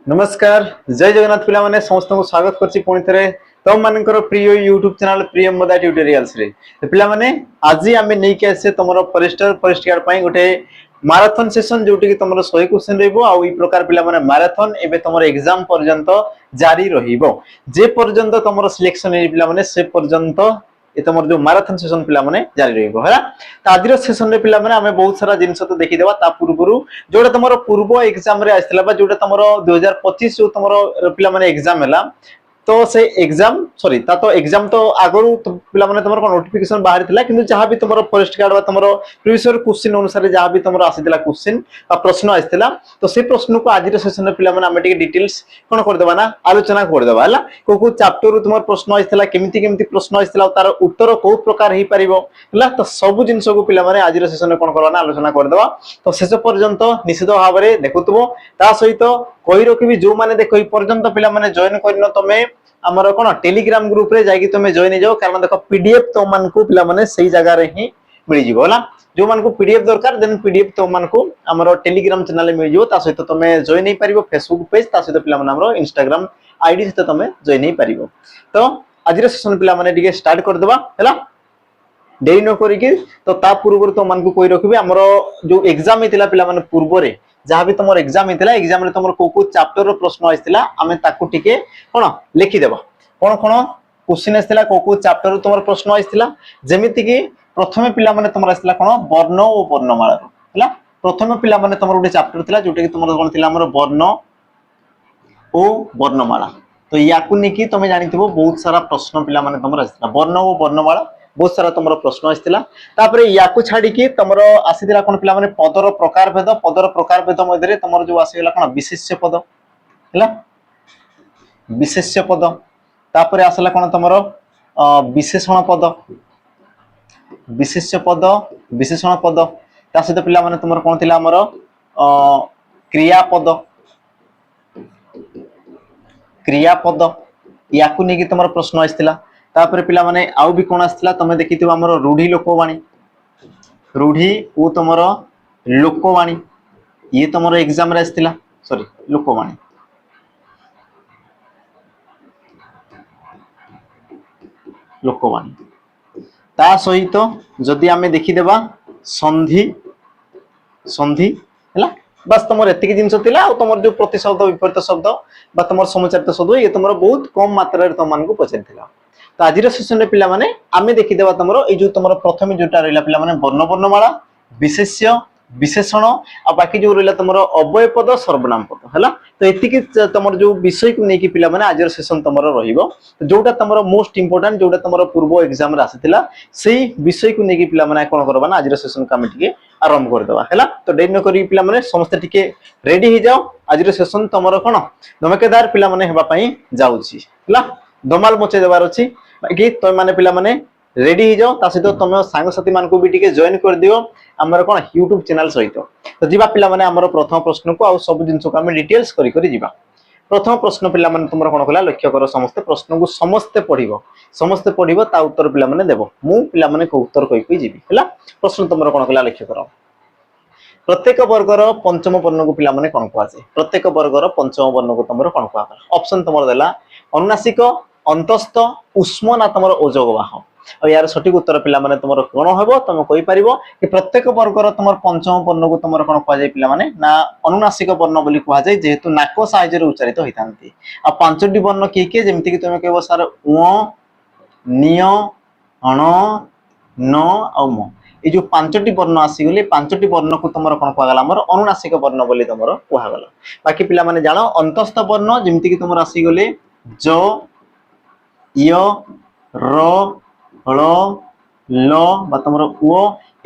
नमस्कार जय जगन्नाथ पिला माने समस्त को स्वागत करछि पुणी थरे तम मानकर प्रिय यूट्यूब चैनल प्रिय मदा ट्यूटोरियल्स रे तो पिला माने आज आमे नै के आसे तमरो परिष्कार पई गोटे मैराथन सेशन जोटी कि तमरो 100 क्वेश्चन रहबो आ ई प्रकार पिला माने मैराथन एबे तमरो एग्जाम पर्यंत जारी रहिबो जे पर्यंत तमरो सिलेक्शन ए पिला माने से पर्यंत ए तमर जो मैराथन सेशन पिला माने जारी रहिबो हैला त आदिर सेशन रे पिला माने हमें बहुत सारा जिंस तो देखि देबा ता पूर्वरु जोटा तमरो पूर्व एग्जाम रे आइतला बा जोटा तमरो 2025 जो तमरो पिला माने एग्जाम हैला तो से एग्जाम सॉरी ता तो एग्जाम तो आगरु तो पिला माने तमरो नोटिफिकेशन बाहर थिला किंतु जहां भी तमरो फॉरेस्ट गार्ड बा तमरो प्रीवियस क्वेश्चन अनुसार जहां भी तमरो आसीतिला क्वेश्चन बा प्रश्न आइतला तो से प्रश्न को आज रे सेशन रे पिला माने हम टिके डिटेल्स कोन कर देबा ना आलोचना कर देबा हला को चैप्टर रु तमरो प्रश्न आइतला केमिति केमिति प्रश्न आइतला तार उत्तर को प्रकार हे परिबो हला तो सब जिंस को पिला माने आज रे सेशन रे कोन करबा ना आलोचना कर देबा तो शेष पर्यंत निश्चित भाव रे देखुतबो ता सहित कहि रखिबी जो माने देखो ई पर्यंत पिला माने जॉइन करनो तमे हमर कोन टेलीग्राम ग्रुप रे जाई कि तुमे जॉइन जाओ कारण देखो पीडीएफ तो मन को पिला माने सही जगह रे ही मिल जिवो होला जो मन को पीडीएफ दरकार देन पीडीएफ तो मन को हमर टेलीग्राम चैनल मिल जिवो ता सहित तुमे जॉइन नै परिबो फेसबुक पेज ता सहित पिला माने हमर इंस्टाग्राम आईडी सहित तुमे जॉइन नै परिबो तो आज रे सेशन पिला माने टिके स्टार्ट कर देबा हैला देरी न करी कि तो ता पूर्व तो मन को कोई रखिबे हमर जो एग्जाम हेतिला पिला माने पूर्व रे जहां भी तुमर एग्जाम हेतिला एग्जाम रे तुमर को चैप्टर रो प्रश्न आइतिला हमें ताकू टिके कोन लिखि देबा कोन कोन क्वेश्चन आइतिला को चैप्टर रो तुमर प्रश्न आइतिला जेमिति कि प्रथमे पिला माने तुमर आइतिला कोन वर्ण ओ वर्णमाला हैला प्रथमे पिला माने तुमर गोटे चैप्टर थिला जोटे कि तुमर कोन थिला हमर वर्ण ओ वर्णमाला तो याकू नेकी तुमे जानिथिबो बहुत सारा प्रश्न पिला माने तुमर आइतिला वर्ण ओ वर्णमाला बहुत सारा तुमर प्रश्न आइतिला तापरे याकू छाडी कि तुमर आसीदिला कोन पिला माने पदर प्रकार भेद मध्ये रे तुमर जो आसीला कोन विशेष्य पद हैला विशेष्य पद तापरे आसला कोन तुमर विशेषण पद ता सहित पिला माने तुमर कोन थिला हमर क्रियापद याकू नेकी तुमर प्रश्न आइतिला तापरे पिला माने आउ भी कोन आस्तिला तमे देखिथिबो हमर रूढ़ी ओ तुमर लोकवाणी ये तुमर एग्जाम रे आस्तिला सॉरी लोकवाणी ता सहित जदि आमे देखि देबा संधि हैला बस तुमर एतिक जिंस थिला आ तुमर जो प्रतिशब्द विपरीत शब्द बा तुमर समुच्चरित शब्द ये तुमर बहुत कम मात्रा रे तुम मानको पछिथिला तो आज रे सेशन रे पिला माने आमे देखि देबा तुमरो ए जो तुमरो प्रथमे जोटा रहला पिला माने वर्णमाला विशेष्य विशेषण आ बाकी जो रहला तुमरो अव्यय पद सर्वनाम पद हैला तो एतिकी तुमर जो विषय को नेकी पिला माने आज रे सेशन तुमरो रहिबो तो जोटा तुमरो मोस्ट इंपोर्टेंट जोटा तुमरो पूर्व एग्जाम रे आसीतिला सेही विषय को नेकी पिला माने कोन करबा ना आज रे सेशन का टिके आरंभ कर देबा हैला तो देरी न करी पिला माने समस्त टिके रेडी हो जाओ आज रे सेशन तुमरो कोन धमाकेदार पिला माने हेबा पई जाउची हैला धमाल मचे देबार अछि बाकी तो माने पिला माने रेडी हो जाओ ता सहित तुम सांग साथी मान को भी टिके जॉइन कर दियो हमर कोन YouTube चैनल सहित तो जिबा पिला माने हमर प्रथम प्रश्न को आ सब जिंस को हम डिटेल्स करी करी जिबा प्रथम प्रश्न पिला माने तुमरा कोन कला लक्ष्य करो समस्त प्रश्न को समस्त पढिबो ता उत्तर पिला माने देबो मु पिला माने को उत्तर कहि कहि जिबी हैला प्रश्न तुमरा कोन कला लक्ष्य करो प्रत्येक वर्गर पंचम वर्ण को पिला माने कोन कहै प्रत्येक वर्गर पंचम वर्ण को तुमरा कोन कहै ऑप्शन तुमरा देला अनुनासिक अंतस्थ उष्म ना तुमरा ओजगवाह और यार सठिक उत्तर पिला माने तुमरा कोन हेबो तुम कहि परिबो कि प्रत्येक वर्गर तुमर पंचम वर्ण को तुमरा कोन कहै पिला माने ना अनुनासिक वर्ण बोली कहै जाय जेहेतु नाक साहाय्य रे उच्चारित होइतांती आ पांचटी वर्ण के जेमिति कि तुम कहबो सर उ निय अण न औ म ए जो पांचटी वर्ण आसी गले पांचटी वर्ण को तुमरा कोन कहगला हमर अनुनासिक वर्ण बोली तुमरा कहगला बाकी पिला माने जानो अंतस्थ वर्ण जेमिति कि तुमरा आसी गले ज य र ल ल बा तुमरा उ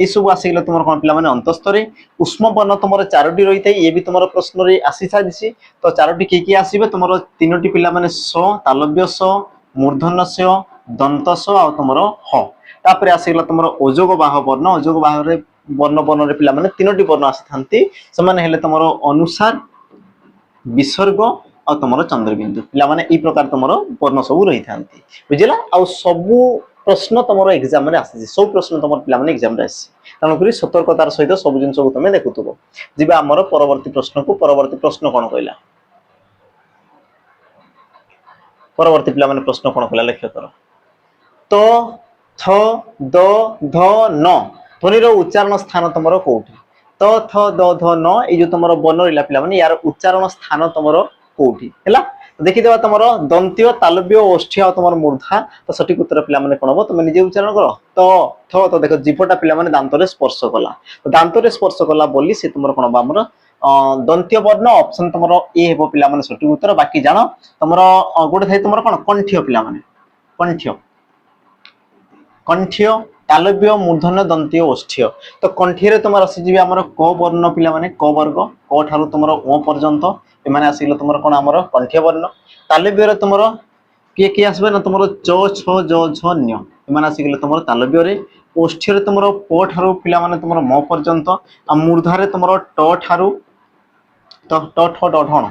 ए सब आसी गले तुमरा कोन पिला माने अंतस्थ रे उष्म वर्ण तुमरा चारोटी रही थाई ये भी तुमरा प्रश्न रे आसी सादिसी तो चारोटी के आसीबे तुमरा तीनोटी पिला माने स तालव्य स मूर्धन्य स दंत स आ तुमरा ह तापरे आसी गला तुमरा ओजगवाह रे वर्ण रे पिला माने तीनोटी वर्ण आसी थांती समान हेले तुमरा अनुसार विसर्ग आ तुमरा चंद्रबिंदु पिला माने ई प्रकार तुमरा वर्ण सब रही थांती बुझिला आ सब प्रश्न तुमरा एग्जाम रे आसी सब प्रश्न तुमरा पिला माने एग्जाम रे आसी तन करी सतर्कतार सहित सब जिंस को तुमे देखुतबो जिबा हमर परवर्ती प्रश्न कोन कहला परवर्ती पिला माने प्रश्न कोन कला लक्ष्य करो तो थ द ध न ध्वनि रो उच्चारण स्थान तुमरो कोठी तो थ द ध न ए जो तुमरो बन रहिला पिला माने यार उच्चारण स्थान तुमरो कोठी हैला देखि देबा तुमरो दंत्य तालव्य ओष्ठ्य तुमरो मूर्धा तो सठिक उत्तर पिला माने कोन हो तुम निजे उच्चारण करो तो थ तो देखो जीवटा पिला माने दांत रे स्पर्श कला तो दांत रे स्पर्श कला बोली से तुमरो कोन बा हमरो दंत्य वर्ण ऑप्शन तुमरो ए हेबो पिला माने सठिक उत्तर बाकी जानो तुमरो गोटे थाई तुमरो कोन कंठ्य पिला माने कंठ्य कंठ्य तालव्य मूर्धन्य दंत्य ओष्ठ्य तो कंठ्य रे तुमर आसी हमर क वर्ण पिला माने क वर्ग क ठारू तुमर ओ पर्यंत ए माने आसीलो तुमर कोन हमर कंठ्य वर्ण तालव्य रे तुमर के आसबे ना तुमर च छ ज छ न्य ए माने आसी गेलो तुमर तालव्य रे ओष्ठ्य रे तुमर प ठारू पिला माने तुमर म पर्यंत आ मूर्धा रे तुमर ट ठारू तो ट ठ ड ढण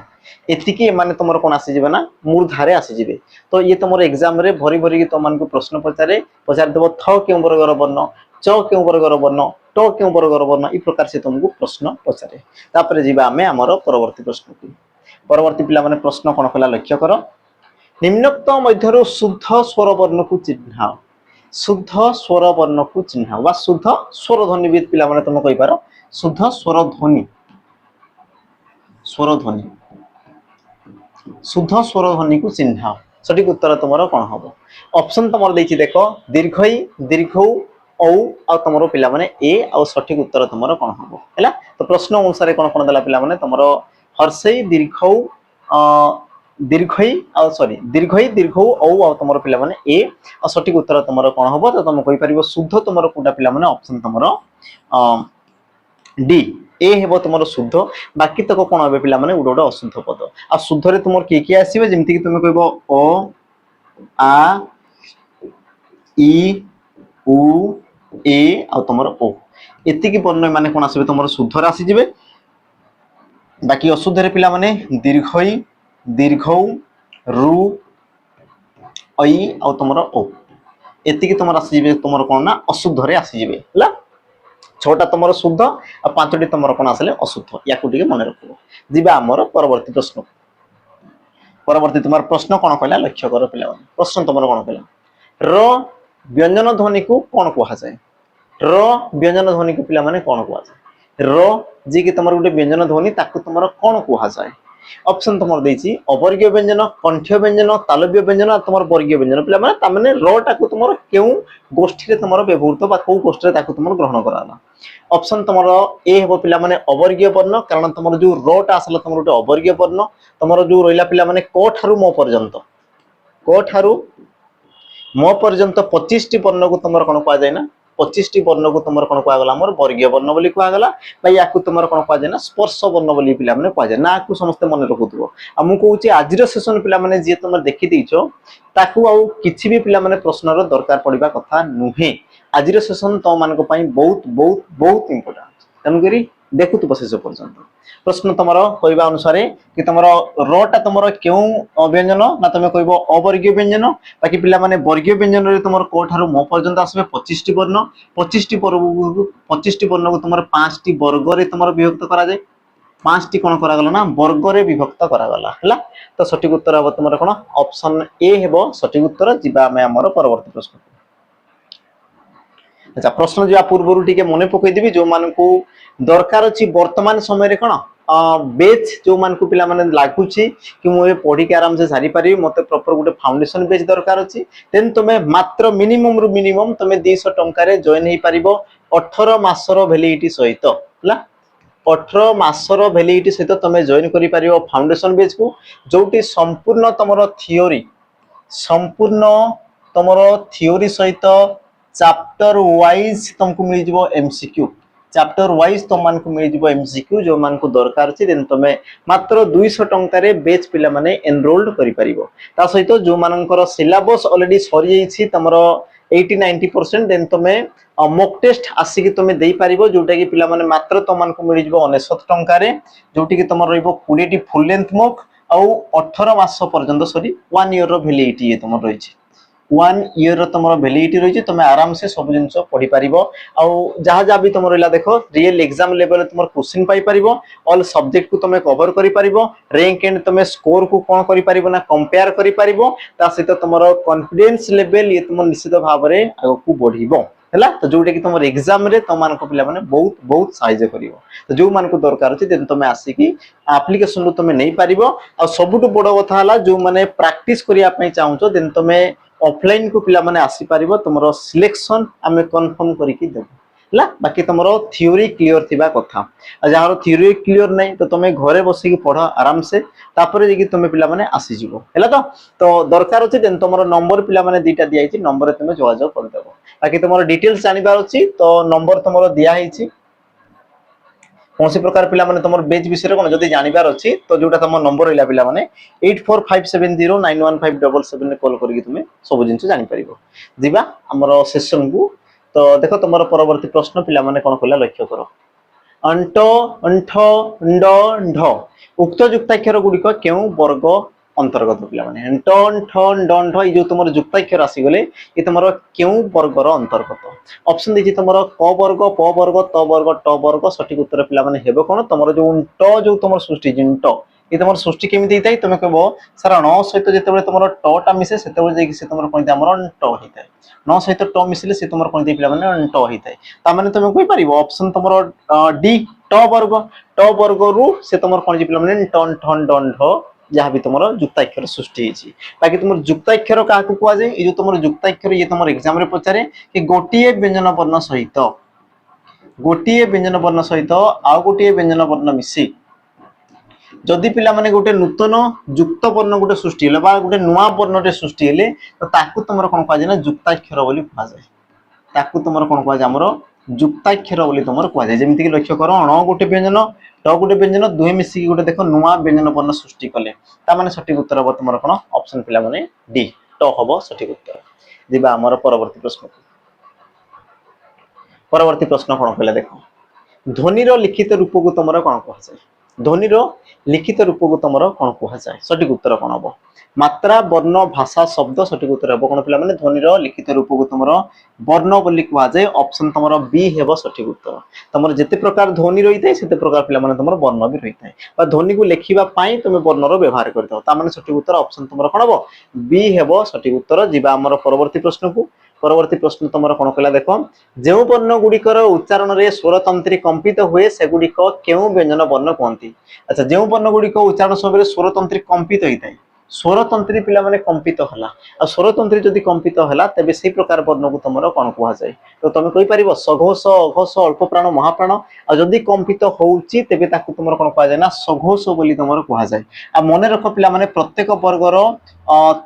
एतिकी माने तुमर कोन आसी जिवे ना मूर्धारे आसी जिवे तो ये तुमर एग्जाम रे भरी भरी तो मान को प्रश्न पचार देबो थ केउ वर्गर वर्ण च केउ वर्गर वर्ण ट केउ वर्गर वर्ण ई प्रकार से तुमको प्रश्न पचारे तापरे जिबा हमें हमर परवर्ती प्रश्न की परवर्ती पिला माने प्रश्न कोन कला लक्ष्य करो निम्नोक्त मध्यरो शुद्ध स्वर वर्ण को चिन्हाओ शुद्ध स्वर वर्ण को चिन्हाओ वा शुद्ध स्वर ध्वनिविद पिला माने तुम कहि पारो शुद्ध स्वर ध्वनि शुद्ध स्वर ध्वनि को चिन्हाओ सठिक उत्तर तुमरो कोन हबो ऑप्शन तुमरो देछि देखो दीर्घई दीर्घौ औ आ तुमरो पिला माने ए आ सठिक उत्तर तुमरो कोन हबो हैला तो प्रश्न अनुसार कोन देला पिला माने तुमरो हर्षई दीर्घौ दीर्घई आ सॉरी दीर्घई दीर्घौ औ आ तुमरो पिला माने ए आ सठिक उत्तर तुमरो कोन हबो तो तुम कहि परिबो शुद्ध तुमरो कोटा पिला माने ऑप्शन तुमरो डी ए हेबो तुमरो शुद्ध बाकी तक कोन होबे पिला माने उडोडो अशुद्ध पद आ शुद्ध रे तुमर की आसीबे जेमति कि तुमे कहबो ओ आ इ उ ए आ तुमर ओ एति की वर्ण माने कोन आसीबे तुमर शुद्ध रे आसी जिवे बाकी अशुद्ध रे पिला माने दीर्घई दीर्घौ रु ऐ आ तुमर ओ एति की तुमर आसी जिवे तुमर कोन ना अशुद्ध रे आसी जिवे हला छोटा तुमर शुद्ध आ पांचटी तुमर कोन आसले अशुद्ध या को टिके मन रखबो जिबा हमर परवर्ती प्रश्न परवर्ती तुमर प्रश्न कोन कहला लक्ष्य कर पिला प्रश्न तुमर कोन कहला र व्यंजन ध्वनि को कोन कहवा जाय र व्यंजन ध्वनि को पिला माने कोन कहवा जाय र जे कि तुमर गुटे व्यंजन ध्वनि ताको तुमर कोन कहवा जाय ऑप्शन तुमर देछि अवर्गीय व्यंजन कंठ्य व्यंजन तालव्य व्यंजन तुमर वर्गीय व्यंजन पिला माने तामने र टाको तुमर केउ गोष्ठी रे तुमर व्यवहृत बा को गोष्ठी रे ताको तुमर ग्रहण कराला ऑप्शन तुमर ए हेबो पिला माने अवर्गीय वर्ण कारण तुमर जो र टा आसला तुमर गुटे अवर्गीय वर्ण तुमर जो रहिला पिला माने क ठारू म पर्यंत 25 टी वर्ण को तुमर कोन कहवा जाय ना 25 टी वर्ण को तुमर कोन कहवा गला हमर वर्गीय वर्ण बोली कहवा गला बा याकू तुमर कोन कहवा जाय ना स्पर्श वर्ण बोली पिला माने कहवा जाय ना को समस्त मन रखुथबो आ मु कहूची आजिर सेशन पिला माने जे तुमर देखि दिछो ताकू आ किछि भी पिला माने प्रश्न रो दरकार पड़िबा कथा नुहे आजिर सेशन तो मान को पई बहुत बहुत बहुत इंपोर्टेंट तनु करी देखु तो बसेस पर्यंत प्रश्न तुमरो कहबा अनुसार कि तुमरो रोटा तुमरो केउ व्यंजन ना तुमे कहबो अवर्गीय व्यंजन बाकी पिला माने वर्गीय व्यंजन रे तुमरो को ठारू म पर्यंत आसबे 25 टी वर्ण 25 टी वर्ण को तुमरो 5 टी वर्ग रे तुमरो विभक्त करा जाय 5 टी कोन करा गला ना वर्ग रे विभक्त करा गला हला तो सठिक उत्तर अब तुमरो कोन ऑप्शन ए हेबो सठिक उत्तर जिबा हम हमर परवर्ती प्रश्न अच्छा प्रश्न जो पूर्व टिके मने पकई देबी जो मान को दरकार अछि वर्तमान समय रे कोन बेच जो मान को पिला माने लागुछि कि मु ए पढी के आराम से सारी पारी मते प्रॉपर गुटे फाउंडेशन बेच दरकार अछि देन तुमे मात्र मिनिमम रु मिनिमम तुमे 200 टंका रे जॉइन हे पारिबो 18 मासर वैलिडिटी सहित हला 18 मासर वैलिडिटी सहित तुमे जॉइन करि पारिबो फाउंडेशन बेच को जोटी संपूर्ण तमरो थियोरी सहित चैप्टर वाइज तुमको मिल जिवो एमसीक्यू चैप्टर वाइज तुम मान को मिल जिवो एमसीक्यू जो मान को दरकार छी देन तुमे मात्र 200 टंका रे बेच पिला माने एनरोल्ड करि परिबो ता सहित जो मानकर सिलेबस ऑलरेडी सरी जाई छी तमरो 80-90% देन तुमे मॉक टेस्ट आसी कि तुमे देई परिबो जोटा कि पिला माने मात्र तुम मान को मिल जिवो 69 टंका रे जोटी कि तमरो रहइबो 20 टी फुल लेंथ मॉक आउ 18 मास पर्यंत सॉरी 1 ईयर रो वैलिडिटी ये तमरो रही छी 1 ईयर तुम वैलिडिटी रही तुम आराम से सब जिन पढ़ी पार जहाँ जहाँ भी तुम रहा देख रियल एग्जाम लेवल तुम क्वेश्चन पाई पार ऑल सब्जेक्ट को तुम कवर कर पार रैंक एंड तुम स्कोर को कौन कर पार ना कंपेयर कर पार सहित तुम कॉन्फिडेंस लेवल ये तुम निश्चित भाव में आगे बढ़ है तो जोटा कि तुम एग्जाम रे तुम मान पिला माने बहुत बहुत साहाय्य करिवो तो जो मान को दरकार अछि देन तुम आसिकी एप्लिकेशन रो तुम नै पारिबो आ सबुटु बड़ कथा हला जो माने प्रैक्टिस करिया पई चाहूचो देन तुम ऑफलाइन को पिला माने आसी पारिबो तुमरो सिलेक्शन हमें कंफर्म करिकि देबो ला बाकी तुमरो थ्योरी क्लियर थिबा कथा आ जहारो थ्योरी क्लियर नै तो तुम घरे बसी पढ़ आराम से तापर जे कि तुम पिला माने आसी जिवो हैला तो दरकार अछि देन तुमरो नंबर पिला माने दीटा दिया छि नंबर तुम जोगाजोग कर देबो बाकी तुम डिटेल्स जानिबार अछि तो नंबर तुम दिया है कौन सी प्रकार पिला माने तुम बेच विषय कौन जदि जानिबार अछि तो जोटा तुम नंबर रहिला पिला माने 8457091577 कॉल करके तुम सब जिंस जानि परिबो दिबा हमरो सेशन को तो देखो तुम परवर्ती प्रश्न पिला माने कोन कला लक्ष्य करो अंट अंठ ंड ढ उक्त युक्ताक्षर गुड़िक केउ वर्ग अंतर्गत पिला माने अंट अंठ ंड ढ ये जो तुम युक्ताक्षर आसी गले ये तुम केउ वर्गर अंतर्गत ऑप्शन देछि तुम क वर्ग प वर्ग त वर्ग ट वर्ग सठिक उत्तर पिला माने हेबो कोन तुम जो ट जो तुम सृष्टि जिंट ये तुम सृष्टि केमिति हिताय तुम कहबो सर न सहित जेतेबेले तुम ट टा मिसे सेतेबेले जे कि से तुम कोन हमर ट हिताय न सहित ट मिसले से तुम कोन पिला माने ट हिताय ता माने तुम कहि परिबो ऑप्शन तुम डी ट वर्ग रु से तुम कोन पिला माने टन ठन डन ढ जहाँ भी तुम युक्ताक्षर सृष्टि होती बाकी तुम युक्ताक्षर क्या कहुए ये जो तुम युक्ताक्षर ये तुम एग्जाम रे पचारे कि गोटे व्यंजन वर्ण सहित गोटे व्यंजन वर्ण सहित आउ गोटे व्यंजन वर्ण मिसी जदि पिला माने गोटे नूतन युक्त वर्ण गोटे सृष्टि हेले बा गोटे नुआ वर्णटे सृष्टि हेले तो ताकू तुम कौन कह ना युक्ताक्षर बोली कह जाए ताकू तुम कौन कह हमर युक्ताक्षर बोली तुम कह जाए जमीक लक्ष्य कर अण गोटे व्यंजन ट गोटे व्यंजन दुहे मिसिकी गोटे देख नुआ व्यंजन वर्ण सृष्टि कले तामाने सठिक उत्तर हम तुम कौन ऑप्शन पिला माने डी ट हम सठिक उत्तर दिबा हमर परवर्ती प्रश्न परवर्ती प्रश्न कौन कहला देख ध्वनिर लिखित रूप को तुम कौन कह जाए ध्वनिर लिखित रूप को तुम कौन कह जाए सठिक उत्तर कौन हम मात्रा वर्ण भाषा शब्द सठिक उत्तर हम कौन पिला माने ध्वनिर लिखित रूप को तुम वर्ण बोली कह जाए ऑप्शन तुम बी हेब सठिक उत्तर तुम जिते प्रकार ध्वनि रही है से प्रकार पिला माने तुम वर्ण भी रही है ध्वनि को लिखा तुम वर्णर व्यवहार कर सठिक उत्तर ऑप्शन तुम कौन हम बी हेब सठिक उत्तर जीवा आम परवर्ती प्रश्न को परवर्ती प्रश्न तुम कौन कहला देख जो वर्ण गुड़िकर उच्चारण में स्वरतंत्री कंपित हुए से गुड़िक क्यों व्यंजन वर्ण कहती अच्छा जो वर्ण गुड़िक उच्चारण समय स्वरतंत्री कंपित होता है स्वरतंत्री पिला माने कंपित हला आ स्वरतंत्री जदि कंपित हला तबे से प्रकार वर्ण को तुम कौन कह जाए तो तुम कहि परिबो सघोष अघोष अल्प प्राण महाप्राण आ जदि कंपित होउची तबे ताकू तुम कौन कह जाए ना सघोष बोली तुम कह जाए आ मन रख पिला माने प्रत्येक वर्गर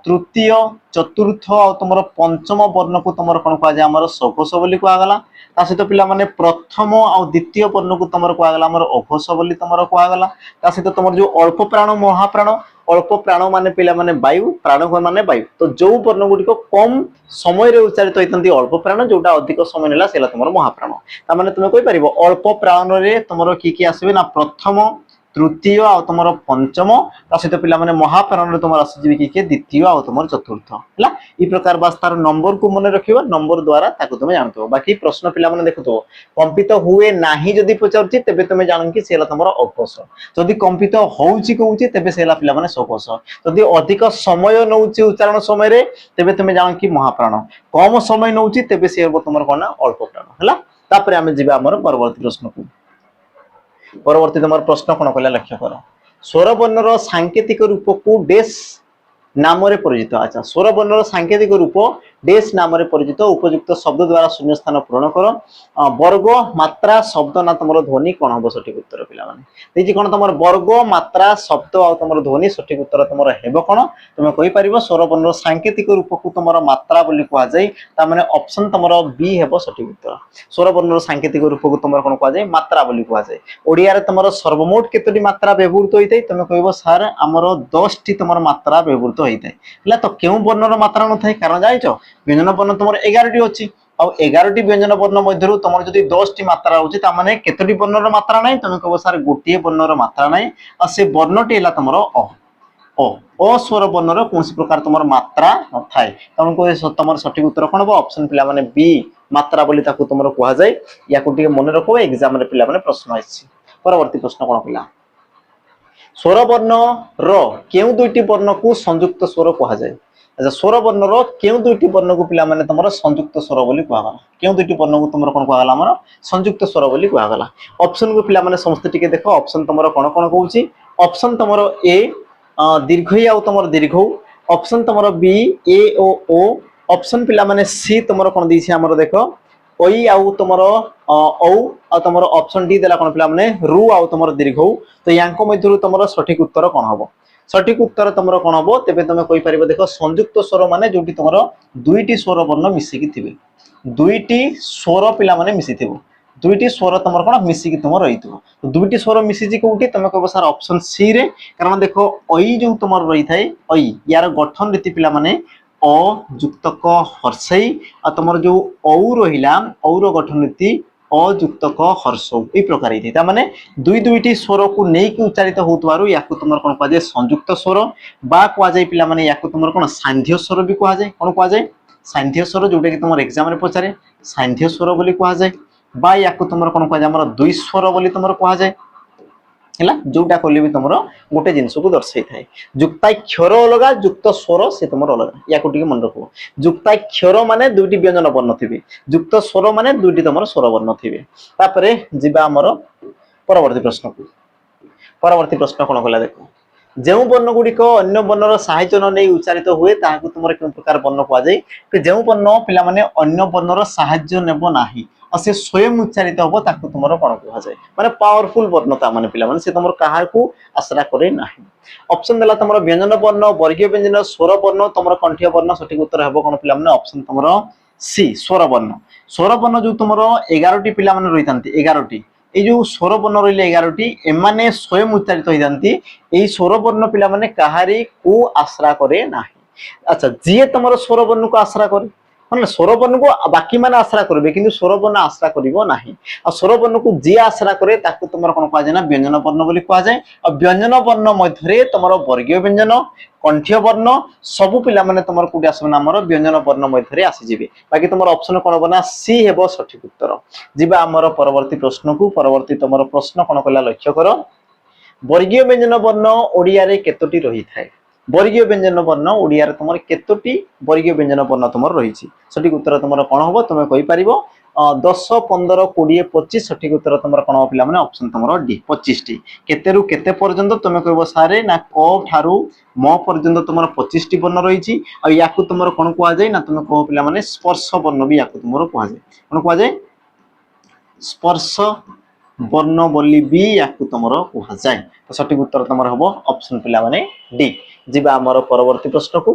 तृतीय चतुर्थ आ तुम पंचम वर्ण को तुम कौन कह जाए आमर सघोष बोली कहगला ता सहित पिला माने प्रथम आ द्वितीय वर्ण को तुम कहगला आमर अघोष बोली तुम कहगला ता सहित तुम जो अल्प प्राण महाप्राण अल्प प्राण माने पिला माने वायु प्राण माने वायु तो जो वर्ण गुड़िक कम समय उच्चारित होती अल्प प्राण जोटा अधिक समय नेला सेला तुम महाप्राण ता माने तुम कहि परिबो अल्प प्राण रे तुम कि आसबे ना प्रथम तृतीय आ तुम पंचम ता सहित पिला माने महाप्राण रे तुम आसीबे कि द्वितीय आ तुम चतुर्थ हला ई प्रकार बास तार नंबर को मन रखिबो नंबर द्वारा ताको तुम जानतो बाकी प्रश्न पिला माने देखतो कंपित हुए नाही जदि पचारछि तबे तुम जान कि सेला तुम अघोष जदि कंपित होउछि कहउछि तबे सेला पिला माने सघोष जदि अधिक समय नउछि उच्चारण समय रे तबे तुम जान कि महाप्राण कम समय नउछि तबे से तुम कोन अल्प प्राण हला तापर आमे जिबा हमर परवर्ती प्रश्न को परवर्ती तुम प्रश्न कौन कहला लक्ष्य कर स्वर वर्णर सांकेतिक रूप को डेस नाम परिचित अच्छा स्वर वर्णर सांकेतिक रूप डेस नाम परिचित उपयुक्त शब्द द्वारा शून्य स्थान पूरण कर वर्ग मात्रा शब्द ना तुम ध्वनि कौन हम सठिक उत्तर पिला माने कौन तुम वर्ग मात्रा शब्द आ तुम ध्वनि सठिक उत्तर तुम हेब कौन तुम कहि परिबो स्वर वर्णर सांकेतिक रूप को तुम मात्रा बोली कह जाए ता माने ऑप्शन तुम बी हेब सठिक उत्तर स्वर वर्णर सांकेतिक रूप को तुम कौन कह जाए मात्रा बोली कह जाए ओडिया रे तुम सर्वमोट केतोटी मात्रा व्यवहृत होइतै तुम कहबो सर हमर 10 टी तुम मात्रा व्यवहृत होइतै हला तो केउ वर्णर मात्रा न थाए कारण जाइछो व्यंजन वर्ण तुम 11 टी अछि आ 11 टी व्यंजन वर्ण मध्यरु तुम जदि 10 टी मात्रा होछि ता माने केतोटी वर्णर मात्रा नै तुम कहबो सर गोटिए वर्णर मात्रा नै आ से वर्णटी हला तुमरो अ अस्वर वर्णर कौन प्रकार तुम मात्रा न थाए तेणुक तुम सठिक उत्तर कौन हम ऑप्शन पिला माने बी मात्रा बोली ताकू तुम कह जाए या मन रख एग्जाम पिला माने प्रश्न आसी परवर्ती प्रश्न कौन पिला स्वर वर्ण रो केउ दुईटी वर्ण को संयुक्त स्वर कह जाए अच्छा स्वर वर्ण रो केउ दुईटी वर्ण को पिला माने तुम संयुक्त स्वर बोली कहगला केउ दुईटी वर्ण को तुम कौन कहगला हमर संयुक्त स्वर बोली कहगला ऑप्शन को पिला माने समस्त टिके देखो ऑप्शन तुम कौन कौन कहूची ऑप्शन तुम ए दीर्घ आ तुम दीर्घ ऑप्शन तुम बी ए ओ ऑप्शन पिला माने सी तुम कौन दी हमर देखो ओई आउ तुमर औ आ तुमर ऑप्शन डी देला कोन पिला माने रु आउ तुमर दीर्घ तो यांको मध्यरु तुमर सठिक उत्तर कोन हबो सठिक उत्तर तुमर कोन हबो तेबे तुमे कहि परिबो देखो संयुक्त स्वर माने जोटी तुमर दुईटी स्वर वर्ण मिसी कि थिबे दुईटी स्वर पिला माने मिसी थिबो दुईटी स्वर तुमर कोन मिसी कि तुमर रहितो तो दुईटी स्वर मिसी जी कोठी तुमे कहबो सर ऑप्शन सी रे कारण देखो ओई जो तुमर रही थाए ओई यार गठन रीति पिला माने अ युक्तक हर्षई आ तुम जो औ रहा और गठन रीति अयुक्तक हर्षौ ये प्रकार ही माने दुई दुईटी स्वर को लेकिन उच्चारित होतबारु याकु तुमर कोन कह जाय संयुक्त स्वर बा कह जाय पिला माने याकु तुमर कोन सांध्य स्वर भी कह जाय कोन कह जाय सांध्य स्वर जोटा कि तुमर एग्जाम रे पचारे सांध्य स्वर बोली कह जाय बा याकु तुमर कोन कह जाय हमर दुई स्वर बोली तुमर कह जाय है जोटा कले भी तुम गोटे जिनस को दर्शाई थाए युक्ताक्षर अलग युक्त स्वर से तुम अलग या मन रख युक्ताक्षर माने दुईटी व्यंजन वर्ण थे युक्त स्वर माने दुईटी तुम स्वर वर्ण थे जीवा आमर परवर्ती प्रश्न को परवर्ती प्रश्न कौन कला देख जो वर्ण गुड़िक अन्य वर्णर साहाय्य न नहीं उच्चारित हुए ताकू तुम क्यों प्रकार वर्ण कहुए जो वर्ण पिला माने अन्य वर्णर साहाय्य नेब नाही से स्वयं उच्चारित हम ताकू तुम कौन कह जाए माने पावरफुल वर्ण ता माने पिला माने से तुम कहा आश्रा करे नाही ऑप्शन देला तुम व्यंजन वर्ण वर्गीय व्यंजन स्वर वर्ण तुम कंठीय वर्ण सठिक उत्तर हेबो कोन पिला माने ऑप्शन तुम सी स्वर वर्ण जो तुम 11टी पिला माने रही थांती 11टी ये जो स्वर वर्ण रही 11टी एमाने स्वयं उच्चारित होई थांती एई स्वर वर्ण पिला माने कहारी को आश्रा करे नाही अच्छा जी तुम स्वर वर्ण को आश्रा करे मतलब स्वर वर्ण को बाकी माने आश्रा करेंगे किंतु स्वर वर्ण आश्रा करिवो नाही आ स्वर वर्ण को जी आश्रा करे ताकू तुमर कोन कह जाय ना व्यंजन वर्ण बोली कह जाय आ व्यंजन वर्ण मध्य तुमर वर्गीय व्यंजन कंठीय वर्ण सब पिला माने तुमर कोडी आसबे ना हमर व्यंजन वर्ण मध्य आसी जिवे बाकी तुमर ऑप्शन कोन बना सी हेबो सठिक उत्तर जीवा हमर परवर्ती प्रश्न को परवर्ती तुमर प्रश्न कोन कला लक्ष्य करो वर्गीय व्यंजन वर्ण ओडिया रे केतोटी रही थाए वर्गीय व्यंजन वर्ण ओडिया रे तुमर केतोटी वर्गीय व्यंजन वर्ण तुमर रही सठिक उत्तर तुमर कोन होबो तुमे कहि परिबो 10 15 20 25 सठिक उत्तर तुमर कोन हो पिला माने ऑप्शन तुमर डी 25 टी केते रु केते पर्यंत तुमे कहबो सारे ना क ठारू म पर्यंत तुमर 25 टी वर्ण रही आ याकू तुमर कोन कह जाय ना तुमे कहो पिला माने स्पर्श वर्ण भी याकू तुमर कह जाय कोन कह जाय स्पर्श वर्ण बोली भी याकू तुमर कह जाय तो सठिक उत्तर तुमर होबो ऑप्शन पिला माने डी जीवा हमर परवर्ती प्रश्न को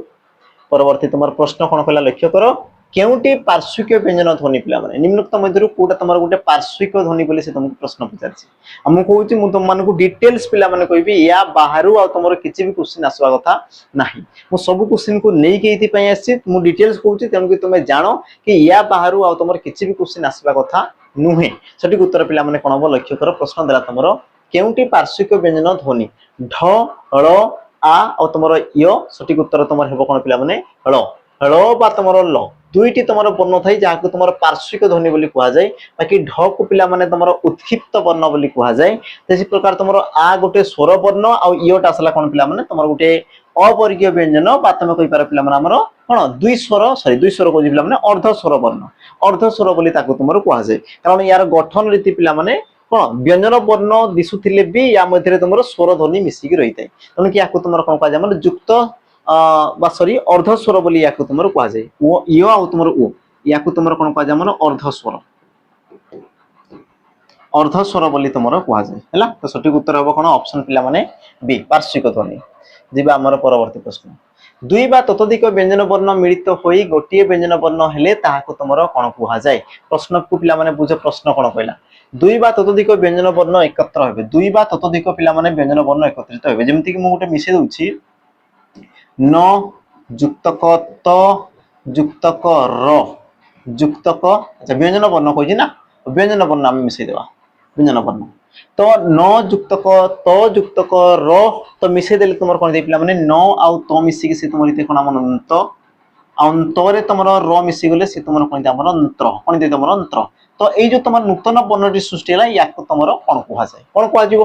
परवर्ती तुमर प्रश्न कोन कहला लक्ष्य करो केउटी पार्श्विक व्यंजन ध्वनि पिला माने निम्नलिखित मध्यरु कोटा तुमर गुटे पार्श्विक ध्वनि बोली से तुमको प्रश्न पचारछि हम कहूछि मु तुम मानको डिटेल्स पिला माने कहबी या बाहरु आ तुमर किछि भी क्वेश्चन आसवा कथा नाही मु सब क्वेश्चन को नै के इति पय आछि मु डिटेल्स कहूछि तेनु कि तुमे जानो कि या बाहरु आ तुमर किछि भी क्वेश्चन आसवा कथा नुहे सठिक उत्तर पिला माने कोन हो लक्ष्य करो प्रश्न देला तुमर केउटी पार्श्विक व्यंजन ध्वनि ढ ळ आ और तुमर य सठिक उत्तर तुमर हेबो कोन पिला माने ळ ळ बा तुमर ल दुईटी तुमर वर्ण थाई जाको तुमर पार्श्विक ध्वनि बोली कहा जाय बाकी ढ को पिला माने तुमर उत्क्षिप्त वर्ण बोली कहा जाय तेसी प्रकार तुमर आ गोटे स्वर वर्ण आ यटा आसला कोन पिला माने तुमर गोटे अवर्गीय व्यंजन बा तुम कहि पार पिला माने हमर कोन दुई स्वर को पिला माने अर्ध स्वर बोली ताको तुमर कहा जाय कारण यार गठन रीति पिला माने कोन व्यंजन वर्ण दिसुथिले भी या मध्य तुमर स्वर ध्वनि मिसिकी रही थाए तने कि याको तुमर कोन कहा जाय माने युक्त बा सॉरी अर्ध स्वर बोली याको तुमर कहा जाय ओ य आ तुमर ओ याको तुमर कोन कहा जाय माने अर्ध स्वर बोली तुमर कहा जाय हैला तो सठिक उत्तर होबो कोन ऑप्शन पिला माने बी पार्श्विक ध्वनि जीवा हमर परवर्ती प्रश्न दुई बा ततोधिक व्यंजन वर्ण मिलित होई गोटिए व्यंजन वर्ण हेले ताहाको तुमर कोन कहा जाय प्रश्न को पिला माने बुझ प्रश्न कोन कहला दुई बा ततोधिक व्यंजन वर्ण एकत्र हेबे दुई बा ततोधिक पिला माने व्यंजन वर्ण एकत्रित हेबे जेमति कि मु गोटे मिसे दउछि न युक्तक त युक्तक र युक्तक अच्छा व्यंजन वर्ण कहछि ना व्यंजन वर्ण हम मिसे देबा व्यंजन वर्ण तो न युक्त क त युक्त क र तो मिसे देले तुमर कोन दे पिला माने न आउ त मिसी के से तुमर इते कोन अनंत अंतरे तुमर र मिसी गले से तुमर कोन दे हमर अंतर कोन दे तुमर अंतर तो एई जो तुमर नूतन वर्णटी सृष्टि हला याको तुमर कोन कुहा जाय कोन कुहा जीवो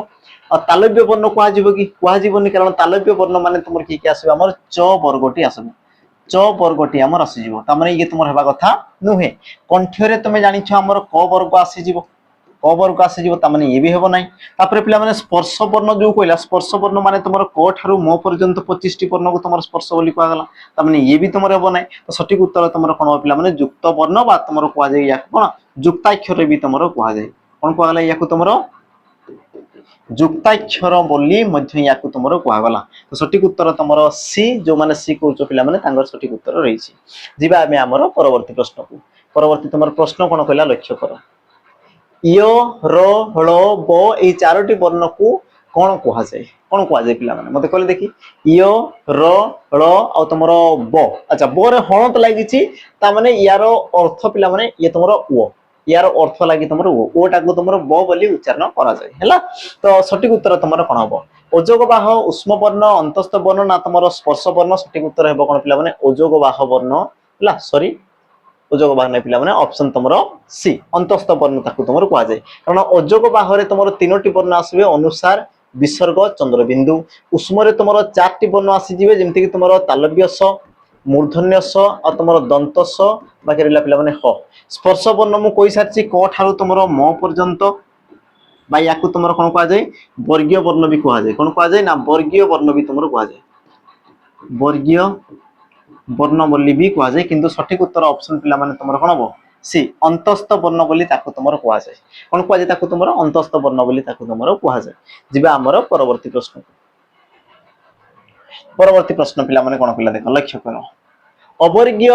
तालव्य वर्ण कुहा जीवो कि कुहा जीवोनी कारण तालव्य वर्ण माने तुमर की आसीबो हमर च वर्गटी आसीबो च वर्गटी हमर आसी जीवो त माने ये तुमर हेबा कथा नुहे कंठ्यरे तुमे जानि छ हमर क वर्ग आसी जीवो क वर्ग आसी जीवो त माने ये भी हेबो नै तापरे पिला माने स्पर्श वर्ण जो कहला स्पर्श वर्ण माने तुमर क ठारू म पर्यंत 25 टी वर्ण को तुमर स्पर्श बोली कुहा गला त माने ये भी तुमर हेबो नै तो सठिक उत्तर तुमर कोन पिला माने युक्त वर्ण बा तुमर कुहा जाय या कोन युक्ताक्षर भी तुमर कुहा जाय कोन कुहा गला याकु तुमर युक्ताक्षर बोली मध्य याकु तुमर कुहा गला तो सठिक उत्तर तुमर सी जो माने सी कहउचो पिला माने तांगर सठिक उत्तर रहिछि जिबा आमे हमर परवर्ती प्रश्न को परवर्ती तुमर प्रश्न कोन कहला लक्ष्य करो य र हळ ब ए चारोटी वर्ण को कोन कुहा जाय कोन कुहा जाय पिला माने मते कहले देखि य र हळ आ तुमर ब अच्छा ब रे हण त लागिछि ता माने यारो अर्थ पिला माने ये तुमर ओ यार अर्थ लागि तुमर ओ टाको तुमर ब बोली उच्चारण करा जाय हैला तो सठिक उत्तर तुमर कोन हबो ओजोग बाह उष्म वर्ण अंतस्थ वर्ण ना तुमर स्पर्श वर्ण सठिक उत्तर हेबो कोन पिला माने ओजोग बाह वर्ण हैला सॉरी ओजोग बाह नै पिला माने ऑप्शन तुमर सी अंतस्थ वर्ण ताको तुमर कुआ जाय कारण ओजोग बाह रे तुमर तीनोटी वर्ण आसीबे अनुसार विसर्ग चंद्र बिंदु उष्म रे तुमर चारटी वर्ण आसी जिवे जेमति कि तुमर तालव्य स मूर्धन्य स आ तुमर दंत स बाकी रहला पिला माने ह स्पर्श वर्ण मु कहि सारछि क ठारू तुमर म पर्यंत बा याकु तुमर कोन कुआ जाय वर्गीय वर्ण भी कुआ जाय कोन कुआ जाय ना वर्गीय वर्ण भी तुमर कुआ जाय वर्गीय वर्ण बोली भी कुआ जाय किंतु सठिक उत्तर ऑप्शन पिला माने तुमर कोन हबो सी अंतस्थ वर्ण बोली ताको तुमर कुआ जाय कोन कुआ जाय ताको तुमर अंतस्थ वर्ण बोली ताको तुमर कुआ जाय जिबा हमर परवर्ती प्रश्न पिला माने कोन पिला देखो लक्ष्य करो अवर्गीय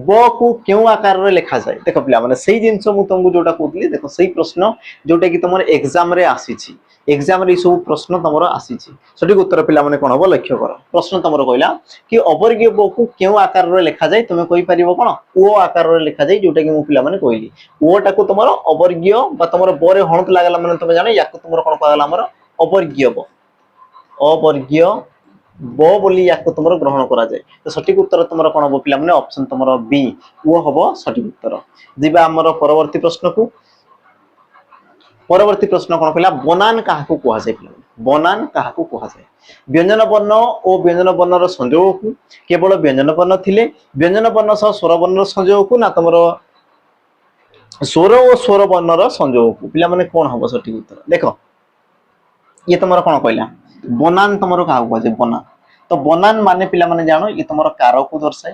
ब को क्यों आकार रे लिखा जाय देखो पिला माने सही जिंस मु तुमको जोटा कहतली देखो सही प्रश्न जोटा कि तुमर एग्जाम रे आसीछि एग्जाम रे सब प्रश्न तुमर आसीछि सठिक उत्तर पिला माने कोन हबो लक्ष्य करो प्रश्न तुमर कहला कि अवर्गीय ब को क्यों आकार रे लिखा जाय तुमे कहि परिबो कोन ओ आकार रे लिखा जाय जोटा कि मु पिला माने कहली ओ टाको तुमर अवर्गीय बा तुमर ब रे हणत लागला माने तुमे जानो याको तुमर कोन कहला हमर अवर्गीय ब अवर्गीय ब बोली याको तुमर ग्रहण करा जाय तो सठिक उत्तर तुमर कोन हबो पिला माने ऑप्शन तुमर बी वो हबो सठिक उत्तर जिबा हमर परवर्ती प्रश्न को परवर्ती प्रश्न कोन कहला बनान काहाकू कुहा जाय पिला बनान काहाकू कुहा जाय व्यंजन वर्ण ओ व्यंजन वर्ण रो संयोग को केवल व्यंजन वर्ण थिले व्यंजन वर्ण सह स्वर वर्ण रो संयोग को ना तुमर स्वर ओ स्वर वर्ण रो संयोग को पिला माने कोन हबो सठिक उत्तर देखो ये तुमर कोन कहला बनान तुमर काहाकू कुहा जाय बनान तो बनान माने पिला माने जानो ये तुमर कार को दर्शाय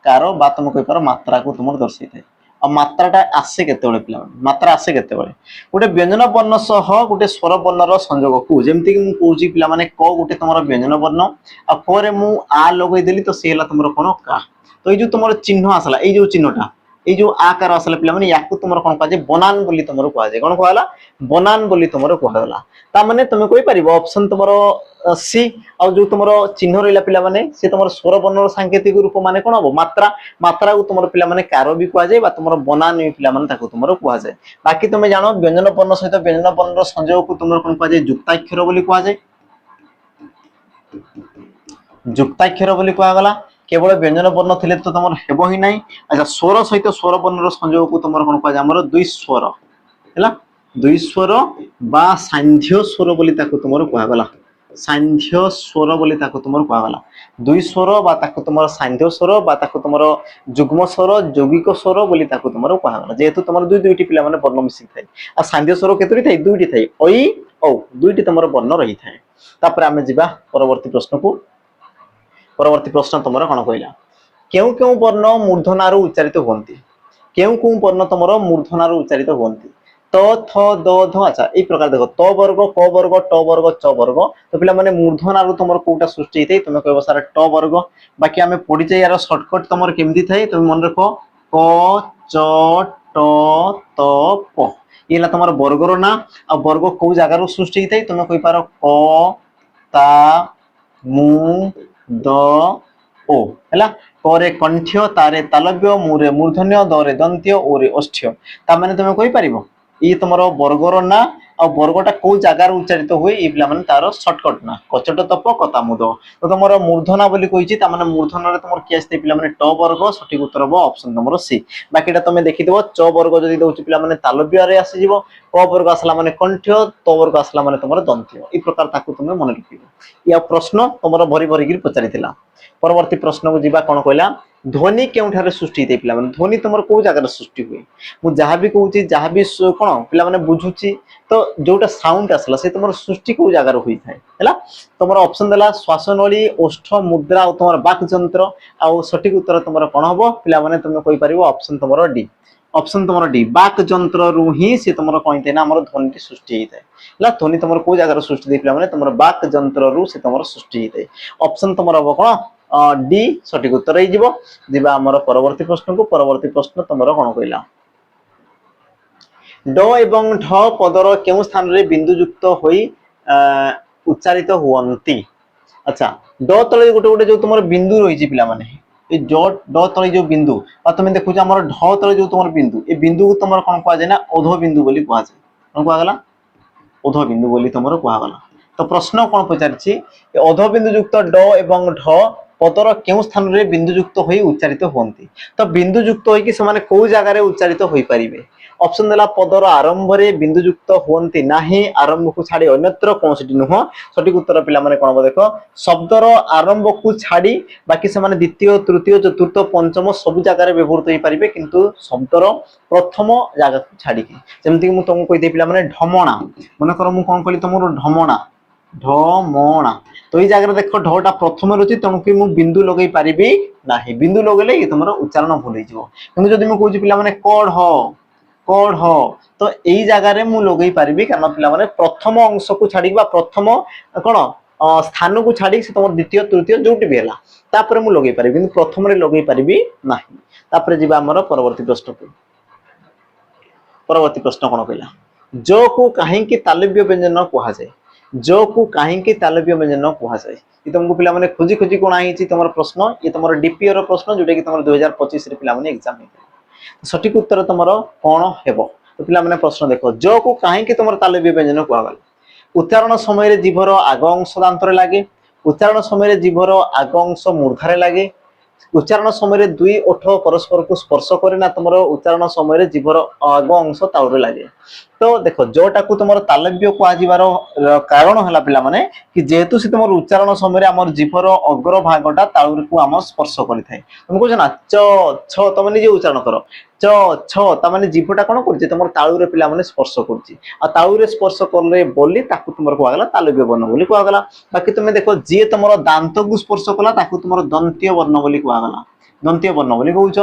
कार बा तुम कहि पारो मात्रा को तुमर दर्शाय थाय आ मात्राटा आसे केते बेले पिला मात्रा आसे केते बेले गोटे व्यंजन वर्ण सह गोटे स्वर वर्ण रो संयोग को जेमति कि मु कहूची पिला माने क गोटे तुमर व्यंजन वर्ण आ क रे मु आ लगै देली तो सेला तुमर कोन का तो ए जो तुमर चिन्ह आसला ए जो चिन्हटा ए जो आकार आसला पिला माने याकू तुमर कोन का जे बनान बोली तुमर कुआ जे कोन कहला बनान बोली तुमर कहला ता माने तुमे कहि परिबो ऑप्शन तुमर सी आ जो तुमर चिन्ह रहला पिला माने से तुमर स्वर वर्ण सांकेतिक रूप माने कोन हबो मात्रा मात्रा को तुमर पिला माने कार भी कुआ जाय बा तुमर बनान भी पिला माने ताको तुमर कुआ जाय बाकी तुमे जानो व्यंजन वर्ण सहित व्यंजन वर्ण रो संयोग को तुमर कोन कुआ जाय युक्ताक्षर बोली कुआ जाय युक्ताक्षर बोली कुआ गला केवल व्यंजन वर्ण थिले तो तुमर हेबो ही नाही अच्छा स्वर सहित स्वर वर्ण रो संयोग को तुमर कोन कुआ जाय हमर दुई स्वर हैला दुई स्वर बा सांध्य स्वर बोली ताको तुमर कुआ गला सांध्य स्वर बोली ताको तुमर कुआ गला दुई स्वर बा ताको तुमर सांध्य स्वर बा ताको तुमर जुग्म स्वर यौगिक स्वर बोली ताको तुमर कुआ गला जेहेतु तुमर दुई दुईटी पिला माने वर्ण मिसिक थाय आ सांध्य स्वर केतरी थाय दुईटी थाय ओई औ दुईटी तुमर वर्ण रही थाय तापर आमे जिबा परवर्ती प्रश्न को परवर्ती प्रश्न तुमर कोन कहला केउ केउ वर्ण मूर्धनारु उच्चारित होंती केउ केउ वर्ण तुमर मूर्धनारु उच्चारित होंती त थ द ध अच्छा ए प्रकार देखो त वर्ग क वर्ग ट वर्ग च वर्ग तो पिला माने मूर्धनारु तुमर कोटा सृष्टि हेतै तुमे कहबो सारा ट वर्ग बाकी आमे पढि जाय यार शॉर्टकट तुमर केमदी थाय तुमे मन रखो क च ट त प इला तुमर वर्ग रो ना आ वर्ग को जागा रो सृष्टि हेतै तुमे कहि पारो क ता मु द ओ हैला करे कंठ्य तारे तालव्य मुरे मूर्धन्य दरे दंत्य ओरे ओष्ठ्य ता माने तुमे कहि परिबो ई तुमरो वर्ग रो ना ଆଉ ବର୍ଗଟା କୋଉ ଜାଗାରେ ଉଚ୍ଚାରିତ ହୁଏ ଏଇ ପିଲାମାନେ ତାର ସର୍ଟକଟ ନା କଚଟ ତପ କତାମୁଦ। ତ ତମର ମୂର୍ଧନା ବୋଲି କହିଛି ତା ମାନେ ମୂର୍ଧନରେ ତମର କିଏ ଆସିଥାଏ ପିଲାମାନେ ଟ ବର୍ଗ ସଠିକ ଉତ୍ତର ହବ ଅପସନ ତମର ସି। ବାକିଟା ତମେ ଦେଖିଥିବ চ ବର୍ଗ ଯଦି ଦଉଛି ପିଲାମାନେ ତାଲବ୍ୟରେ ଆସିଯିବ, କ ବର୍ଗ ଆସିଲା ମାନେ କଣ୍ଠ୍ୟ, ତ ବର୍ଗ ଆସିଲା ମାନେ ତମର ଦନ୍ତ୍ୟ। এই ପ୍ରକାର ତାକୁ ତମେ ମନେ ରଖିବ। ୟା ପ୍ରଶ୍ନ ତମର ଭରି ଭରିକି ପଚାରିଥିଲା। ପରବର୍ତ୍ତୀ ପ୍ରଶ୍ନକୁ ଯିବା କଣ କହିଲା ଧ୍ୱନି କେଉଁଠାରେ ସୃଷ୍ଟି ହେଇଥାଏ ପିଲାମାନେ ଧ୍ୱନି ତମର କୋଉ ଜାଗାରେ ସୃଷ୍ଟି ହୁଏ। ମୁଁ ଯାହା ବି କହୁଛି ଯାହା ବି କଣ ପିଲାମାନେ ବୁଝୁଛି ତ ଯୋଉଟା ସାଉଣ୍ଡ ଆସିଲା ସେ ତମର ସୃଷ୍ଟି କୋଉ ଜାଗାରେ ହୋଇଥାଏ ହେଲା। ତମର ଅପସନ ଦେଲା ଶ୍ୱାସନଳୀ, ଓଷ୍ଠ, ମୁଦ୍ରା ଆଉ ତମର ବାକ୍ ଯନ୍ତ୍ର। ଆଉ ସଠିକ ଉତ୍ତର ତମର କଣ ହବ ପିଲାମାନେ ତମେ କହିପାରିବ ଅପସନ ତମର ଡି। ଅପସନ ତମର ଡି ବାକ୍ ଯନ୍ତ୍ରରୁ ହିଁ ସେ ତମର କଣ ହେଇଥାଏ ନା ଆମର ଧ୍ୱନିଟି ସୃଷ୍ଟି ହେଇଥାଏ ହେଲା। ଧ୍ୱନି ତମର କୋଉ ଜାଗାରେ ସୃଷ୍ଟି ହେଇଥାଏ ପିଲାମାନେ ତମର ବାକ୍ ଯନ୍ତ୍ରରୁ ସେ ତମର ସୃଷ୍ଟି ହେଇଥାଏ। ଅପସନ ତମର ହବ କଣ ଡି ସଠିକ ଉତ୍ତର ହେଇଯିବ। ଯିବା ଆମର ପରବର୍ତ୍ତୀ ପ୍ରଶ୍ନକୁ। ପରବର୍ତ୍ତୀ ପ୍ରଶ୍ନ ତମର କଣ କହିଲା ড ଏବଂ ଢ ପଦର କେଉଁ ସ୍ଥାନରେ ବିନ୍ଦୁ ଯୁକ୍ତ ହୋଇ ଉଚ୍ଚାରିତ ହୁଅନ୍ତି। আচ্ছা ড তଳେ ଗୋଟେ ଗୋଟେ ଯୋଉ ତମର ବିନ୍ଦୁ ରହିଛି ପିଲାମାନେ এই ড তଳେ ଯୋଉ ବିନ୍ଦୁ ଆଉ ତମେ ଦେଖୁଛ ଆମର ଢ ତଳେ ଯୋଉ ତମର ବିନ୍ଦୁ এই ବିନ୍ଦୁକୁ ତମର କଣ କୁହାଯାଏ ନା ଅଧ ବିନ୍ଦୁ ବୋଲି କୁହାଯାଏ। କଣ କୁହାଗଲା ଅଧ ବିନ୍ଦୁ ବୋଲି ତମର କୁହାଗଲା। ତ ପ୍ରଶ୍ନ କଣ ପଚାରିଛି ଅଧ ବିନ୍ଦୁ ଯୁକ୍ତ ড ଏବଂ ଢ ପଦର କେଉଁ ସ୍ଥାନରେ ବିନ୍ଦୁ ଯୁକ୍ତ ହୋଇ ଉଚ୍ଚାରିତ ହୁଅନ୍ତି। ତ ବିନ୍ଦୁ ଯୁକ୍ତ ହୋଇକି ସେମାନେ କୋଉ ଜାଗାରେ ଉଚ୍ଚାରିତ ହୋଇପାରିବେ। অপশন দেলা পদর আরম্ভরে বিন্দু যুক্ত হুঁতি না আরম্ভকু ছাড়ি অন্যত্র কৌশটি নুহ। সঠিক উত্তর পিলা মানে কোন দেখ শব্দর আরম্ভকু ছাড়ি বাকি সেমানে দ্বিতীয় তৃতীয় চতুর্থ পঞ্চম সবু জায়গায় ব্যবহৃত হয়ে পারিবে কিন্তু শব্দর প্রথম জায়গাকে ছাড়িকি যেমতি মু তোমাকে কইতে পিলা মানে ঢমণা মনে কর মু কোন কলি তোমার ঢমণা ঢমণা তো এই জায়গায় দেখো ঢটা প্রথমে রয়েছে তেমনকি মু বিন্দু লগাই পারিবি না বিন্দু লগাইলে তোমার উচ্চারণ ভুল হয়ে যাব। কিন্তু যদি মু কইছি পিলা মানে কঢ় কঢ় তো এই জায়গায় মু লগাই পারিবি কারণ পিলা মানে প্রথম অংশকু ছাড়ি বা প্রথম কোন স্থানকু ছাড়ি সে তোমার দ্বিতীয় তৃতীয় যোউটি বি হেলা তারপরে মু লগাই পারিবি কিন্তু প্রথমে লগাই পারিবি না। তারপরে যা আমার পরবর্তী প্রশ্নকু। পরবর্তী প্রশ্ন কোন কইলা জ কু কাহিকি তালব্য ব্যঞ্জন কুহযায়। জ কু কাহিকি তালব্য ব্যঞ্জন কুহযায়। ये तुमको पिला माने खोजी खोजी कोण आइछि तमर प्रश्न ये तमर डीपीओ रो प्रश्न जोटा कि तमर 2025 रे पिला माने एग्जाम हे। सठिक उत्तर तमर कोन हेबो। तो पिला माने प्रश्न देखो ज को काहेकि तमर तालब्य व्यंजन कुआगल। उच्चारण समय रे जीभर आग अंश दांतरे लागे, उच्चारण समय रे जीभर आग अंश मूर्धारे लागे, उच्चारण समय दुई ओठ परस्पर को स्पर्श करे ना तुम उच्चारण समय जीभर आग अंश तालुरे लगे। तो देख जोटा को तुम तालव्य कह कारण है पिला माने कि जेहेतु से तुम उच्चारण समय आम जीभर अग्र भागटा तालु को आम स्पर्श करें तुम कह ना च छ तुम निजे उच्चारण कर च छ ताने जीभटा कौन कर तुम तालुरे पिला माने स्पर्श करुले स्पर्श कले बोली तुम कहगला तालव्य वर्ण बोली कहगला। बाकी तुम देख जी तुम दांत को स्पर्श कला तुम दंत्य वर्ण बोली कहगला दंत्य वर्ण बोली कौच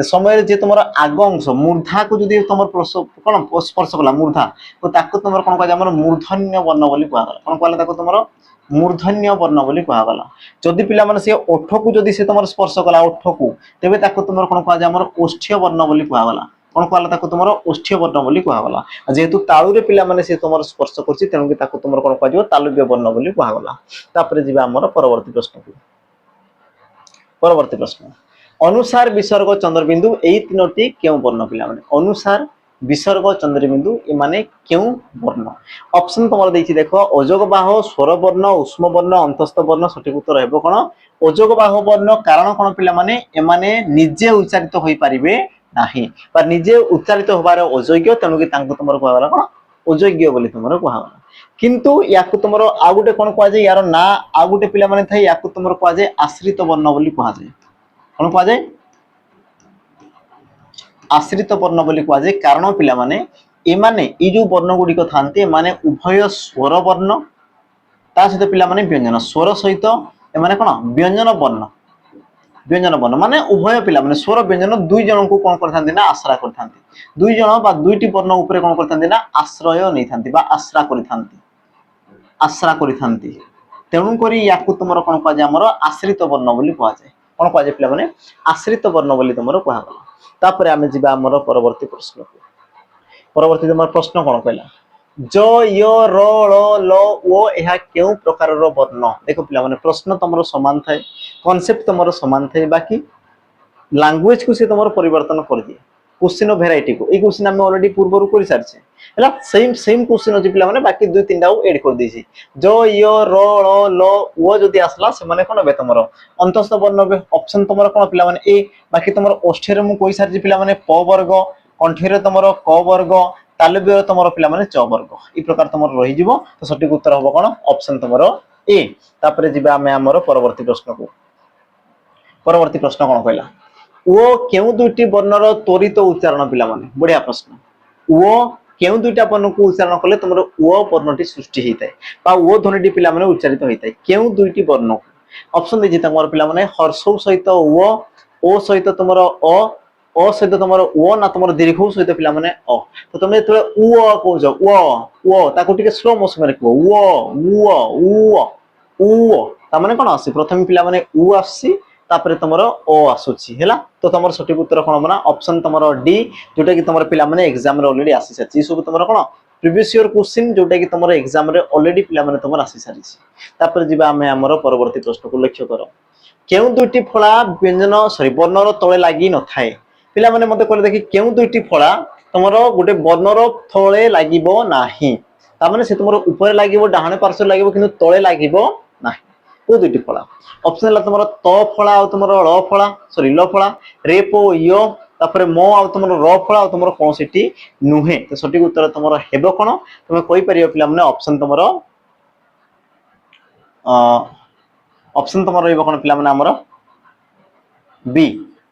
समय जे तुम आग अंश मूर्धा को जो तुम कौन स्पर्श कला मूर्धा तो तुम कौन कह मूर्धन्य वर्ण बोली कहगला कौन कहला तुम मूर्धन्य वर्ण बोली कहगला। जदि पिला माने से ओठ को जदि से तुम स्पर्श कला ओठ को तेबे तुम कौन कह ओष्ठ्य वर्ण बोली कहगला कौन कहला तुम ओष्ठ्य वर्ण बोली कहगला। जेहेतु तालुरे पिला माने से तुम स्पर्श करछि तेणु तुम कौन कह तालुव्य वर्ण बोली कहगला। तापर जीवा हमर परवर्ती प्रश्न को। परवर्ती प्रश्न अनुसार विसर्ग चंद्रबिंदु यही तीनोटी क्यों वर्ण पिला माने अनुसार विसर्ग चंद्रबिंदु ए माने क्यों वर्ण। ऑप्शन तुम देखि देखो अजोग बाह स्वर वर्ण उष्म वर्ण अंतस्थ वर्ण सठिक उत्तर हेबो कोन अजोग बाह वर्ण कारण कोन पिला माने ए माने निजे उच्चारित होई परिबे नाही पर निजे उच्चारित होबार अयोग्य तेणु कि तांको तुमर कहला कोन अयोग्य बोली तुमर कहला। किंतु याकु तुमर आ गुटे कोन कहै जे यार ना आ गुटे पिला माने थाई याकु तुमर कहै जे आश्रित वर्ण बोली कहै जे कौन कह जाए आश्रित वर्ण बोली कह जाए कारण पिला माने एमाने ई जो वर्ण गुड़िक थांती माने उभय स्वर वर्ण ता सहित पिला माने व्यंजन स्वर सहित एमाने कौन व्यंजन वर्ण माने उभय पिला माने स्वर व्यंजन दुई जन को कौन करथांती ना आश्रय करथांती दुई जन बा दुईटी वर्ण ऊपर कौन करथांती ना आश्रय नहीं थांती बा आश्रा करथांती तेणु करी याकु तुमर कौन कह जाए हमर आश्रित वर्ण बोली कह जाए कौन कह जाए पिला माने आश्रित वर्ण बोली तुमर कहगला। तापर आमे जिबा हमर परवर्ती प्रश्न को। परवर्ती तुमर प्रश्न कौन कहला ज य र ल ल ओ एहा केउ प्रकार रो वर्ण। देखो पिला माने प्रश्न तुमर समान थाए कांसेप्ट तुमर समान थाए बाकी लैंग्वेज को से तुमर परिवर्तन कर दिए क्वेश्चन भेराइटी को ए क्वेश्चन हम ऑलरेडी पूर्व कर सारी है सेम सेम क्वेश्चन अच्छी पे बाकी दुई तीन एड कर देछि जो य र ळ ल व जदि आसला से माने कोन बे तुमरो अंतस्थ वर्ण बे ऑप्शन तुमरो कोन पिला माने ए बाकी तुमरो ओष्ठे मु कहि सारी पिला माने प वर्ग कंठे तुमरो क वर्ग तालव्य तुमरो पिला माने च वर्ग ई प्रकार तुमरो रहि जिवो तो सटीक उत्तर होबो कोन ऑप्शन तुमरो ए तापरे जिबा हमें हमरो परवर्ती प्रश्न को परवर्ती प्रश्न कोन कहला ओ केउ दुईटी वर्णर त्वरित उच्चारण पिला माने बढ़िया प्रश्न ओ केउ दुईटा वर्ण को उच्चारण कले तुमरो ओ वर्णटी सृष्टि हेतै बा ओ ध्वनिटी पिला माने उच्चारित हेतै केउ दुईटी वर्ण ऑप्शन देछि तमरो पिला माने हर्ष सहित ओ सहित तुमरो अ सहित तुमरो ओ ना तुमरो दीर्घ सहित पिला माने अ तो तुमे तळे उ को जो ओ ताको टिके स्लो मोशन रे को उ ता माने कोन आसी प्रथम पिला माने उ आसी तापरे तमरो ओ आसुची हैला तो तमरो सटीक उत्तर कोन बना ऑप्शन तमरो डी जोटा कि तमरो पिला माने एग्जाम रे ऑलरेडी आसी साची सब तमरो कोन प्रीवियस ईयर क्वेश्चन जोटा कि तमरो एग्जाम रे ऑलरेडी पिला माने तमरो आसी सारी तापरे जिबा हमें हमरो परवर्ती प्रश्न को लक्ष्य करो केउ दुईटी फळा व्यंजन सॉरी वर्णर तळे लागि न थाए पिला माने मते कहले देखि केउ दुईटी फळा तमरो गुटे वर्णर तळे लागिबो नाही ता माने से तमरो ऊपर लागिबो डाहाणे पार्श्व लागिबो किंतु तळे लागिबो नाही को दुईटी फळा ऑप्शन ला तुमरो त फळा और तुमरो ळ फळा सॉरी ल फळा रेपो य तापरे म आ तुमरो र फळा और तुमरो कोनसिटी नुहे तो सटीक उत्तर तुमरो हेबो कोन तुमे कहि परियो पिला माने ऑप्शन तुमरो ऑप्शन तुमरो हेबो कोन पिला माने हमरो बी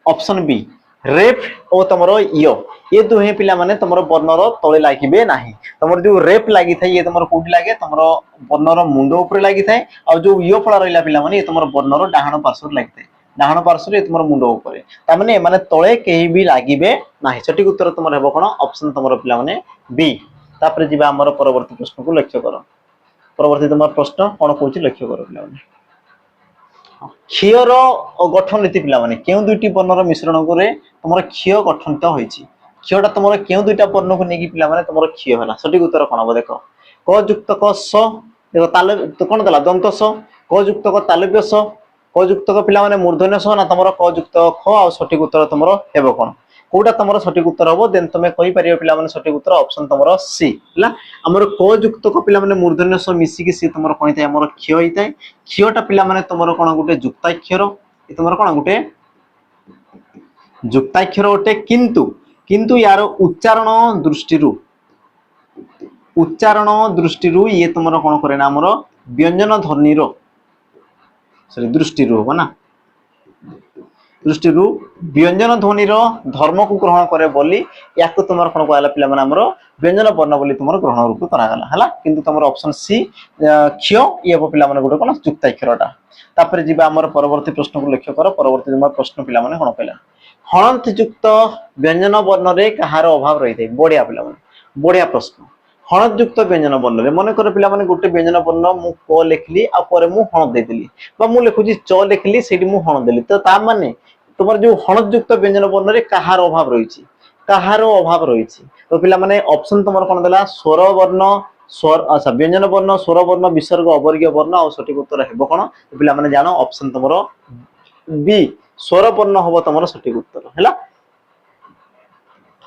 ऑप्शन बी रेप और तुमरो य ये दुहे पिला माने तुमरो वर्णर तळे लागिबे नाही तुमरो जो रेप लागि थाए ये तुमरो कोडी लागे तुमरो वर्णर मुंड ऊपर लागि थाए और जो य फळा रहिला पिला माने ये तुमरो वर्णर डाहाण पार्श्व लागि थाए डाहाण पार्श्व ये तुमरो मुंड ऊपर ता माने माने तळे केही भी लागिबे नाही सटीक उत्तर तुमरो हेबो कोन ऑप्शन तुमरो पिला माने बी तापर जिबा हमर परवर्ती प्रश्न को लक्ष्य करो परवर्ती तुमरो प्रश्न कोन कहूची लक्ष्य करो पिला माने क्षीयर गठन रीति पिला माने केउ दुईटी वर्णर मिश्रण करे तुमरो क्षीय गठनत होईची क्षीयटा तुमरो केउ दुईटा वर्ण को नेकी पिला माने तुमरो क्षीय होला सटीक उत्तर कोन हो देखो क युक्त क स देखो ताल तो कोन दला दंत स क युक्त क तालव्य स क युक्त क पिला माने मूर्धन्य स ना तुमरो क युक्त ख आ सटीक उत्तर तुमरो हेबो कोन कोटा तुमरो सटीक उत्तर होबो देन तुमे कहि परियो पिला माने सटीक उत्तर ऑप्शन तुमरो सी हला हमर क युक्त क पिला माने मूर्धन्य स मिसी कि सी तुमरो कोन थाय हमर क्षय होइताय क्षयटा पिला माने तुमरो कोन गुटे जुक्ताक्षर ए तुमरो कोन गुटे जुक्ताक्षर ओटे किंतु यार उच्चारण दृष्टि ये तुमरो कोन करे ना हमरो व्यंजन ध्वनि रो सॉरी दृष्टि रो हो ना दृष्टि व्यंजन ध्वनि रो धर्म को ग्रहण करे बोली याको तुमर कोन कहला पिला माने हमरो व्यंजन वर्ण बोली तुमर ग्रहण रूप करा गला हला किंतु तुमर ऑप्शन सी क्ष ये पिला माने गुटे कोन जुक्ताक्षरटा तापर जिबा हमर परवर्ती प्रश्न को लक्ष्य करो परवर्ती तुमर प्रश्न पिला माने कोन कहला हणंत युक्त व्यंजन वर्ण रे कहार अभाव रही थे बढ़िया पिला माने बढ़िया प्रश्न हणत युक्त व्यंजन वर्ण रे मन कर पिला माने गुटे व्यंजन वर्ण मु क लिखली आ परे मु हण देदिली बा मु लिखुजी च लिखली सेठी मु हण देली तो ता माने तुमर जो हणत युक्त व्यंजन वर्ण रे कहार अभाव रही तो पिला माने ऑप्शन तुमर कोन देला स्वर वर्ण स्वर अच्छा व्यंजन वर्ण स्वर वर्ण विसर्ग अवर्गीय वर्ण और सटीक उत्तर हेबो कोन पिला माने जानो ऑप्शन तुमर बी स्वर वर्ण होबो तुमर सटीक उत्तर हैला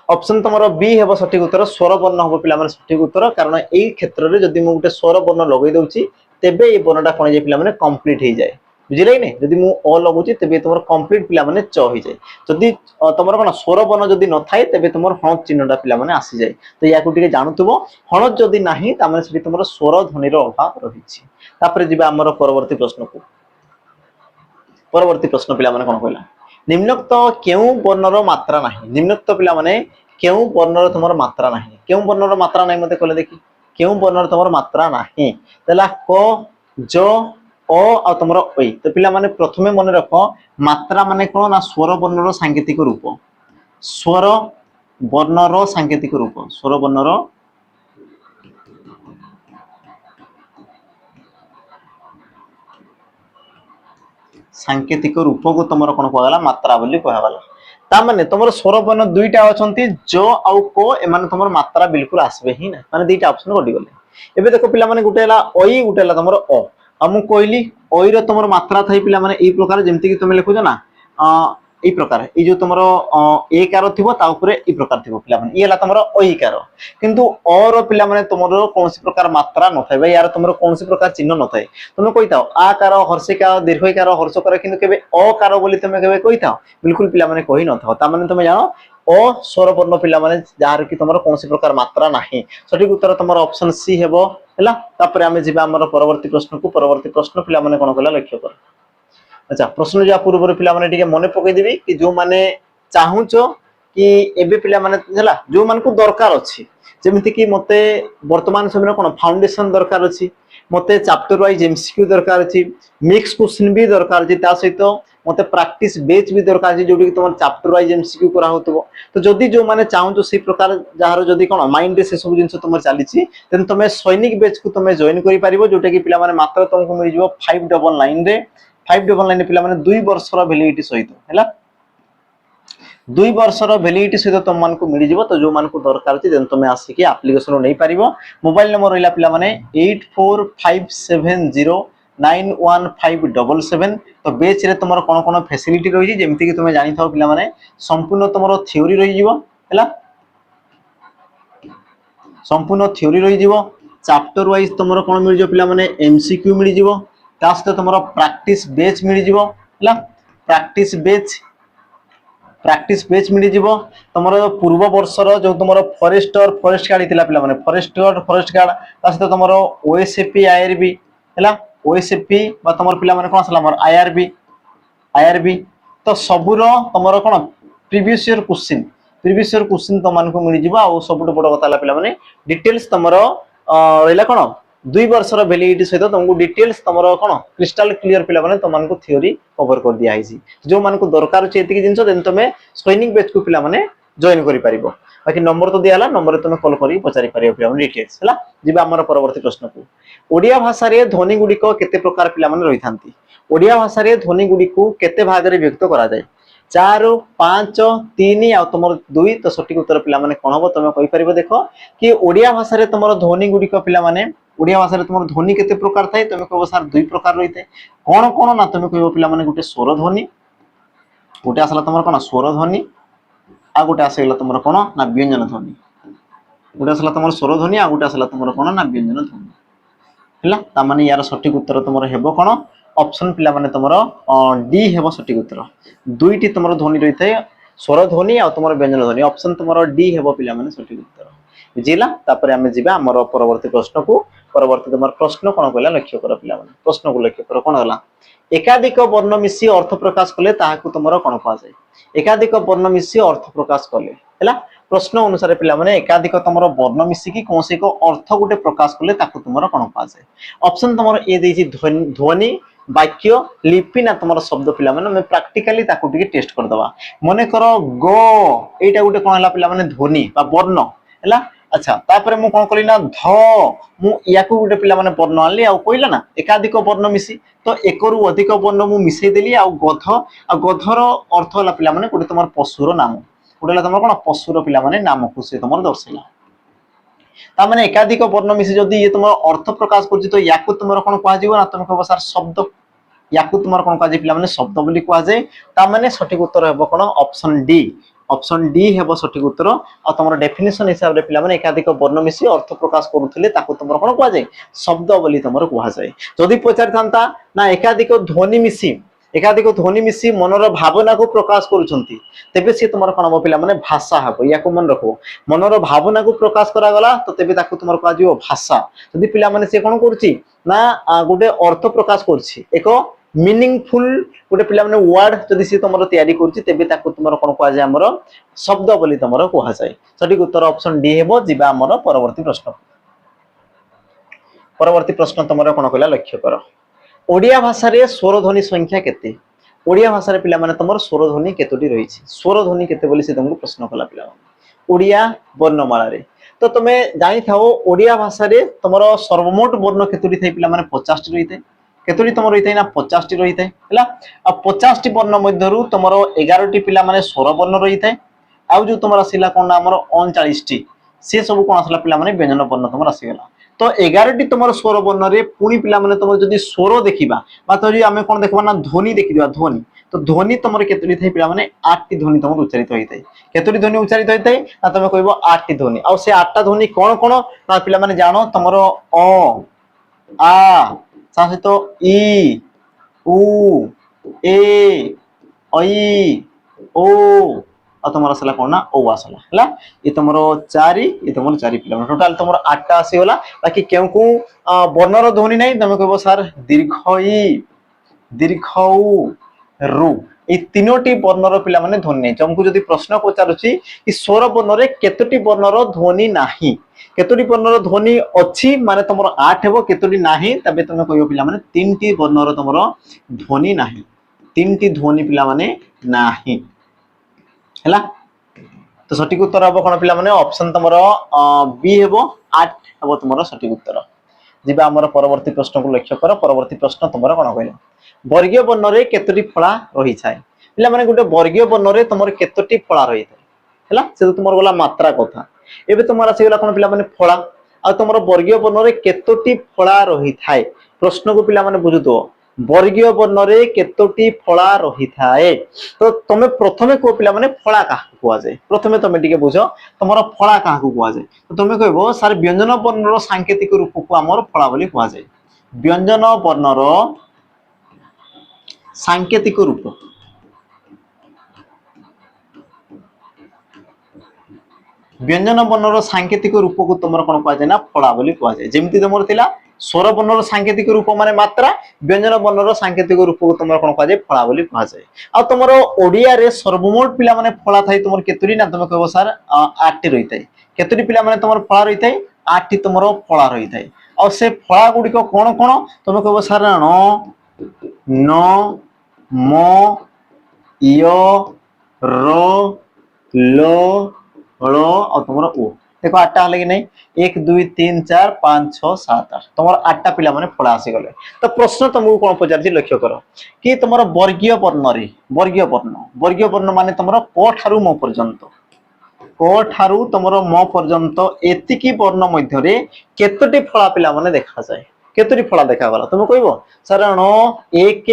ऑप्शन तुमरो बी हेबो सटीक उत्तर स्वर वर्ण होबो पिला माने सटीक उत्तर कारण एई क्षेत्र रे जदि मु गुटे स्वर वर्ण लगै दउची तेबे ए वर्णटा कोन जे पिला माने कंप्लीट हे जाय बुझिले नै जदि मु अ लगुची तेबे तुमर कंप्लीट पिला माने च हे जाय जदि तुमरो कोन स्वर वर्ण जदि न थाए तेबे तुमर हण चिन्हटा पिला माने आसी जाय तो याकु टिके जानुतबो हण जदि नाही ता माने सेठी तुमरो स्वर ध्वनि रो अभाव रहिछि तापर जिबा हमर परवर्ती प्रश्न को परवर्ती प्रश्न पिला माने कोन कहला निम्नोक्त केउ वर्णर मात्रा नाही निम्नोक्त पिला माने केउ वर्णर तुमर मात्रा नाही केउ वर्णर मात्रा नाही मते कहले देखि केउ वर्णर तुमर मात्रा नाही तला क ज अ आ तुमर ओई तो पिला माने प्रथमे मन रखो मात्रा माने कोन ना स्वर वर्णर सांकेतिक रूप स्वर वर्णर सांकेतिक रूप स्वर वर्णर सांकेतिक रूप को तुमर कोन कहला मात्रा बोली कहवाला ता माने तुमर स्वर वर्ण दुईटा अछंती ज आउ को ए माने तुमर मात्रा बिल्कुल आसबे ही ना माने दुईटा ऑप्शन गडी गले एबे देखो पिला माने गुटेला ओई गुटेला तुमर अ हमु कहली ओई रे तुमर मात्रा थाई पिला माने ए प्रकार जेमति कि तुमे लिखुज ना এই প্রকার এই যে তোমার এକାର থিব তা উপরে এই প্রকার থিব পিলা মানে ইয়ে হলা তোমার ঐকার কিন্তু অর পিলা মানে তোমার কোনসি প্রকার মাত্রা নথায় বা ইয়ার তোমার কোনসি প্রকার চিহ্ন নথায় তুমি কইতাও আকার হর্ষিকার দীর্ঘইকার হর্ষকার কিন্তু কেবে অকার বলি তুমি কেবে কইতাও বিলকুল পিলা মানে কই নথাও তা মানে তুমি জানো অ স্বরবর্ণ পিলা মানে যার কি তোমার কোনসি প্রকার মাত্রা ନାହିଁ সঠিক উত্তর তোমার অপশন সি হেব ହେଲା তারপরে আমি ଯିବା ଆମର পরবর্তী প্রশ্নକୁ পরবর্তী প্রশ্ন পিলা মানে কোন কলা লক্ষ্য কর আচ্ছা প্রশ্ন যা পূর্বରୁ পিলা মানে ଟିକେ মনে পକେই দেবি କି जो माने चाहुचो कि एबे पिला माने ହେଲା जो मानकु दरकार अछि जेमिति कि मते वर्तमान समय कोन फाउंडेशन दरकार अछि मते चैप्टर वाइज एमसीक्यू दरकार अछि मिक्स क्वेश्चन भी दरकार अछि ता सहित मते प्रैक्टिस बेच भी दरकार अछि जोडी कि तुम चैप्टर वाइज एमसीक्यू करा होतबो तो जदी जो माने चाहुचो से प्रकार जहार जदी कोन माइंड रे से सब जिंस तुम चली छी देन तुम सैनिक बेच को तुम जॉइन करि परिबो जोटा कि पिला माने मात्र तुमको मिल जिवो 599 रे 599 पिला माने 2 वर्षर वैलिडिटी सहित हैला 2 वर्षर वैलिडिटी सहित तुम मान को मिल जिवो तो जो मान को दरकार अछि देन तुम आसी कि एप्लीकेशन नै परिबो मोबाइल नंबर रहिला पिला माने 8457091577 तो बेच रे तुमरो कोन कोन फैसिलिटी रही छी जेमति कि तुम जानि थाओ पिला माने संपूर्ण तुमरो थ्योरी रही जिवो हैला संपूर्ण थ्योरी रही जिवो चैप्टर वाइज तुमरो कोन मिल जिवो पिला माने एमसीक्यू मिल जिवो तास तो तुमरो प्रैक्टिस बेच मिल जिवो हैला प्रैक्टिस बेच मिल जिवो तुमरो पूर्व वर्षर जो तुमरो फॉरेस्ट गार्ड थिला पिला माने फॉरेस्ट गार्ड तास तो तुमरो ओएसएपी आईआरबी हैला ओएसएपी बा तुमरो पिला माने कोन असला हमर आईआरबी तो सबुरो तुमरो कोन प्रीवियस ईयर क्वेश्चन तो मान को मिल जिवो आ सबुट बड़ कथा पिला माने डिटेल्स तुमरो रहला कोन 2 वर्षर वैलिडिटी सहित तुमको डिटेल्स तुमरो कोन क्रिस्टल क्लियर पिला माने तुमन को थ्योरी कवर कर दिया हिसी जो मान को दरकार छै एतिकी जिंस देन तुमे सैनिक बैच को पिला माने जॉइन करि परिबो बाकी नंबर तो दियाला नंबर तुमे कॉल करी पचारि परिबो पिला माने डिटेल्स हला जिबा हमर परवर्ती प्रश्न को ओडिया भाषा रे ध्वनि गुडी को केते प्रकार पिला माने रहि थांती ओडिया भाषा रे ध्वनि गुडी को केते भाग रे व्यक्त करा जाय 4 5 3 आ तुमर 2 तो सटीक उत्तर पिला माने कोन हो तुमे कहि परिबो देखो कि ओडिया भाषा रे तुमर ध्वनि गुडी को पिला माने ओडिया भाषा रे तुमर ध्वनि केते प्रकार थाए तुमे कहबो सर 2 प्रकार रहिते कोन कोन ना तुमे कहबो पिला माने गुटे स्वर ध्वनि गुटे असला तुमर कोन स्वर ध्वनि आ गुटे आसेला तुमर कोन ना व्यंजन ध्वनि गुटे असला तुमर स्वर ध्वनि आ गुटे असला तुमर कोन ना व्यंजन ध्वनि हला ता माने यार सटीक उत्तर तुमर हेबो कोन ऑप्शन पिला माने तुमर डी हेबो सटीक उत्तर दुईटी तुमर ध्वनि रहिते स्वर ध्वनि आ तुमर व्यंजन ध्वनि ऑप्शन तुमर डी हेबो पिला माने सटीक उत्तर बुझिला तापर हमें जिबा हमर परवर्ती प्रश्न को परवर्ती तुमर प्रश्न कोन कहला लक्ष्य कर पिला माने प्रश्न को लक्ष्य कर कोन हला एकाधिक वर्ण मिसी अर्थ प्रकाश कले ताहाकु तुमर कोन पा जाय एकाधिक वर्ण मिसी अर्थ प्रकाश कले हला प्रश्न अनुसार पिला माने एकाधिक तुमर वर्ण मिसी की कोनसे को अर्थ गुटे प्रकाश कले ताकु तुमर कोन पा जाय ऑप्शन तुमर ए देछि ध्वनि वाक्य लिपि ना तुमर शब्द पिला माने मैं प्रैक्टिकली ताकु टिके टेस्ट कर दबा मने करो गो एटा गुटे कोन हला पिला माने ध्वनि बा वर्ण हला अच्छा तापर मु कोन कली ना ध मु याकु गुटे पिला माने वर्ण आली आ कोइला ना एकाधिक वर्ण मिसी तो एकरु अधिक वर्ण मु मिसै देली आ गधर अर्थ हला पिला माने गुटे तुमर पशुर नाम गुटे हला तुमर कोन पशुर पिला माने नाम को से तुमर दर्शैला ता माने एकाधिक वर्ण मिसी जदी ये तुमर अर्थ प्रकाश करछि तो याकु तुमर कोन कहा जीवो ना तुम कहबो सर शब्द याकु तुमर कोन कहा जे पिला माने शब्द बोली कहा जाय ता माने सठिक उत्तर हेबो कोन ऑप्शन डी हेबो सठिक उत्तर आ तुमर डेफिनेशन हिसाब रे पिला माने एकाधिक वर्ण मिसी अर्थ प्रकाश करूथिले ताकु तुमर कोन कहा जाय शब्द बोली तुमर कहा जाय जदी पचार थांता ना एकाधिक ध्वनि मिसी मनर भावना को प्रकाश करूछंती तेबे से तुमर कोन पिला माने भाषा हबो याकु मन रखो मनर भावना को प्रकाश करा गला तो तेबे ताकु तुमर कहा जिवो भाषा जदी पिला माने से कोन करूची ना गुटे अर्थ प्रकाश करछि एको मीनिंगफुल गुटे पिला माने वर्ड जदी से तुमर तयारी करछि तेबे ताकु तुमर कोन कहा जाय हमर शब्द बोली तुमर कहा जाय सटीक उत्तर ऑप्शन डी हेबो जिबा हमर परवर्ती प्रश्न तुमर कोन कहला लक्ष्य करो ओडिया भाषा रे स्वर ध्वनि संख्या केते ओडिया भाषा रे पिला माने तुमर स्वर ध्वनि केतोटी रही छी स्वर ध्वनि केते बोली से तुमको प्रश्न कला पिला ओडिया वर्णमाला रे तो तुमे जानि थाओ ओडिया भाषा रे तुमर सर्वमोट वर्ण केतोटी थाई पिला माने 50 टी रहिते केतोटी तुमर रहिते ना 50 टी रहिते हला आ 50 टी वर्ण मध्यरु तुमर 11 टी पिला माने स्वर वर्ण रहिते आ जो तुमर आसिला कोन हमर 39 टी से सब कोन आसला पिला माने व्यंजन वर्ण तुमर आसीगला तो 11 टी तुमर स्वर वर्ण रे पुणी पिला माने तुमर जदी स्वर देखिबा बा तो जी हमें कोन देखबा ना ध्वनि देखिबा ध्वनि तो ध्वनि तुम केतोटी थाई पिला माने 8 टी ध्वनि तुम उच्चारित होइतै केतोटी ध्वनि उच्चारित होइतै ना तुम कहबो 8 टी ध्वनि आ से 8 टा ध्वनि कोन कोन ना पिला माने जानो तमरो अ आ साथे तो ई उ ए ऐ ओ आ तुम आसला कोन ना ओ आसला हला ये तुमरो 4 ये तुमरो 4 पिला टोटल तुमरो 8 टा आसी होला बाकी केउ को वर्णर ध्वनि नै तुम कहबो सर दीर्घ ई दीर्घ उ रु এই তিনোটি বর্ণর পিলা মানে ধ্বনি নাই तुमको যদি প্রশ্ন পচারুছি कि স্বর বর্ণরে কেতোটি বর্ণর ধ্বনি নাহি কেতোটি বর্ণর ধ্বনি ଅଛି মানে তোমার 8 হেবো কেতোটি নাহি তবে তুমি কইও পিলা মানে তিনটি বর্ণর তোমার ধ্বনি নাহি তিনটি ধ্বনি পিলা মানে নাহি हैला तो सঠিক उत्तर হবো কোন পিলা মানে অপশন তোমার বি হেবো 8 হেবো তোমার সঠিক उत्तर जिबा हमर परवर्ती प्रश्न को लक्ष्य कर परवर्ती प्रश्न तुमर कोन कहला वर्गीय वर्ण रे केतोटी फळा रही छाय पिला माने गुटे वर्गीय वर्ण रे तुमर केतोटी फळा रही थाय हैला से तुमर गला मात्रा कथा एबे तुमर आसी गला कोन पिला माने फळा आ तुमर वर्गीय वर्ण रे केतोटी फळा रही थाय प्रश्न को पिला माने बुझु दो वर्गीय वर्ण रे केतोटी फळा रही थाय तो तमे प्रथमे को पिला माने फळा का कुआ जाय प्रथमे तमे टिके बुझो तुमर फळा का कुआ जाय तो तमे कहबो सर व्यंजन वर्ण रो सांकेतिक रूप को हमर फळा बोली कुआ जाय व्यंजन वर्ण रो सांकेतिक रूप व्यंजन वर्णर सांकेतिक रूप को तुम कौन कहुए ना फड़ा बोली कहुए जमी तुम स्वर वर्णर सांकेतिक रूप माने मात्रा व्यंजन वर्णर सांकेतिक रूप को तुम कौन कहुए फड़ा बोली कहुए आ तुम ओडिया रे सर्वमोट पिला माने फड़ा थाई तुम केतोटी ना तुम कहबो सर 8 टी रही थाई केतोटी पिला माने तुम फड़ा रही थाई 8 टी तुम फड़ा रही थाई आ से फड़ा गुडी को कोन कोन तुम कहबो सर न म य र ल ळ और तुमरो ओ देखो 8 टा हले कि नहीं 1 2 3 4 5 6 7 8 तुमरो 8 टा पिला माने फड़ा आसी गले तो प्रश्न तुमको कोन पचारछि लक्ष्य करो कि तुमरो वर्गीय वर्ण माने तुमरो क ठारू म पर्यंत क ठारू तुमरो म पर्यंत एतिकी वर्ण मध्य रे केतोटी फळा पिला माने देखा जाय केतोटी फळा देखा गला तुम कहबो सर 1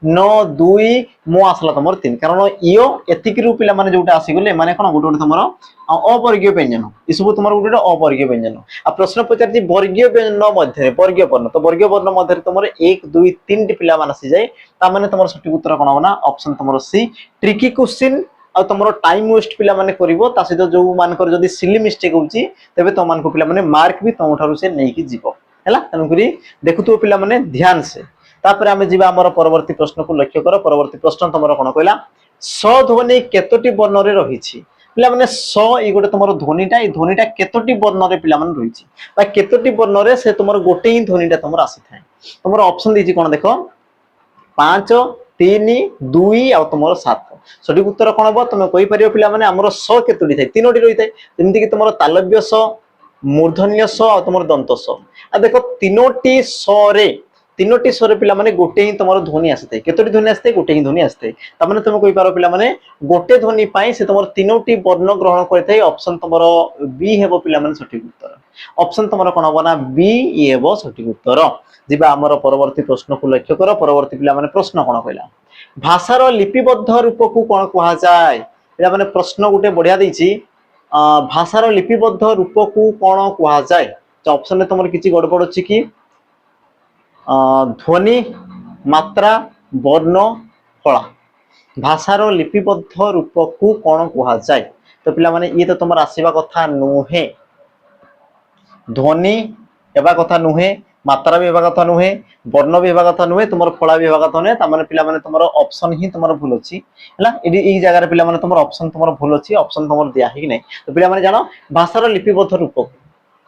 9 2 मो आसला तुमर 3 कारण इयो एतिकी रू पिला माने जोटा आसी गले माने कोन गुटे तुमरो अवर्गीय व्यंजन इ सब तुमर गुटे अवर्गीय व्यंजन आ प्रश्न पचारछि वर्गीय व्यंजन मध्य वर्गीय वर्ण तो वर्गीय वर्ण मध्य तुमर 1 2 3 टी पिला मान आसी जाय ता माने तुमर सटीक उत्तर कोन होना ऑप्शन तुमर सी ट्रिकी क्वेश्चन आ तुमरो टाइम वेस्ट पिला माने करिवो ता सहित जो मान कर जदी सिली मिस्टेक होउची तबे तो मान को पिला माने मार्क भी तुम ठारू से नै कि जीवो हैला तनकुरी देखुतो पिला माने ध्यान से तापर आमे जीवा हमर परवर्ती प्रश्न को लक्ष्य करो परवर्ती प्रश्न तुमरो कोन कहला स ध्वनि केतोटी वर्ण रे रहिछि पिला माने स ई गोटे तुमरो ध्वनिटा केतोटी वर्ण रे पिला माने रहिछि बा केतोटी वर्ण रे से तुमरो गोटे ही ध्वनिटा तुमरो आसी थाए तुमरो ऑप्शन दिछि कोन देखो 5 3 2 आ तुमरो 7 सटीक उत्तर कोन हो तुम कहि परियो पिला माने हमरो स केतोटी थाए तीनोटी रहि थाए जेमिति कि तुमरो तालव्य स मूर्धन्य स और तुमरो दंत स आ देखो तीनोटी स रे तीनोटी स्वर पिला माने गोटे ही तुमरो ध्वनि आसते केतोटी ध्वनि आसते गोटे ही ध्वनि आसते त माने तुम कहि पारो पिला माने गोटे ध्वनि पाई से तुमरो तीनोटी वर्ण ग्रहण करथाय ऑप्शन तुमरो बी हेबो पिला माने सटीक उत्तर ऑप्शन तुमरो कोन होबो ना बी ई हेबो सटीक उत्तर जिबा हमर परवर्ती प्रश्न को लक्ष्य करो परवर्ती पिला माने प्रश्न कोन कहला भाषार लिपिबद्ध रूप को कोन कहा जाय पिला माने प्रश्न गुटे बढ़िया दैछि भाषार लिपिबद्ध रूप को कोन कहा जाय तो ऑप्शन में तुमर किछि गड़बड़ अछि कि ध्वनि मात्रा वर्ण फला भाषार लिपिबद्ध रूप को कोन कहा जाय तो पिला माने ये तो तुमर आसीबा कथा नुहे ध्वनि एबा कथा नुहे मात्रा भी एबा कथा नुहे वर्ण भी एबा कथा नुहे तुमर फला भी एबा कथा नुहे त माने पिला माने तुमर ऑप्शन ही तुमर भूल अछि हला ई जगह रे पिला माने तुमर ऑप्शन तुमर भूल अछि ऑप्शन तुमर दिया ही नै तो पिला माने जानो भाषार लिपिबद्ध रूप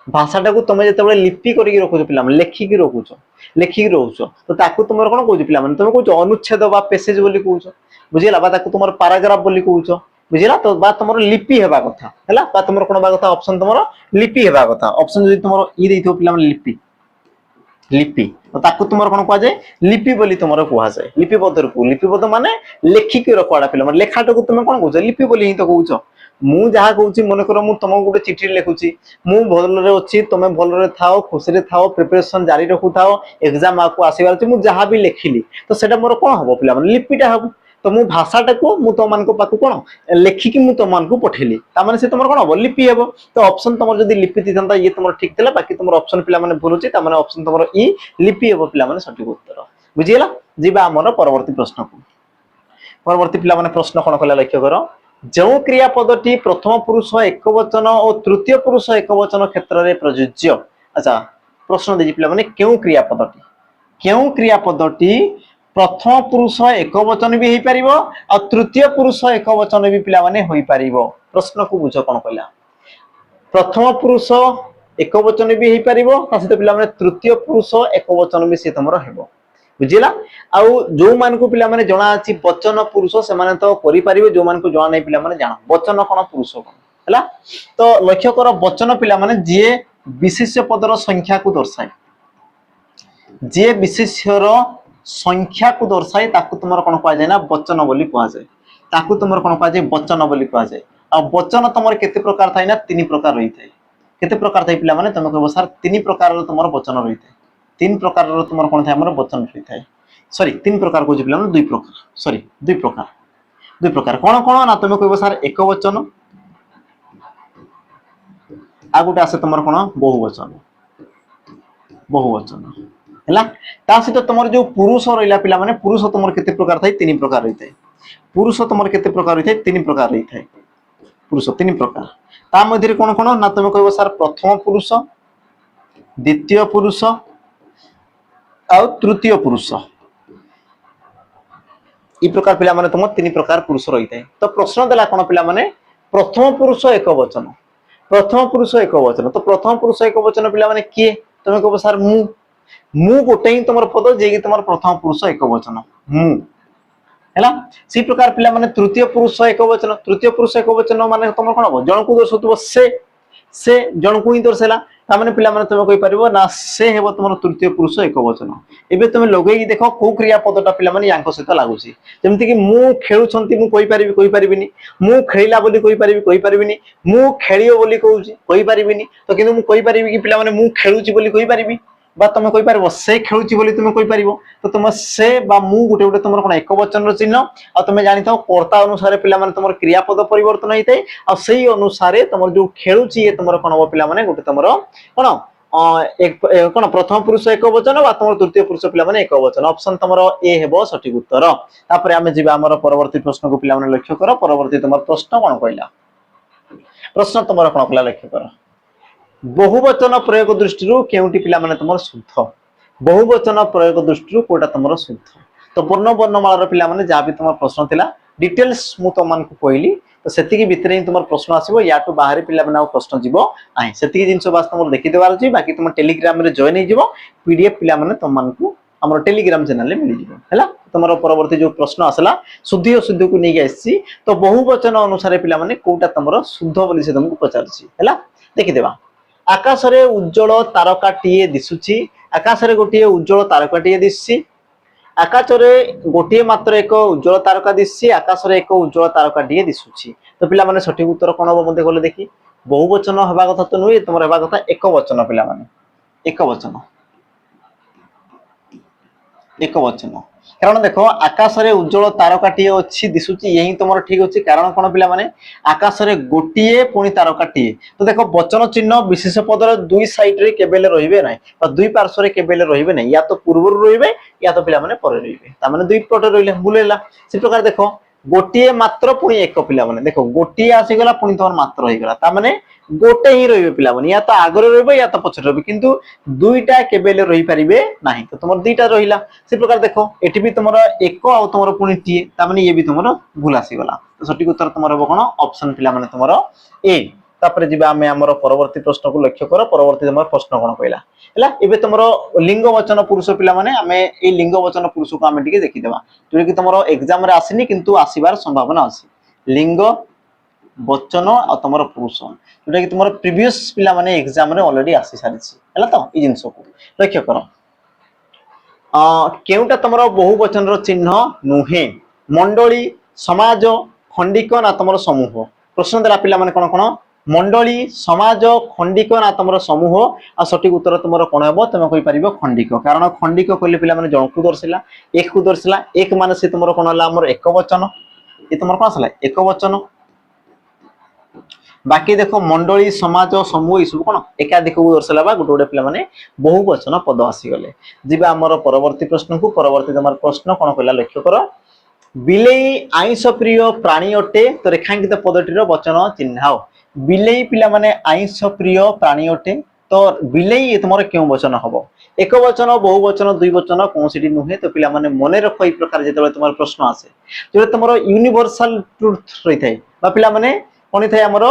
भाषाटा को तुम जो लिपि करके रखुच पिला लेखिकी रखुच लेखिकी रोच तो ताकू तुम कौन कौच पिला तुम कौच अनुच्छेद बा पेसेज बोली कौच बुझिला बा ताकू तुम पैराग्राफ बोली कौच बुझिला तो बा तुम लिपि हेबा कथा हैला बा तुम कोन बा कथा ऑप्शन तुम लिपि हेबा कथा ऑप्शन जदि तुम ई देइथो पिला लिपि लिपि तो ताकू तुम कोन कह जाय लिपि बोली तुम कह जाय लिपिबद्ध रूप लिपिबद्ध माने लेखिकी रखवाडा पिला लेखाटा को तुम कोन कौच लिपि बोली ही तो कौच मु जहा कहूची मन कर मु तुमको गोटे चिठी लिखुची मु भलरे अछि तुमे भलरे थाओ खुशी रे थाओ प्रिपरेशन जारी रखु थाओ एग्जाम आको आसीबार अछि मु जहा भी लिखिली तो सेटा मोर कोन हबो पिला माने लिपिटा हबो तो मु भाषाटा को मु तुम मान पाखु कौन लेखिकी मु तुम मान पठेली ताମାନେ से तुम कौन हम लिपि हे तो ऑप्शन तुम जदि लिपि थी ये तुम ठीक थिला बाकी तुम ऑप्शन पिला माने भूल होची ताମାନେ ऑप्शन तुम ई लिपि हे पिला माने सठिक उत्तर बुझियला जीवा हमर परवर्ती प्रश्न को परवर्ती पिला माने प्रश्न कोन कला लक्ष्य करो जो क्रियापदटी प्रथम पुरुष एकवचन और तृतीय पुरुष एकवचन क्षेत्र में प्रযোज्य अच्छा प्रश्न देजी पिला माने क्यों क्रियापदटी प्रथम पुरुष एकवचन भी हो पारिबो और तृतीय पुरुष एकवचन भी पिला माने होई पारिबो प्रश्न को बुझ कोन कहला प्रथम पुरुष एकवचन भी हो पारिबो ता सहित पिला माने तृतीय पुरुष एकवचन भी से तमरो हेबो बुझिला आउ जो मान को पिला माने जणा अछि वचन पुरुष से माने तो करि पारिबो जो मान को जणा नै पिला माने जान वचन कोन पुरुष कोन हला तो लक्ष्य करो वचन पिला माने जे विशेष्य पदर संख्या को दर्शाए जे विशेष्यर संख्या को दर्शाए ताकू तुमर कोन कहा जाय ना वचन बोली कहा जाय ताकू तुमर कोन कहा जाय वचन बोली कहा जाय आ वचन तुमर केते प्रकार थाय ना तीन प्रकार रही थाय केते प्रकार थाय पिला माने तुम कहबो सर तीन प्रकार रो तुमर वचन रही थाय तीन प्रकार रो तुमर कोन थाय हमर वचन रही थाय सॉरी तीन प्रकार को पिला माने दुई प्रकार कोन ना तुम कहबो सर एक वचन आ गुटे आसे तुमर कोन बहुवचन हला ता सहित तुमर जो पुरुष रहिला पिला माने पुरुष तुमर केते प्रकार थाय तीन प्रकार रही थाय पुरुष तुमर केते प्रकार रही थाय तीन प्रकार रही थाय पुरुष तीन प्रकार ता मध्य कोन ना तुम कहबो सर प्रथम पुरुष द्वितीय पुरुष और तृतीय पुरुष ई प्रकार पिला माने तुम तीन प्रकार पुरुष रही थाय तो प्रश्न देला कोन पिला माने प्रथम पुरुष एक वचन तो प्रथम पुरुष एक वचन पिला माने किए तुम कहबो सर मु गोटे ही तुम पद जे कि तुम प्रथम पुरुष एक वचन मु हैला सी प्रकार पिला माने तृतीय पुरुष एक वचन माने तुम कोन हो जण को दर्शुतबो से जण को ही दर्शला ता माने पिला माने तुम कहि परिबो ना से हेबो तुम तृतीय पुरुष एक वचन एबे तुम लगेई देखो को क्रिया पदटा पिला माने यांको सहित लागुची जेमति कि मु खेलुछंती मु कहि परिबिनी मु खेलिला बोली कहि परिबिनी मु खेलियो बोली कहि परिबिनी तो किंतु मु कहि परिबी कि पिला माने मु खेलुची बोली कहि परिबी बा तुम कहि परबो से खेलुची बोली तुम कहि परबो तो तुम से बा मु गुटे गुटे तुम कोन एक वचन रो चिन्ह आ तुम जानि थाओ कर्ता अनुसार पिला माने तुम क्रियापद परिवर्तन होइते आ सेही अनुसार तुम जो खेलुची ये तुम कोन हो पिला माने गुटे तुम कोन एक कोन प्रथम पुरुष एक वचन बा तुम तृतीय पुरुष पिला माने एक वचन ऑप्शन तुम ए हेबो सठिक उत्तर तापर आमे जिबा हमर परवर्ती प्रश्न को पिला माने लक्ष्य करो परवर्ती तुम प्रश्न कोन कहला प्रश्न तुम कोन कहला लक्ष्य करो बहुवचन प्रयोग दृष्टि केउटी पिला माने तुमर शुद्ध बहुवचन प्रयोग दृष्टि कोटा तुमर शुद्ध तो पूर्ण वर्णमाला पिला माने जहाँ भी तुम प्रश्न थिला डिटेल्स मु तुम को कहली तो सेतिकी भितरे ही तुम प्रश्न आसीबो याटू बाहर पिला माने प्रश्न जीवो आइ सेतिकी जिंस बास तुम देखि देबार अछि बाकी तुम टेलीग्राम रे जॉइन हे जीवो पीडीएफ पिला माने तुम मान को हमर टेलीग्राम चैनल रे मिली जीवो हैला तुमरो परवर्ती जो प्रश्न आसला शुद्धि और शुद्ध को नहीं आसी तो बहुवचन अनुसार पिला माने कोटा तुमरो शुद्ध बोली से तुमको पचारछि हैला देखि देबा आकाश रे उज्जवल तारकाटीए दिसुची आकाश रे गोटिए उज्जवल तारकाटीए दिसछि आकाश रे गोटिए मात्र एक उज्जवल तारका दिसछि आकाश रे एक उज्जवल तारकाटीए दिसुची तो पिला माने सठिक उत्तर कोन हो मते कहले देखि बहुवचन हबा कथा तो नुई तुमर हबा कथा एक वचन पिला माने एक वचन कारण देखो आकाश रे उज्जवल तारकाटीए अछि दिसुची यही तुमर ठीक अछि कारण कोन पिला माने आकाश रे गोटिए पुनी तारकाटीए तो देखो वचन चिन्ह विशेष पदर दुई साइड रे केबेले रहिबे नै बा दुई पार्श्व रे केबेले रहिबे नै या तो पूर्व रे रहिबे या तो पिला माने परे रहिबे ता माने दुई पटे रहिले बुलेला से प्रकार देखो गोटिए मात्र पुनी एक पिला माने देखो गोटिए आसी गला पुनी तोर मात्र होई गला ता माने गोटे ही रहिबे पिला माने या तो आगरे रहिबे या तो पछरे रहिबे किंतु दुईटा केबेले रहि परिबे नाही तो तुमर दुईटा रहिला से प्रकार देखो एठी भी तुमर एक और तुमर पुनी टी ता माने ये भी तुमर भूल आसी गला तो सठिक उत्तर तुमर हो कोन ऑप्शन पिला माने तुमर ए तापर जिबा हमें हमर परवर्ती प्रश्न को लक्ष्य करो परवर्ती तुमर प्रश्न कोन कहला हला एबे तुमर लिंग वचन पुरुष पिला माने हमें ए लिंग वचन पुरुष को हमें टिके देखि देबा जो कि तुमर एग्जाम रे आसीनी किंतु आसीबार संभावना अछि लिंग वचन और तुमर पुरुष जोटा कि तुमर प्रीवियस पिला माने एग्जाम रे ऑलरेडी आसी सारिछि हला तो ई जिंस को लक्ष्य करो केउटा तुमर बहुवचन रो चिन्ह नुहे मंडली समाज खंडिक ना तुमर समूह प्रश्न देला पिला माने कोन कोन मंडली समाज खंडिक ना तुम समूह आ सठिक उत्तर तुम कौन हम तुम कही पार खंडिक कारण खंडिक कहले पिला माने जन को दर्शिला एक माने से तुम कौन है एक वचन ये तुम कौन आसला एक वचन बाकी देखो मंडली समाज समूह ये सब कौन एकाधिक को दर्शाला गोटे गोटे पिला माने बहु वचन पद आसीगले जीवा आमर परवर्ती प्रश्न को परवर्ती तुम प्रश्न कौन कहला लक्ष्य कर बिलेई आइंस प्रिय प्राणी अटे तो रेखांकित पदटीर वचन चिन्हाओ बिलेई पिला माने आइंस प्रिय प्राणी अटे तो बिलेई ये तुम क्यों वचन हम एक वचन बहु वचन दुई वचन कौन सी नुहे तो पिला माने मन रख ये प्रकार जो तुम प्रश्न आसे जो तुम यूनिवर्सल ट्रुथ रही है पिला माने कौन थे आमर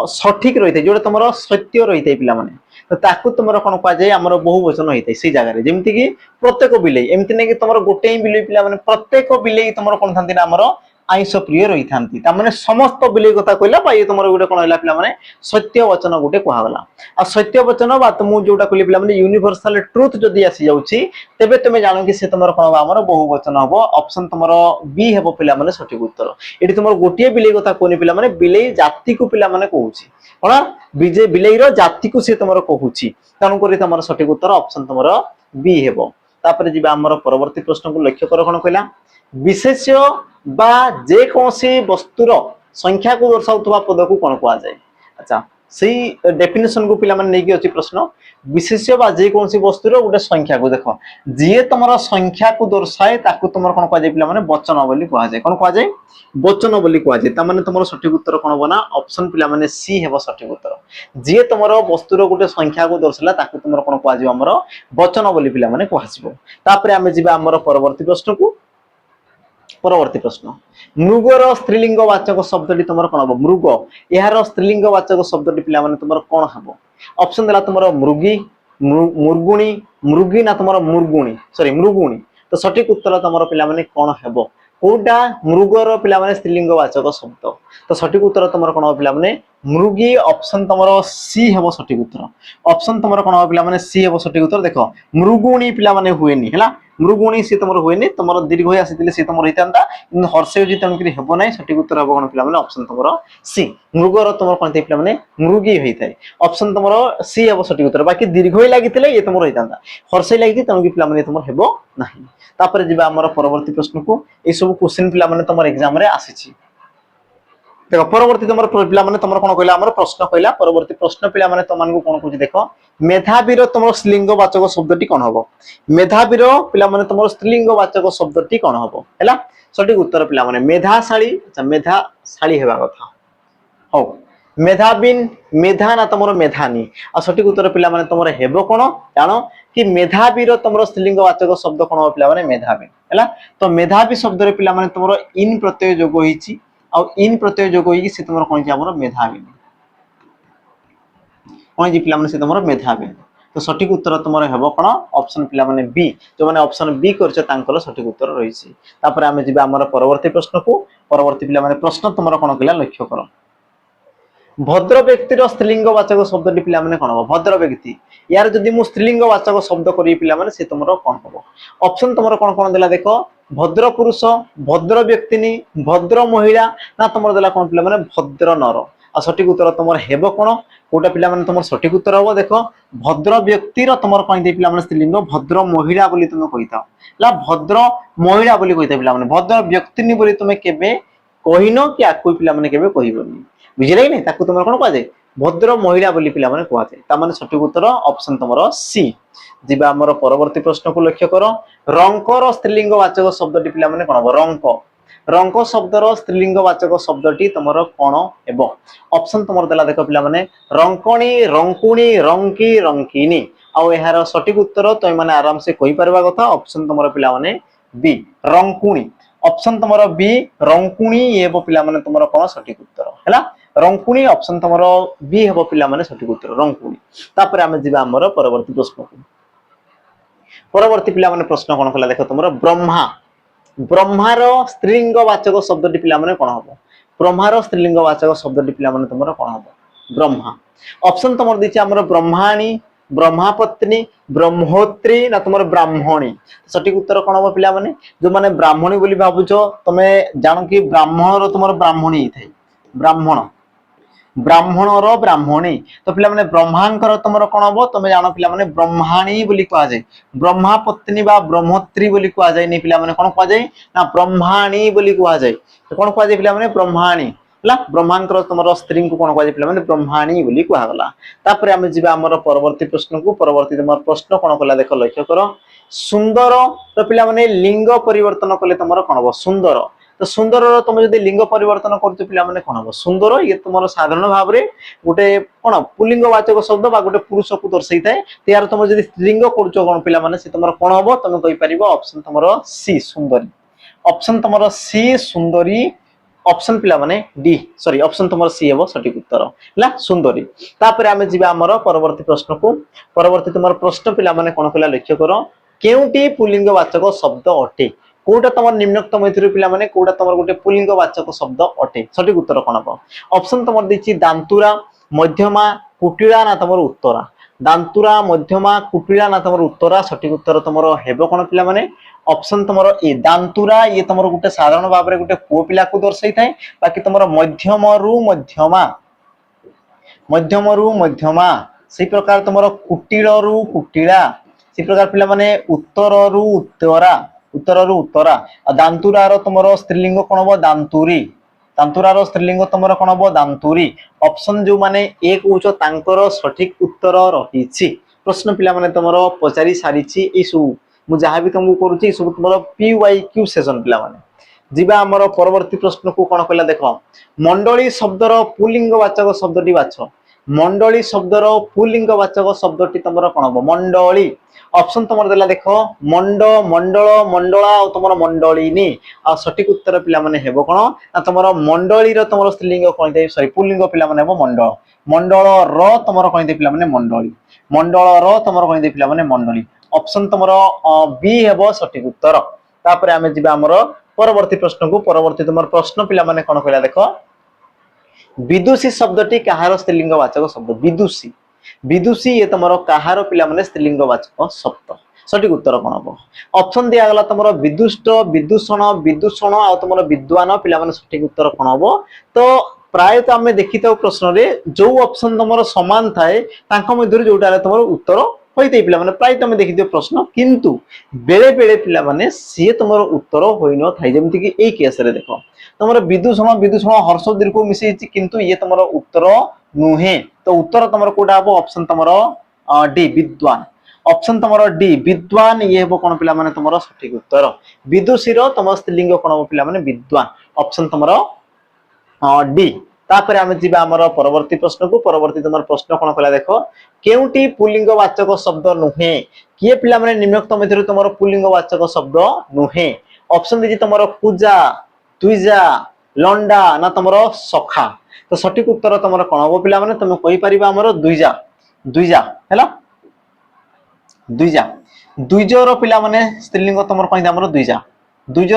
सठिक रही है जो तुम सत्य रही है पिला माने तो ताकू तुम कौन कहुए आमर बहु वचन होता है से जगह जमीती कि प्रत्येक बिलेई एमती नहीं कि तुम गोटे बिलेई पिला माने प्रत्येक बिलेई तुम कौन था आमर आइंस प्रिय रही था समस्त बिलेई कथा कहला ये तुम गोटे कौन है पे सत्य वचन गोटे कहगला आ सत्य वचन मुझे जोटा कहली पे यूनिवर्सल ट्रुथ जदि आसी जाऊँगी तेरे तुम जान कि से तुम कौन हम बहु वचन हम ऑप्शन तुम बी हे पे सठिक उत्तर ये तुम गोटे बिलेई कथा कहनी पे बिलेई जाति को पिला कहूँ कौन बिलेई जाति को सी तुम कहूँ तेणुक तुम सठिक उत्तर ऑप्शन तुम बी हे जी आम परवर्ती प्रश्न को लक्ष्य कर कौन कहला विशेष्य बा जे कौन वस्तुर संख्या को दर्शाउवा पद को कौन कह जाए अच्छा से डेफिनेशन को पिला नहीं अच्छी प्रश्न विशेष्य बा जे कौन वस्तुर गोटे संख्या को देख जी तुम संख्या को दर्शाए तुम कौन कह जाए पे वचन बोली कह जाए कौन कह जाए वचन बोली कह जाए तुम सठिक उत्तर कौन हम ना ऑप्शन पे सी हे सठिक उत्तर जी तुम वस्तुर गोटे संख्या को दर्शाला तुम कौन कह वचन बोली पे कहपर आम जी आम परवर्ती प्रश्न को परवर्ती प्रश्न मृगर स्त्रीलिंग वाचक शब्द तुम कौन हम मृग यार स्त्रीलिंग वाचक शब्द पे तुम कौन हम ऑप्शन देला तुम मृगी मुर्गुणी मृगी ना तुम मुर्गुणी सॉरी मृगुणी तो सठिक उत्तर तुम पे कौन हम कौटा मृगर पे स्त्रीलिंग वाचक शब्द तो सठिक उत्तर तुम कौन हम पे मृगी ऑप्शन तुम सी हम सठिक उत्तर ऑप्शन तुम कौन हम पे सी हम सठिक उत्तर देख मृगुणी पे हुए है मृगुणी सी तुम हुए तुम दीर्घ आसी सी तुम रही था हर्षे हो तेणुक हम ना सठिक उत्तर हम कौन पे ऑप्शन तुम सी मृगर तुम कौन थे पे मृगी होता है ऑप्शन तुम सी हम सठिक उत्तर बाकी दीर्घ लगी ये तुम रही था हर्षे लगी तेणुक पे तुम हम ना जी आम परवर्ती प्रश्न को यह सब क्वेश्चन पे तुम एग्जाम आसी देख परवर्ती तुम पे तुम कौन कहला प्रश्न कहला परवर्ती प्रश्न पे तुमको कौन कह देख मेधावीर तुम स्त्रीलिंगवाचक शब्द कौन हम मेधावीर पे तुम स्त्रीलिंगवाचक शब्द कौन हम है सठिक उत्तर पे मेधाशाली अच्छा मेधाशाली होगा कथा हो मेधावीन मेधा ना तुम मेधानी आ सठिक उत्तर पे तुम हेब कौन जान कि मेधावीर तुम स्त्रीलिंगवाचक शब्द कौन हम पे मेधावीन है तो मेधावी शब्द पे तुम इन प्रत्यय जोग होती इन प्रत्यय जोग होगी तुम कौन मेधावी कौन जी पे से तुम मेधावी तो सठिक उत्तर तुम हम कौन ऑप्शन पे बी जो मैंने ऑप्शन बी कर सठिक उत्तर रही आम जी आम परवर्ती प्रश्न को परवर्ती पे प्रश्न तुम कौन कहला लक्ष्य कर भद्र व्यक्तिर स्त्रीलिंगवाचक शब्द पे कौन हम भद्र व्यक्ति यार जदि मुझे स्त्रीलिंगवाचक शब्द करी पे तुम कौन हम ऑप्शन तुम कौन कौन देला देख भद्र पुरुष भद्र व्यक्तिनी भद्र महिला ना तुम देला कौन पे भद्र नर आ सठिक उत्तर तुम हेब कौन कोटा पे तुम सठिक उत्तर हम देख भद्र व्यक्तिर तुम कौन पे स्त्रीलिंग भद्र महिला बोली तुम कही था भद्र महिला बोली कही था पे भद्र व्यक्तिनी बोली तुम केबे कहिनो कि आकु पे केबे कहबनी बुझिले कि नहीं तुम कौन कह जाए भद्र महिला बोली पे कहते सठिक उत्तर ऑप्शन तुम सी जी आम परवर्ती प्रश्न को लक्ष्य कर रंकर स्त्रीलिंगवाचक शब्द पे कौन हम रंक रंक शब्दर स्त्रीलिंगवाचक शब्द तुम कौन एब ऑप्शन तुम देला देख पे रंकणी रंकुणी रंकी रंकिनी आर सठिक उत्तर तुम मैंने आराम से कही पार कथा ऑप्शन तुम पे बी रंकुणी ऑप्शन तुम बी रंकुणी ये पे तुम कौन सठिक उत्तर है रंकुणी ऑप्शन तुम बी हम पे सठिक उत्तर रंकुणी आम जी आम परवर्ती प्रश्न को परवर्ती पे प्रश्न कौन कला देख तुम ब्रह्मा ब्रह्मार स्त्रीलिंगवाचक शब्द पे कौन हम ब्रह्मार स्त्रीलिंगवाचक शब्द पे तुम कौन हम ब्रह्मा ऑप्शन तुम दी ब्रह्माणी ब्रह्मापत्नी ब्रह्मोत्री ना तुम ब्राह्मणी सठिक उत्तर कौन हम पे जो मैंने ब्राह्मणी बोली भावुच तुम जान कि ब्राह्मण तुम ब्राह्मणी थे ब्राह्मण ब्राह्मणर ब्राह्मणी तो पिला माने ब्रह्मांकर तुमर कोन हबो तमे जानो पिला माने ब्रह्माणी बोली कहा जाय ब्रह्मा पत्नी बा ब्रह्मोत्री बोली कहा जाय नै पिला माने कोन कहा जाय ना ब्रह्माणी बोली कहा जाय तो कोन कहा जाय पिला माने ब्रह्माणी हला ब्रह्मांकर तुमर स्त्री को कोन कहा जाय पिला माने ब्रह्माणी बोली कहा गला तापर हम जिबा हमर परवर्ती प्रश्न को परवर्ती तुमर प्रश्न कोन कला देखो लक्ष्य करो सुंदर तो पिला माने लिंग परिवर्तन कले तुमर कोन हबो सुंदर तो सुंदर तुम जब लिंग परिवर्तन करते पिला माने कोन हबो सुंदर ये तुम साधारण भाव रे गोटे कोन पुल्लिंग वाचक शब्द बा गोटे पुरुष को दर्शाई थाए त्यार तुम जब स्त्रीलिंग करछो कोन पिला माने से तुम कोन हबो तुम कहि परिबो ऑप्शन तुमरो सी सुंदरी ऑप्शन तुमरो सी सुंदरी ऑप्शन पिला माने डी सॉरी ऑप्शन तुमरो सी हेबो सटीक उत्तर हला सुंदरी तापर आमे जिबा हमरो परवर्ती प्रश्न को परवर्ती तुमरो प्रश्न पिला माने कोन कला लक्ष्य करो केउटी पुल्लिंग वाचक शब्द अटे कोटा तमर निम्नोक्त मैथिली पिला माने कोटा तमर गोटे पुल्लिंग वाचक शब्द अटे सटीक उत्तर कोन हबो ऑप्शन तमर दिछि दांतुरा मध्यमा कुटिला ना तमर उत्तरा दांतुरा मध्यमा कुटिला ना तमर उत्तरा सटीक उत्तर तमर हेबो कोन पिला माने ऑप्शन तमर ए दांतुरा ये तमर गोटे साधारण भाव रे गोटे पो पिला को दर्शाई थाए बाकी तमर मध्यम रु मध्यमा से प्रकार तमर कुटिल रु कुटिला से प्रकार पिला माने उत्तर रु उत्तरा दांतुरा रो तुमरो स्त्रीलिंग कोन हबो दांतुरी दांतुरा रो स्त्रीलिंग तुमरो कोन हबो दांतुरी ऑप्शन जो माने एक उचो तांकर सठिक उत्तर रहिछि प्रश्न पिला माने तुमरो पचारी सारिछि इसु मु जहा भी तुमको करूछि सब तुमरो पीवाईक्यू सेशन पिला माने जिबा हमरो परवर्ती प्रश्न को कोन कहला देखो मंडली शब्दर पुल्लिंग वाचक शब्दटी बाछो मंडली शब्दर पुल्लिंग वाचक शब्दटी तुमरो कोन हबो मंडली ऑप्शन तुमर देला देखो मंडल मंडला और तुमर मंडलिनी आ सटीक उत्तर पिला माने हेबो कोन ना तुमर मंडली रो तुमर स्त्रीलिंग कोन दे सॉरी पुल्लिंग पिला माने हेबो मंडल रो तुमर कोन दे पिला माने मंडल रो तुमर कोन दे पिला माने मंडली ऑप्शन तुमर बी हेबो सटीक उत्तर तापर हमें जिबा हमर परवर्ती प्रश्न को परवर्ती तुमर प्रश्न पिला माने कोन कहला देखो विदुषी शब्दटी कहार स्त्रीलिंग वाचक शब्द विदुषी विदुषी ये तुमरो कहार पिला माने स्त्रीलिंग वाचक शब्द सटीक उत्तर कोन हबो ऑप्शन दिया गला तुमरो विदुष्ट विदूषण आ तुमरो विद्वान पिला माने सटीक उत्तर कोन हबो तो प्राय तो हमें देखितो प्रश्न रे जो ऑप्शन तुमरो समान थाए तांको मध्यरे जोटा तुमरो उत्तर होइते पिला माने प्राय तुम देखितो प्रश्न किंतु बेले बेले पिला माने से तुमरो उत्तर होई न थाई जेमति कि ए केस रे देखो तुमरो विदूषण हर्ष दीर्घ मिसै किंतु ये तुमरो उत्तर नुहे तो उत्तर तुमरो कोटा हबो ऑप्शन तुमरो डी विद्वान ऑप्शन तुमरो डी विद्वान ये हबो कोन पिला माने तुमरो सटीक उत्तर विदुषीर तुम स्त्रीलिंग कोन हबो पिला माने विद्वान ऑप्शन तुमरो डी तापर हम जिबा हमर परवर्ती प्रश्न को परवर्ती तुमर प्रश्न कोन कला देखो केउटी पुल्लिंग वाचक शब्द नुहे किए पिला माने निम्नोक्त मध्यरे तुमरो पुल्लिंग वाचक शब्द नुहे ऑप्शन दिजि तुमरो पूजा तुइजा लंडा ना तुमरो सखा तो सटीक उत्तर तुमर कोन हबो पिला माने तुम कहि परिबा हमरो दुइजा हैला दुइजा रो पिला माने स्त्रीलिंग तुमर कहि हमरो दुइजा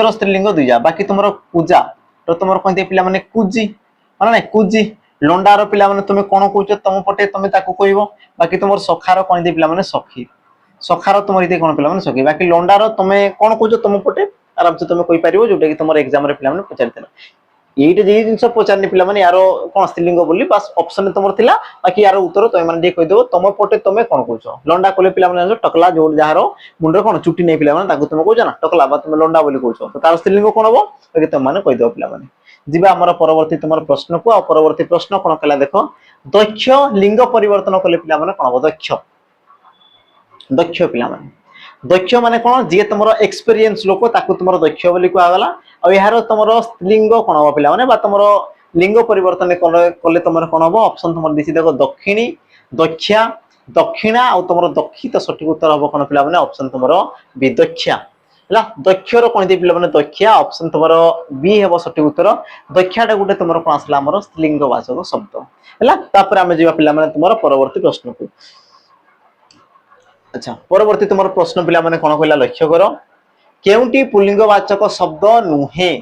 रो स्त्रीलिंग दुइजा बाकी तुमरो पूजा तो तुमर कहि पिला माने कुजी माने नै कुजी लंडार पिला माने तुमे कोन कहउछ तुम पटे तुमे ताको कहइबो बाकी तुमर सखार कहि दे पिला माने सखी सखार तुमर इते कोन पिला माने सखी बाकी लंडार तुमे कोन कहउछ तुम पटे आराम से तुमे कहि परिबो जोटा कि तुमर एग्जाम रे पिला माने पचारथिला एइटे जे जिंस पचारनी पिला माने यारो कोन स्त्रीलिंग बोली बस ऑप्शन तुमर थिला बाकी यारो उत्तर तुमे माने जे कहि देबो तुम पटे तुमे कोन कहउछ लंडा कोले पिला माने टकला जोड जहारो मुंडर कोन चुटी नै पिला माने ताको तुमे कहउछ ना टकला बा तुमे लंडा बोली कहउछ तो तार स्त्रीलिंग कोन हबो बाकी तुम माने कहि देबो पिला माने जिबा हमर परवर्ती तुमर प्रश्न को आ परवर्ती प्रश्न कोन कला देखो दक्ष लिंग परिवर्तन कले पिला माने कोन हबो दक्ष पिला माने कोन जे तुमरो एक्सपीरियंस लोक ताकू तुमरो दक्ष बोली को आगला आ यार तुमरो लिंग कोन हबो पिला माने बा तुमरो लिंग परिवर्तन कले तुमरो कोन हबो ऑप्शन तुमर दिसि देखो दक्षिणी दक्षा दक्षिणा आ तुमरो दक्षित सठिक उत्तर हबो कोन पिला माने ऑप्शन तुमरो विदक्षा हला दक्षर कोन दे पिला माने दक्षा ऑप्शन तुमरो बी हेबो सठिक उत्तर दक्षाटा गुटे तुमरो कोन आसला हमरो लिंग वाचक शब्द हला तापर हम जेबा पिला माने तुमरो परवर्ती प्रश्न को अच्छा परवर्ती तुमरो प्रश्न पिला माने कोन कहला लक्ष्य करो केउटी पुल्लिंग वाचक शब्द नुहे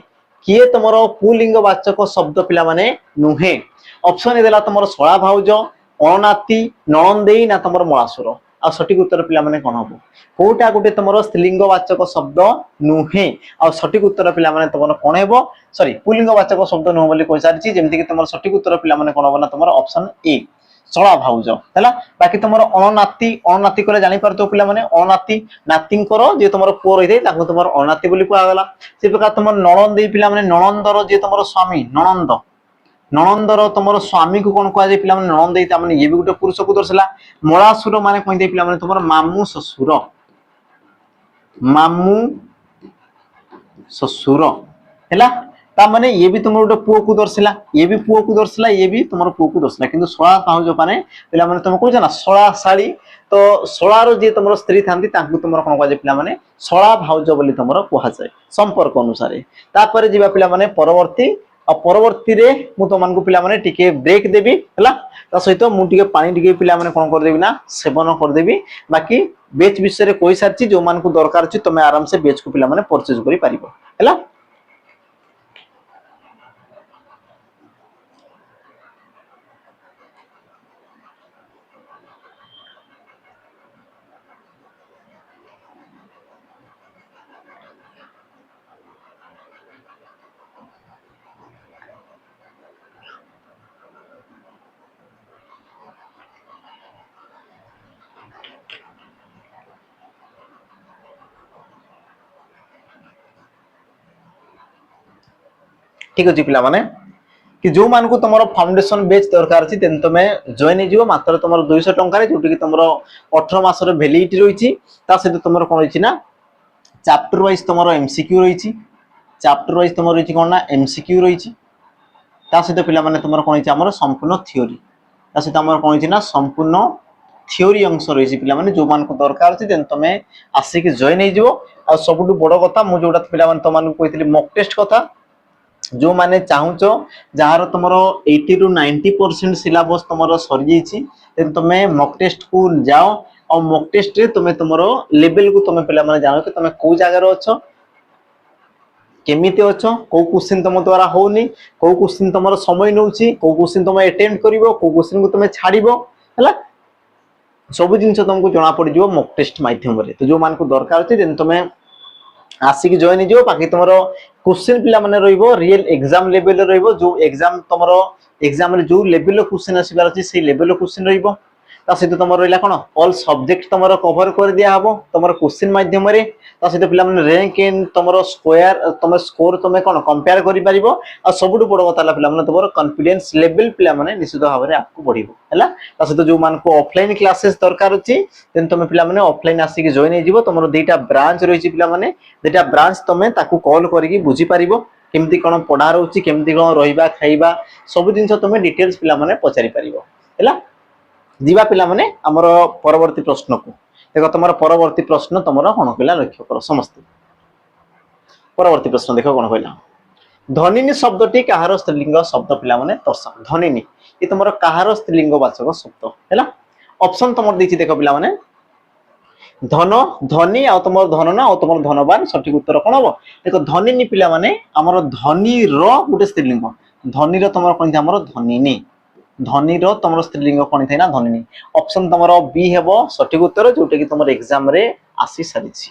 किए तुमरो पुल्लिंग वाचक शब्द पिला माने नुहे ऑप्शन देला तुमरो सोळा भाउज अनाती नणंदेई ना तुमरो मलासुर आ सठिक उत्तर पिला माने कोन हबो कोटा गोटे तुमरो स्त्रीलिंगवाचक शब्द नुहे आ सठिक उत्तर पिला माने तुमरो कोन हेबो सॉरी पुल्लिंगवाचक शब्द नुह बोली कहि सारछि जेमति कि तुमरो सठिक उत्तर पिला माने कोन हबो ना तुमरो ऑप्शन ए चला भाउज हैला बाकी तुमरो अणनाती करे जानि परतो पिला माने अणनाती नाती करो जे तुमरो पुओ रहि दे ताको तुमरो अणनाती बोली कुआ गला से प्रकार तुमरो नणंद पिला माने नणंदर जे तुमरो स्वामी नणंद नणंदर तुमरो स्वामी को कोन कुआ जे पिला माने नणंद ता माने ये भी गुटे पुरुष को दर्शला मळासुर माने कोइ दे पिला माने तुमरो मामू ससुर हैला ता माने ये भी तुमरो गुटे पुओ को दर्शला ये भी पुओ को दर्शला ये भी तुमरो पुओ को दर्शला किंतु सोळा पाहुज पाने पिला माने तुम कहू ना सोळा साड़ी तो सोळार जे तुमरो स्त्री थांती ताकू तुमरो कोन कुआ जे पिला माने सोळा भाउज बोली तुमरो कुहा जाय संपर्क अनुसार तापर जीवा पिला माने परवर्ती रे मु तो मान को पिला माने टिके ब्रेक देबी हला ता सहित मु टिके पानी टिके पिला माने कोन कर देबी ना सेवन कर देबी बाकी बेच विषय रे कोइ सारची जो मान को दरकार छी तमे आराम से बेच को पिला माने परचेज करि पारिबो हला ठीक अछि पिला माने कि जो मान को तुमरो फाउंडेशन बेच दरकार अछि तेन तमे जॉइन हे जिवो मात्र तुमरो 200 टंका रे जोटि कि तुमरो 18 मास रे वैलिडिटी रहिछि ता सहित तुमरो कोन रहिछि ना चैप्टर वाइज तुमरो एमसीक्यू रहिछि चैप्टर वाइज तुमरो रहिछि कोन ना एमसीक्यू रहिछि ता सहित पिला माने तुमरो कोन रहिछि हमरो संपूर्ण थ्योरी ता सहित हमरो कोन रहिछि ना संपूर्ण थ्योरी अंश रहिछि पिला माने जो मान को दरकार अछि तेन तमे आसी कि जॉइन हे जिवो आ सबुटु बड़ कथा मु जोटा पिला माने तमान को कहितली मॉक टेस्ट कथा जो माने चाहूचो जहार तुमरो 80 टू 90% सिलेबस तुमरो सर जेछि तेन तमे मॉक टेस्ट को जाओ और मॉक टेस्ट रे तुमे तुमरो लेवल को तुमे पिला माने जानो कि तुमे को जगह रे अछो केमिते अछो को क्वेश्चन तुम द्वारा होनी को क्वेश्चन तुमरो समय नउछि को क्वेश्चन तुमे अटेम्प्ट करिवो को क्वेश्चन को तुमे छाड़िबो हला सब जिंस तुमको जना पड़ जिवो मॉक टेस्ट माध्यम रे तो जो मान को दरकार अछि देन तुमे आसिक जॉइन जो बाकी तुमरो क्वेश्चन पिला माने रहिबो रियल एग्जाम लेवल रहिबो जो एग्जाम तुमरो एग्जाम रे जो लेवल क्वेश्चन आसीबार अछि से लेवल क्वेश्चन रहिबो ता सहित तुमरो रहिला कोन ऑल सब्जेक्ट तुमरो कवर कर दिया हबो तुमरो क्वेश्चन माध्यम रे ता सहित पिला माने रैंक इन तुमरो स्क्वायर तुम स्कोर तुमे कोन कंपेयर करि परिबो आ सबुटु बड़ कथा पिला माने तुमरो कॉन्फिडेंस लेवल पिला माने निश्चित भाव रे आपको बढ़िबो हैला ता सहित जो मान को ऑफलाइन क्लासेस दरकार अछि तेन तुमे पिला माने ऑफलाइन आसी कि जॉइन हे जिवो तुमरो दुईटा ब्रांच रहिछि पिला माने दुईटा ब्रांच तुमे ताकू कॉल करिकि बुझी पारिबो केमती कोन पढा रहउछि केमती कोन रहिबा खाइबा सब जिंस तुमे डिटेल्स पिला माने पचारि पारिबो हैला जीवा पिला माने हमरो परवर्ती प्रश्न को देखो तुमरो परवर्ती प्रश्न तुमरो कोन कइला लक्ष्य करो समस्त परवर्ती प्रश्न देखो कोन कइला धनिनी शब्दटी काहार स्त्रीलिंग शब्द पिला माने दर्शाओ धनिनी ये तुमरो काहार स्त्रीलिंग वाचक शब्द हैला ऑप्शन तुमरो दिछि देखो पिला माने धन धनी आ तुमरो धन ना आ तुमरो धनवान सठिक उत्तर कोन हो देखो धनिनी पिला माने हमरो धनी रो गुटे स्त्रीलिंग धनी रो तुमरो कोन हमरो धनिनी धनी रो तुमरो स्त्रीलिंग कोन थे ना धनिनी ऑप्शन तुमरो बी हेबो सठिक उत्तर जोटे कि तुमरो एग्जाम रे आसी सारिछि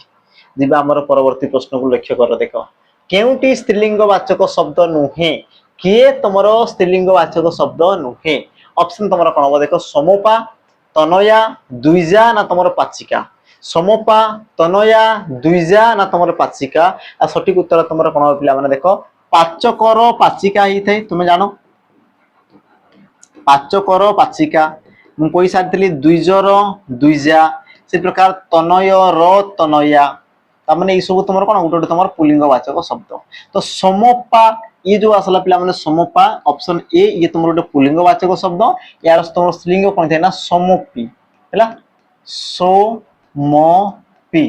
जिबा हमरो परवर्ती प्रश्न को लक्ष्य कर देखो केउटी स्त्रीलिंग वाचक शब्द नुहे किए तुमरो स्त्रीलिंग वाचक शब्द नुहे ऑप्शन तुमरो कोन हो देखो समोपा तनया दुइजा ना तुमरो पाचिका समोपा तनया दुइजा ना तुमरो पाचिका आ सठिक उत्तर तुमरो कोन हो पिला माने देखो पाचकर पाचिका ही थे तुमे जानो पाचकर पाचिका मु कहि सारथिली दुइजर दुइजा से प्रकार तनय र तनया ता माने ई सब तुमर कोन गुटे तुमर पुलिंग वाचक शब्द तो समोपा ये जो आसला पिला माने समोपा ऑप्शन ए ये तुमर गुटे पुलिंग वाचक शब्द यार तुमर स्त्रीलिंग कोन थे ना समोपी हैला समोपी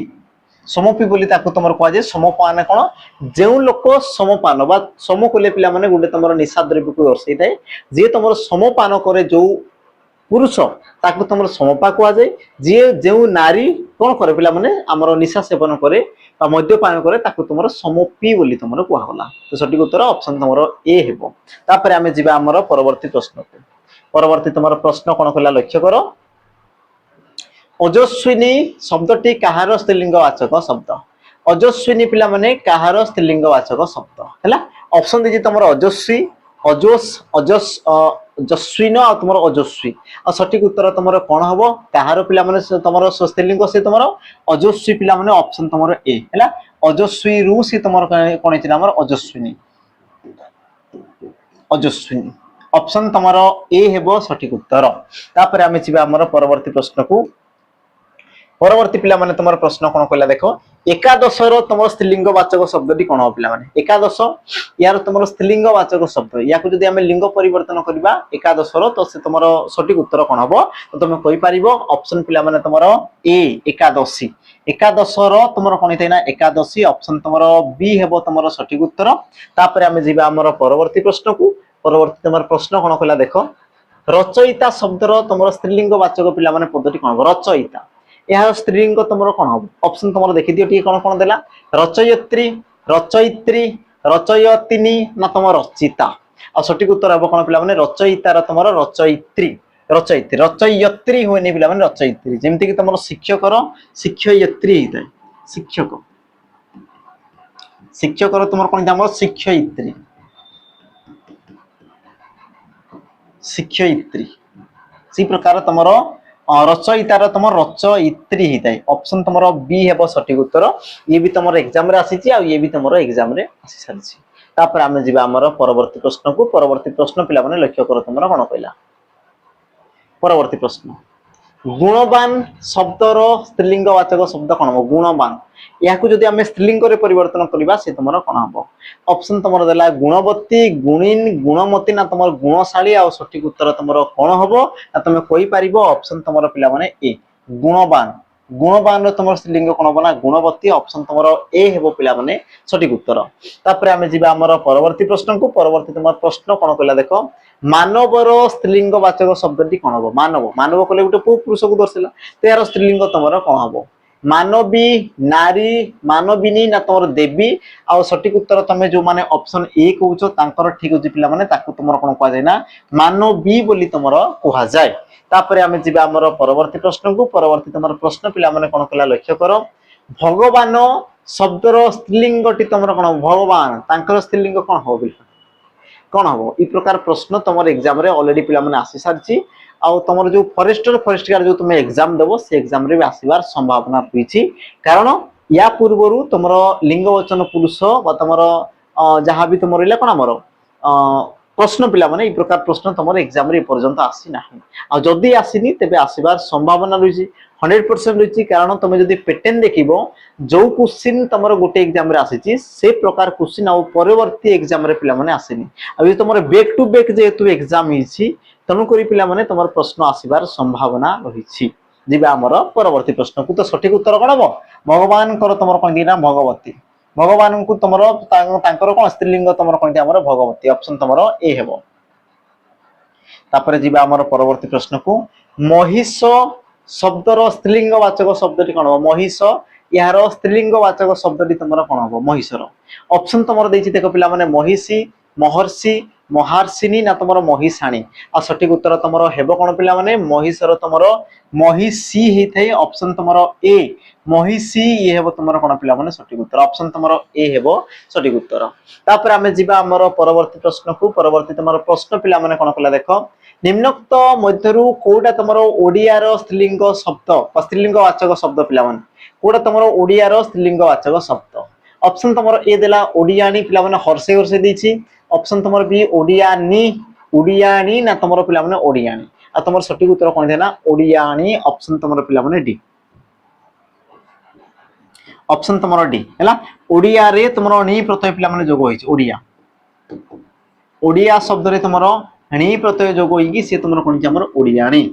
समोपी बोली ताको तुमर कह जे समपान कोन जेउ लोक समपान बा समकुले पिला माने गुटे तुमर निशा द्रव्य को दर्शाई थाए जे तुमर समपान करे जो पुरुष ताको तुमर समपा कह जाय जे जेउ नारी कोन करे पिला माने हमर निशा सेवन करे बा मद्यपान करे ताको तुमर समपी बोली तुमर कह होला तो सठिक उत्तर ऑप्शन तुमर ए हेबो तापर हमें जिबा हमर परवर्ती प्रश्न को परवर्ती तुमर प्रश्न कोन कला लक्ष्य करो अजस्विनी शब्दटी कहार स्त्रीलिंगवाचक शब्द अजस्विनी पिला माने कहार स्त्रीलिंगवाचक शब्द हैला ऑप्शन दीजिए तुम अजस्वी अजोस अजस जस्विन आ तुम अजस्वी आ सठिक उत्तर तुम कौन हम कहार पिला माने तुम स्त्रीलिंग से तुम अजस्वी पिला माने ऑप्शन तुम ए हैला अजस्वी रु से तुम कौन है अजस्विनी अजस्विनी ऑप्शन तुम ए हेबो सठिक उत्तर तापर आमे छिबा हमर परवर्ती प्रश्न को परवर्ती पिला माने तुम प्रश्न कौन कहला देख एकादश तुम स्त्रीलिंगवाचक शब्द कौन हो पिला माने एकादश यार तुम स्त्रीलिंगवाचक शब्द या जदि आम लिंग परिवर्तन करबा एकादश तो से तुम सठिक उत्तर कौन हम तो तुम कहि परिबो ऑप्शन पिला माने तुम ए एकादशी एकादश तुम कौन होता एकादशी ऑप्शन तुम बी हेबो तुम सठिक उत्तर तापर आमे जिबा हमर परवर्ती प्रश्न को परवर्ती तुम प्रश्न कौन कहला देख रचयिता शब्दर तुम स्त्रीलिंगवाचक पिला माने पदटी कौन हो रचयिता यह स्त्रीलिंग तुम कौन हम ऑप्शन तुम देखी दियो टी कौन कौन देला रचयित्री रचयित्री रचयतिनी ना तुम रचिता आ सठिक उत्तर हम कौन पिला माने रचयितार तुम रचयित्री रचयित्री रचयित्री होनी पिला माने रचयित्री जेमति कि तुम शिक्षकर शिक्षयित्री होता है शिक्षक शिक्षकर तुम कौन हम शिक्षयित्री शिक्षयित्री सी प्रकार तुम रचयितार तुम रचयित्री होता है ऑप्शन तुम बी हेब सठिक उत्तर ये भी तुम एग्जाम रे आसी आ ये भी तुम एग्जाम रे आसी सारी तापर आमे जिबा हमर परवर्ती प्रश्न को परवर्ती प्रश्न पिला माने लक्ष्य कर तुम कौन कहला परवर्ती प्रश्न गुणवान शब्दर स्त्रीलिंगवाचक शब्द कौन हम गुणवान या जदि आम स्त्रीलिंग परिवर्तन करवा से तुम कौन हम ऑप्शन तुम देला गुणवती गुणीन गुणमती ना तुम गुणशाली आ सठिक उत्तर तुम कौन हम ना तुम कहि परिबो ऑप्शन तुम पिला माने ए गुणवान गुणवान तुम स्त्रीलिंग कौन हम ना गुणवती ऑप्शन तुम ए हेबो पिला माने सठिक उत्तर तापर आमे जिबा हमर परवर्ती प्रश्न को परवर्ती तुम प्रश्न कौन कहला देखो मानवर स्त्रीलिंगवाचक शब्दटी कौन हम मानव मानव कले गोटे पुरुष को दर्शाला तो यार स्त्रीलिंग तुम कौन हम मानवी नारी मानविनी ना तुम देवी आ सठिक उत्तर तुम जो माने ऑप्शन ए कहउछ तांकर ठीक अछि पिला माने ताकू तुम कोन कहै जाय ना मानवी बोली तुम कहै जाय तापर आमे जिबा हमर परवर्ती प्रश्न को परवर्ती तुम प्रश्न पिला माने कोन कला लक्ष्य करो भगवान शब्दर स्त्रीलिंगटी तुम कोन भगवान तांकर स्त्रीलिंग कोन हो बिल कौन हम इ प्रकार प्रश्न तुम एग्जाम रे ऑलरेडी पिला माने आसी सारची आ तुम जो फॉरेस्टर फॉरेस्टर जो तुम एग्जाम देबो से एग्जाम रे भी आसीबार संभावना रही कारण या पूर्वरु तुम लिंगवचन पुरुष बा तुम जहाँ भी तुम रहा कौन आमर प्रश्न पिला माने इ प्रकार प्रश्न तुम एग्जाम रे पर्यंत आसी ना आ जदि आसीनी तेबे आसीबार संभावना रही 100% रही कारण तुम जदि पैटर्न देखिबो जो क्वेश्चन तुम गोटे एग्जाम रे आसीची से प्रकार क्वेश्चन आ परवर्ती एग्जाम रे पिला माने आसीनी आ तुम बैक टू बैक जेतु एग्जाम हिची तेणुक पिला माने तुम प्रश्न आसीबार संभावना रही जीवा आमर परवर्ती प्रश्न को तो सठिक उत्तर कौन हम भगवान तुम कौन ना भगवती भगवान को तुम कौन स्त्रीलिंग तुम कौन भगवती ऑप्शन तुम ए हेबो तापर जीवा आमर परवर्ती प्रश्न को महिष शब्दर स्त्रीलिंगवाचक शब्दटी कौन हम महिष यार स्त्रीलिंगवाचक शब्दटी तुम कौन हम महिषर ऑप्शन तुम देख पिला माने महिषी महर्षि महार्षिनी ना तुम महिषाणी आ सठिक उत्तर तुम हेब कौन पिला माने महिषर तुम महिषी होता है ऑप्शन तुम ए महिषी ये हेब तुम कौन पिला माने सठिक उत्तर ऑप्शन तुम ए हेब सठिक उत्तर तापर आमे जिबा हमर परवर्ती प्रश्न को परवर्ती तुम प्रश्न पिला माने कौन कला देख निम्नोक्त मध्यरु कोडा तुम ओडिया रो स्त्रीलिंग शब्द स्त्रीलिंगवाचक शब्द पिला माने कोडा तुम ओडिया रो स्त्रीलिंगवाचक शब्द ऑप्शन तुम ए देला ओडियानी पिला माने हर्षे हर्षे देछि ऑप्शन तुम बी ओडियानी ओडियानी ना तुम पिला माने ओडियानी आ तुम सठिक उत्तर कौन देना ओडियानी ऑप्शन तुम पिला माने डी ऑप्शन तुम डी हैला ओडिया रे तुम नी प्रत्यय पिला माने जोग होइछ ओडिया ओडिया शब्द रे तुम नी प्रत्यय जोग होइकी से तुम कौन हमर ओडियानी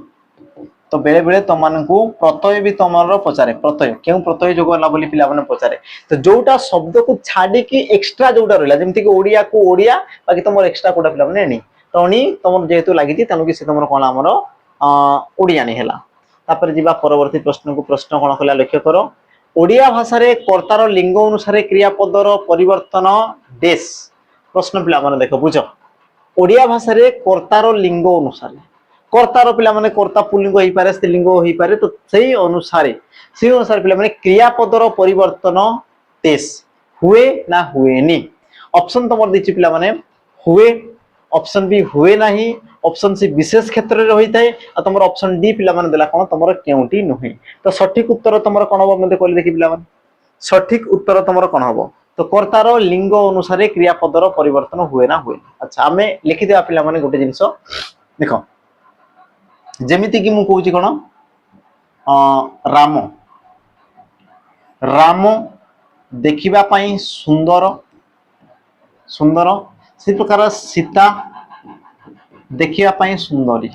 तो बेले बेले तुमको प्रत्यय भी तुम पचारे प्रत्यय क्यों प्रत्यय जोग होला बोली पिला माने पचारे तो जोटा शब्द को छाड़ी की एक्स्ट्रा जोटा रहला जेमति कि ओडिया को ओडिया बाकी तुम एक्स्ट्रा कोडा पिला माने नी तो नी तुम जेहेतु लागि तेणु कि से तुम कौन आमर ओडिया नहीं है तापर जीवा परवर्ती प्रश्न को प्रश्न कौन कला लक्ष्य करो ओडिया भाषा रे कर्तार लिंग अनुसार क्रियापदर परिवर्तन देश प्रश्न पिला माने देखो बुझ ओडिया भाषा रे कर्तार लिंग अनुसार कर्तार पिला माने कर्ता पुल्लिंग होई पारे स्त्रीलिंग होई पारे तो सेही अनुसार पिला माने क्रियापदर परिवर्तन तेस हुए ना हुएनी ऑप्शन तमर दिछि पिला माने हुए ऑप्शन बी हुए नाही ऑप्शन सी विशेष क्षेत्र रे होई थाए आ तमर ऑप्शन डी पिला माने देला कोन तमर केउटी नहे तो सठिक उत्तर तमर कोन हो मते कहले देखि पिला माने सठिक उत्तर तमर कोन हो तो कर्तार लिंग अनुसार क्रियापदर परिवर्तन हुए ना हुए अच्छा आमे लिखि देबा पिला माने गोटे जिंस देखो जेमिति कि मु कहूची कोन राम राम देखिबा पई सुंदर सुंदर से प्रकार सीता देखिबा पई सुंदरी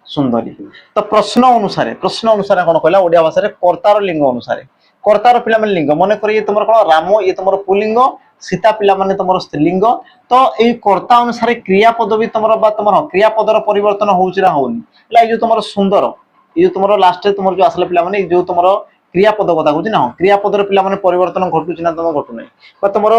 सुंदरी तो प्रश्न अनुसार कोन कहला ओडिया भाषा रे कर्तार लिंग अनुसार कर्तार पिला माने लिंग मने करी तुमर कोन राम ये तुमर पुल्लिंग सीता पिला माने तुमर स्त्रीलिंग तो ए कर्ता अनुसार क्रियापद भी तुमर बा तुमर क्रियापदर परिवर्तन होउची ना होउनी ला जो तुमर सुंदर ये जो तुमर लास्ट रे तुमर जो आसले पिला माने जो तुमर क्रियापद कथा कहूची ना क्रियापदर पिला माने परिवर्तन घटुची ना तुम घटु नै बा तुमर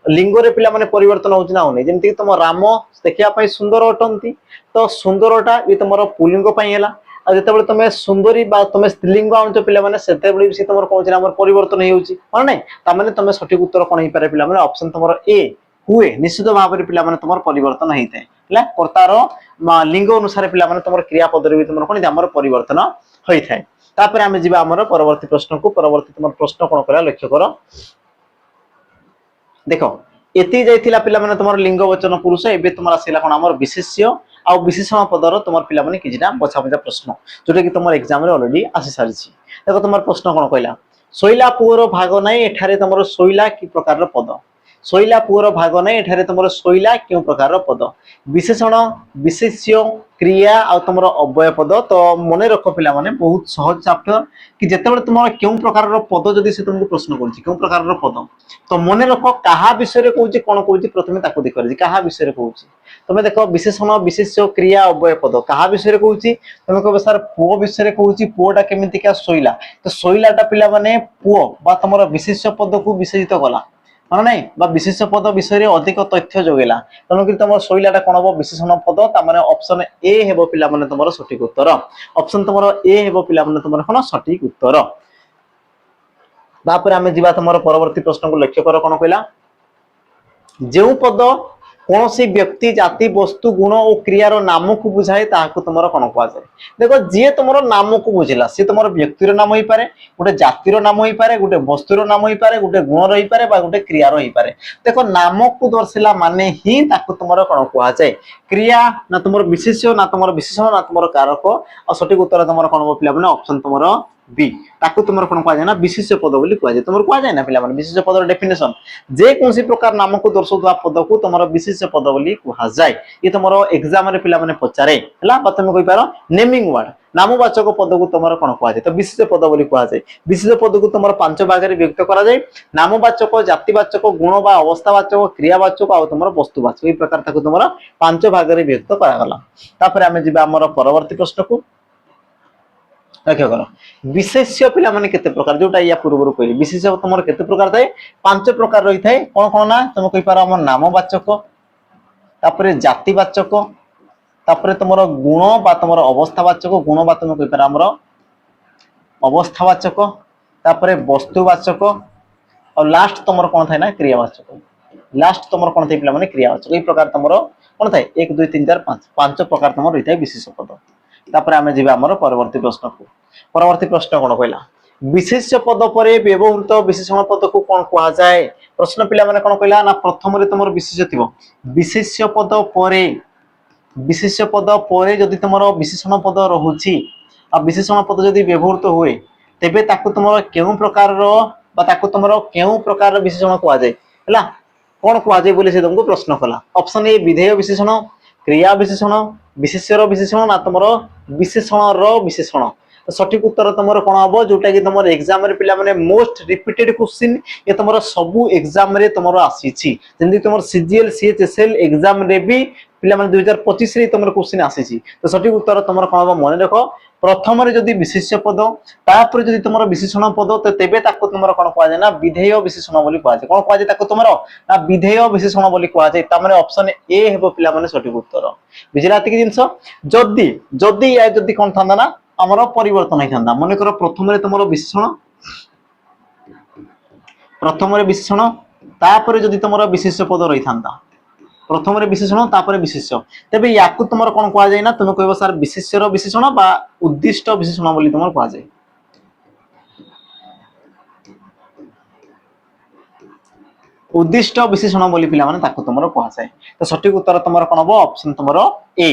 लिंग रे पिला माने परिवर्तन होउची ना होनी जेंति तुम राम देखिया पई सुंदर अटंती तो सुंदरटा ये तुमर पुल्लिंग पई हैला आ जते बेले तुम सुंदरी बा तुम स्त्रीलिंग आउछ पिला माने सेते बेले से तुमर कोन हमर परिवर्तन हे होउची माने नै ता माने तुम सठिक उत्तर कोन हे पारे पिला माने ऑप्शन तुमर ए हुए निश्चित भाव रे पिला माने तुमर परिवर्तन हेइते हला कर्तार लिंग अनुसार पिला माने तुमर क्रियापद रे भी तुमर कोन हमर परिवर्तन होई थाए तापर आमे जिबा हमर परवर्ती प्रश्न को परवर्ती तुमर प्रश्न कोन करा लक्ष्य करो देखो एति जाइथिला पिला माने तुमर लिंग वचन पुरुष एबे तुमर आसिला कोन हमर विशेष्य आ विशेषण पदर तुमर पिला माने किजिना बछा बछा प्रश्न जोटा कि तुमर एग्जाम रे ऑलरेडी आसी सारिछि देखो तुमर प्रश्न कोन कहला सोइला पुअर भाग नै एठारे तुमर सोइला की प्रकार रो पद सोइला पुअर भाग नै एठारे तुमर सोइला केउ प्रकार रो पद विशेषण विशेष्य क्रिया आ तुमर अव्यय पद तो मने रखो पिला माने बहुत सहज चैप्टर कि जेते बेले तुमर केउ प्रकार रो पद जदी से तुमको प्रश्न करछि केउ प्रकार रो पद तो मने रखो कहा विषय रे कहूछि कोन कहूछि प्रथमे ताको देखि कहा विषय रे कहूछि तुम देखो विशेषण विशेष्य क्रिया अव्यय पद कहा विषय रे कहूछि तुम कहबो सर पुओ विषय रे कहूछि पुओटा केमिति का सोइला तो सोइलाटा पिला माने पुओ बा तुमर विशेष्य पद को विशेषित कला माने नै बा विशेष्य पद विषय रे अधिक तथ्य जोगेला तनो कि तुम सोइलाटा कोन हो विशेषण पद ता माने ऑप्शन ए हेबो पिला माने तुमर सठिक उत्तर ऑप्शन तुमर ए हेबो पिला माने तुमर कोन सठिक उत्तर बापर आमे जिबा तुमर परवर्ती प्रश्न को लक्ष्य करो कोन कहला जेउ पद कोनोसी व्यक्ति जाति वस्तु गुण और क्रियार नाम को बुझाए ताहाको तुमर कोन कहवा जाय देखो जे तुमर नाम को बुझिला से तुमर व्यक्तिर नाम होई पारे गोटे जातिर नाम होई पारे गोटे वस्तुर नाम होई पारे गोटे गुण रही पारे बा गोटे क्रिया रही पारे देखो नाम को दर्शिला माने ही ताको तुमर कोन कहवा जाय क्रिया ना तुमर विशेष्य ना तुमर विशेषण ना तुमर कारक और सठिक उत्तर तुमर कोन पिला माने ऑप्शन तुमर बी ताको तुमर कोन कहवा जाय ना विशेष्य पद बोली कहवा जाय तुमर कहवा जाय ना पिला माने विशेष्य पदर डेफिनेशन जे कोनसी प्रकार नाम को दर्शौतवा पद को तुमर विशेष्य पद बोली कहवा जाय ये तुमर एग्जाम रे पिला माने पचारे हला बा तुम कहि पारो नेमिंग वर्ड नामवाचक पद को तुमर कोन कहवा जाय तो विशेष्य पद बोली कहवा जाय विशेष्य पद को तुमर पांच भाग रे व्यक्त करा जाय नामवाचक जातिवाचक गुण बा अवस्थावाचक क्रियावाचक आ तुमर वस्तुवाचक ए प्रकार ताको तुमर पांच भाग रे व्यक्त करा गला तापर हमें जिबा हमर परवर्ती प्रश्न को लक्ष्य करो विशेष्य पिला माने केते प्रकार जोटा या पूर्वरु कहली विशेष्य तुमर केते प्रकार थाए पांच प्रकार रही थाए कोन कोन ना तुम कहि पारो हमर नामवाचक तापरे जातिवाचक तापरे तुमर गुण बा तुमर अवस्थावाचक गुण बा तुम कहि पारो हमर अवस्थावाचक तापरे वस्तुवाचक और लास्ट तुमर कोन थाए ना क्रियावाचक लास्ट तुमर कोन थाए पिला माने क्रियावाचक ए प्रकार तुमर कोन थाए 1 2 3 4 5 पांच प्रकार तुमर रही थाए विशेष्य पद तापर आमे जिबा हमर परवर्ती प्रश्न को परवर्ती प्रश्न कोन कहला विशेष्य पद परे व्यवहृत विशेषण पद को कोन कहवा जाय प्रश्न पिला माने कोन कहला ना प्रथम रे तुमर विशेष्य थिबो विशेष्य पद परे जदि तुमर विशेषण पद रहुची आ विशेषण पद जदि व्यवहृत हुए तेबे ताको तुमर केउ प्रकार रो बा ताको तुमर केउ प्रकार रो विशेषण कहवा जाय हला कोन कहवा जाय बोले से तुमको प्रश्न कला ऑप्शन ए विधेय विशेषण क्रिया विशेषण विशेष्यर विशेषण ना तुमर विशेषणर विशेषण तो सठिक उत्तर तुमर कोन हबो जोटा कि तुमर एग्जाम रे पिला माने मोस्ट रिपीटेड क्वेश्चन ये तुमर सबु एग्जाम रे तुमर आसी छी जंदी तुमर सीजीएल सीएचएसएल एग्जाम रे भी पिला माने 2025 रे तुमर क्वेश्चन आसीची तो सठिक उत्तर तुमर कोन मन रखो प्रथम रे जदी विशेष्य पद तापर जदी तुमर विशेषण पद तो तेबे ताको तुमर कोन कहआ जाय ना विधेय विशेषण बोली कहआ जाय कोन कहआ जाय ताको तुमर ना विधेय विशेषण बोली कहआ जाय ता माने ऑप्शन ए हेबो पिला माने सठिक उत्तर बुझिला एतिक जिंस जदी जदी या जदी कोन थांदा ना हमर परिवर्तन हे थांदा माने करो प्रथम रे तुमर विशेषण प्रथम रे विशेषण तापर जदी तुमर विशेष्य पद रही थांदा प्रथम रे विशेषण तापर विशेष्य तेबे याकु तुमर कोन कहआ जाय ना तुम कहबो सर विशेष्यर विशेषण बा उद्दिष्ट विशेषण बोली तुमर कहआ जाय उद्दिष्ट विशेषण बोली पिला माने ताकु तुमर कहआ जाय तो सठिक उत्तर तुमर कोन हो ऑप्शन तुमर ए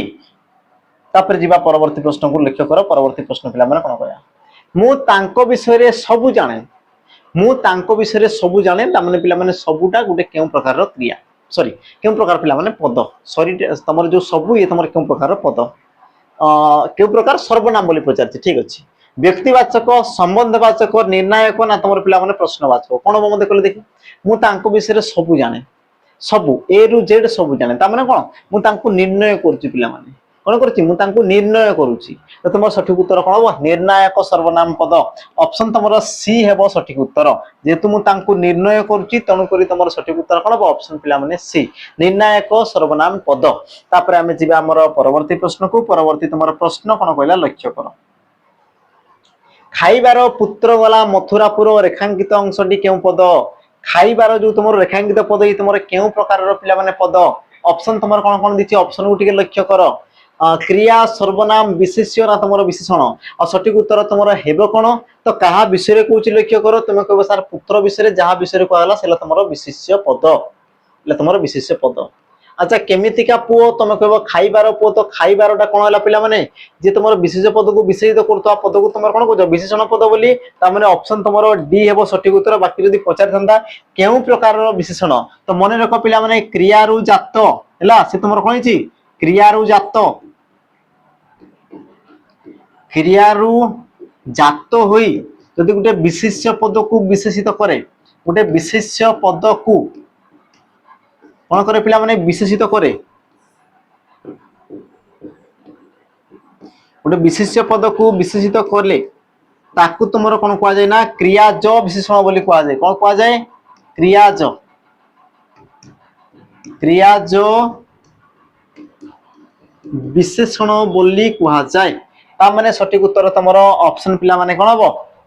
तापर जीवा परवर्ती प्रश्न को लक्ष्य करो परवर्ती प्रश्न पिला माने कोन कहया मु तांको विषय रे सब जाने मु तांको विषय रे सब जाने ता माने पिला माने सबुटा गुटे केउ प्रकार रो क्रिया सॉरी केउ प्रकार पिला माने पद सॉरी तमर जो सब ये तमर केउ प्रकार पद केउ प्रकार सर्वनाम बोली पचारछि ठीक अछि व्यक्तिवाचक संबंधवाचक निर्णायक ना तमर पिला माने प्रश्नवाचक कोन बम देखले देखि मु तांको विषय रे सब जाने सब ए रु जेड सब जाने ता माने कोन मु तांको निर्णय करछि पिला माने कोन करछि मु तांको निर्णय करूछि तो तमर सठिक उत्तर कोन हो निर्णायक सर्वनाम पद ऑप्शन तमर सी हेबो सठिक उत्तर जेतु मु तांको निर्णय करूछि तनु करी तमर सठिक उत्तर कोन हो ऑप्शन पिला माने सी निर्णायक सर्वनाम पद तापर हमें जिबा हमर परवर्ती प्रश्न को परवर्ती तमर प्रश्न कोन कहला लक्ष्य करो खाइबार पुत्र गला मथुरापुर रेखांकित अंशटी केउ पद खाइबार जो तुमर रेखांकित पद ई तुमर केउ प्रकार रो पिला माने पद ऑप्शन तुमर कोन कोन दिछि ऑप्शन को टिके लक्ष्य करो क्रिया सर्वनाम विशेष्य ना तुमर विशेषण और सठिक उत्तर तुमर हेबो कोन तो कहा विषय रे कोछि लक्ष्य करो तुम कहबो सर पुत्र विषय रे जहा विषय रे कहला सेला तुमर विशेष्य पद ले तुमर विशेष्य पद अच्छा केमितिका पुओ तुम कहबो खाइबार पुओ तो खाइबारटा कोन होला पिला माने जे तुमर विशेष्य पद को विशेषित करतो पद को तुमर कोन कहजो विशेषण पद बोली ता माने ऑप्शन तुमर डी हेबो सठिक उत्तर बाकी जदी पचार थांदा केउ प्रकार रो विशेषण तो मने रखो पिला माने क्रिया रु जात हैला से तुमर कोन छि क्रिया रु जात क्रियारु जात होई जदि गुटे विशेष्य पद को विशेषित करे गुटे विशेष्य पद को कोन करे पिला माने विशेषित करे गुटे विशेष्य पद को विशेषित करले ताकू तुमरो कोन कहआ जाय ना क्रियाज विशेषण बोली कहआ जाय कोन कहआ जाय क्रियाज क्रियाज विशेषण बोली कहआ जाय ता माने सठिक उत्तर तमरो ऑप्शन पिला माने कोन हबो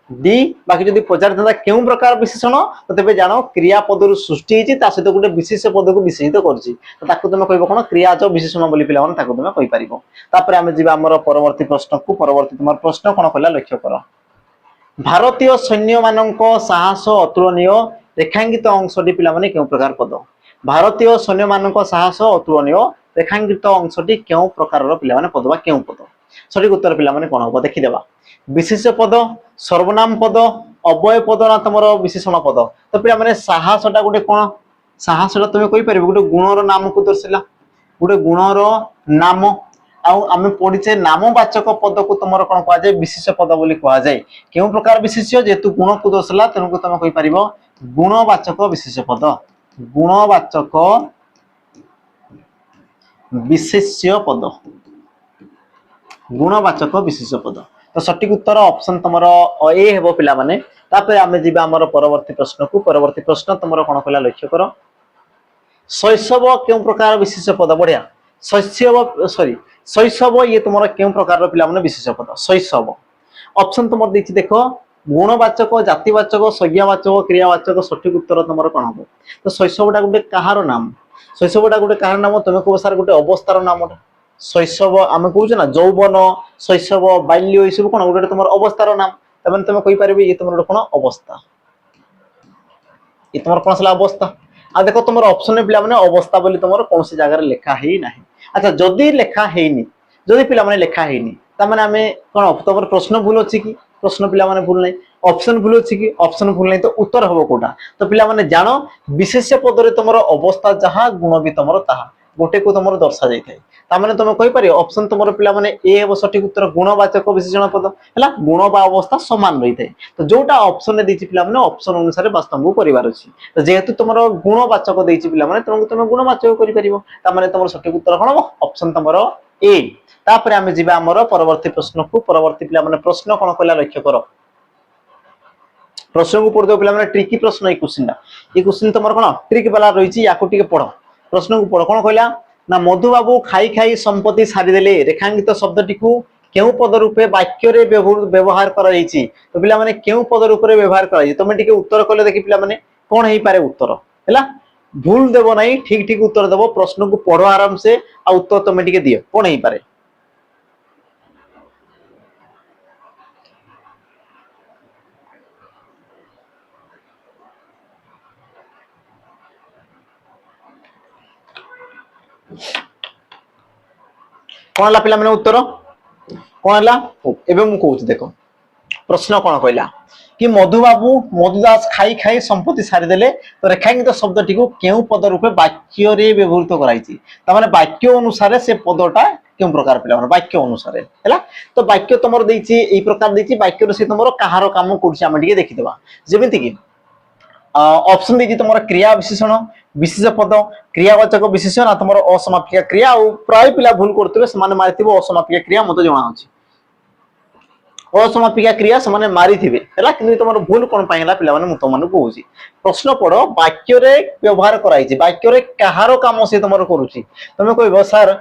डी बाकी जदी पचार था केउ प्रकार विशेषण तो तबे जानो क्रिया पद रु सृष्टि हिची ता सहित गुटे विशेष पद को विशेषित करछि तो ताकू तुम कहबो कोन क्रियाज विशेषण बोली पिला माने ताकू तुम कहि परिबो तापर हमें जिबा हमर परवर्ती प्रश्न को परवर्ती तुमर प्रश्न कोन कहला लक्ष्य करो भारतीय सैन्य मानक साहस अतुलनीय रेखांकित अंशटी पिला माने केउ प्रकार पद भारतीय सैन्य मानक साहस अतुलनीय रेखांकित अंशटी केउ प्रकार रो पिला माने पद बा केउ पद सठिक उत्तर पिला माने कोन हो देखि देबा विशेष पद सर्वनाम पद अव्यय पद ना तमरो विशेषण पद तो पिला माने साहसटा गुटे कोन साहसटा तुमे कहि परिबो गुटे गुणर नाम को दर्शिला गुटे गुणर नाम आउ आमे पढिचे नामवाचक पद को तमरो कोन कहआ जाय विशेष पद बोली कहआ जाय केउ प्रकार विशेष्य जेतु गुण को दर्शिला तनु को तुम कहि परिबो गुणवाचक विशेष पद गुणवाचक विशेष्य पद गुणवाचक विशेष पद तो सठिक उत्तर ऑप्शन तमरो ए हेबो पिला माने तापर आमे जिबा हमर परवर्ती प्रश्न को परवर्ती प्रश्न तमरो कोन कहला लक्ष्य करो शैशव केउ प्रकार विशेष पद बढ़िया शैशव सॉरी शैशव ये तुमरो केउ प्रकार रो पिला माने विशेष पद शैशव ऑप्शन तुमर दिछि देखो गुणवाचक जातिवाचक संज्ञावाचक क्रियावाचक सठिक उत्तर तमरो कोन हबो तो शैशवटा गुटे कहारो नाम शैशवटा गुटे कहार नाम तुमे को सार गुटे अवस्थार नामटा शैशव आमे कहूछ ना यौवन शैशव बाल्य ई सब कोन गुटे तुमर अवस्थार नाम तबन तुमे कहि परिबे ये तुमर कोन अवस्था ये तुमर कोन सला अवस्था आ देखो तुमर ऑप्शन में पिला माने अवस्था बोली तुमर कोन से जगह रे लेखा हेई नाही अच्छा जदी लेखा हेईनी जदी पिला माने लेखा हेईनी त माने आमे कोन तुमर प्रश्न भूल अछि कि प्रश्न पिला माने भूल नै ऑप्शन भूल अछि कि ऑप्शन भूल नै तो उत्तर हबो कोटा तो पिला माने जानो विशेष्य पद रे तुमर अवस्था जहा गुण भी तुमर ताहा गोटे को तुम दर्शा जाए ताने तुम कहीपर ऑप्शन तुम पिला माने ए हे सठिक उत्तर गुणवाचक विशेषण पद है गुण बा अवस्था सामान रही है तो जोटा ऑप्शन देती पिला माने ऑप्शन अनुसार बस तुमको करार अच्छी तो जेहेतु तुम गुणवाचक देती पिला माने तुमको तुम गुणवाचक कर तुम सठिक उत्तर कौन हम ऑप्शन तुम ए तापर आम जा परवर्ती प्रश्न को परवर्ती पिला माने प्रश्न कौन कहला लक्ष्य कर प्रश्न को पढ़ दो पिला माने ट्रिकी प्रश्न ये क्वेश्चन तुम कौन ट्रिक वाला रही पढ़ प्रश्न को पढ़ कौन कहला ना मधुबाबू खाई खाई संपत्ति सारीदेले रेखांकित शब्दटी को केउ पद रूपे वाक्य रे व्यवहार करा जायछि तो पिला माने केउ पद रूपे व्यवहार करा जाय तमे टिके उत्तर कले देखि पिला माने कोन हेई पारे उत्तर हैला भूल देबो नाही ठीक ठीक उत्तर देबो प्रश्न को पढ़ो आराम से आ उत्तर तमे टिके दियो कोन हेई पारे कौन है पिला माने उत्तर कौन है एवं मु कहूँ देख प्रश्न कौन कहला कि मधुबाबू मधुदास खाई खाई संपत्ति सारीदेले तो रेखांकित शब्दटी को केउ पद रूपे वाक्य रे व्यवहृत कराइछि तामाने वाक्य अनुसार से पदटा केउ प्रकार पिला माने वाक्य अनुसार हैला तो वाक्य तुमर देछि एई प्रकार देछि वाक्य रे से तुमर कहार काम करछि हम टिके देखिदबा जेमिति कि ऑप्शन देछि तुमर क्रिया विशेषण विशेष पद क्रियावाचक विशेषण तुम असमापिका क्रिया प्राय पिला भूल करते से मारिथिबो असमापिका क्रिया मत जना अछि असमापिका क्रिया से मारिथिबे हैला किंतु तुम भूल कोन पाइला पिला माने मु तुमन को कहूची प्रश्न पढ़ो वाक्य रे व्यवहार कराइछि वाक्य रे कहार काम से तुमर करूची तुम कहबो सर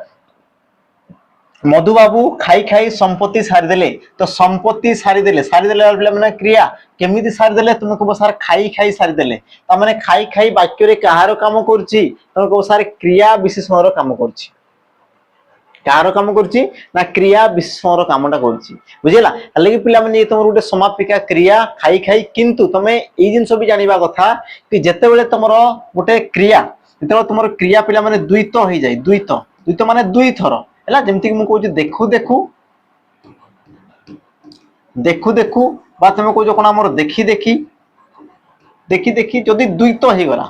मधुबाबू खाई खाई संपत्ति सारीदेले तो संपत्ति सारीदेले पिला माने क्रिया केमिति सारीदेले तुम कहबो सर खाई खाई सारीदेले ता माने खाई खाई वाक्य रे कहार काम करछि तुम कहबो सर क्रिया विशेषण रो काम करछि कहार काम करछि ना क्रिया विशेषण रो कामटा करछि बुझिला हले पिला माने ये तुमर गुटे समापिका क्रिया खाई खाई किंतु तमे एई जिंस भी जानिबा कथा कि जते बेले तुमर गुटे क्रिया जते तुमर क्रिया पिला माने द्वित होई जाय द्वित माने दुई थर हैला जेमति कि मु कहू देखु देखु देखु देखु बा तुम कहू कोन हमर देखि देखि देखि देखि जदी द्वित हे गला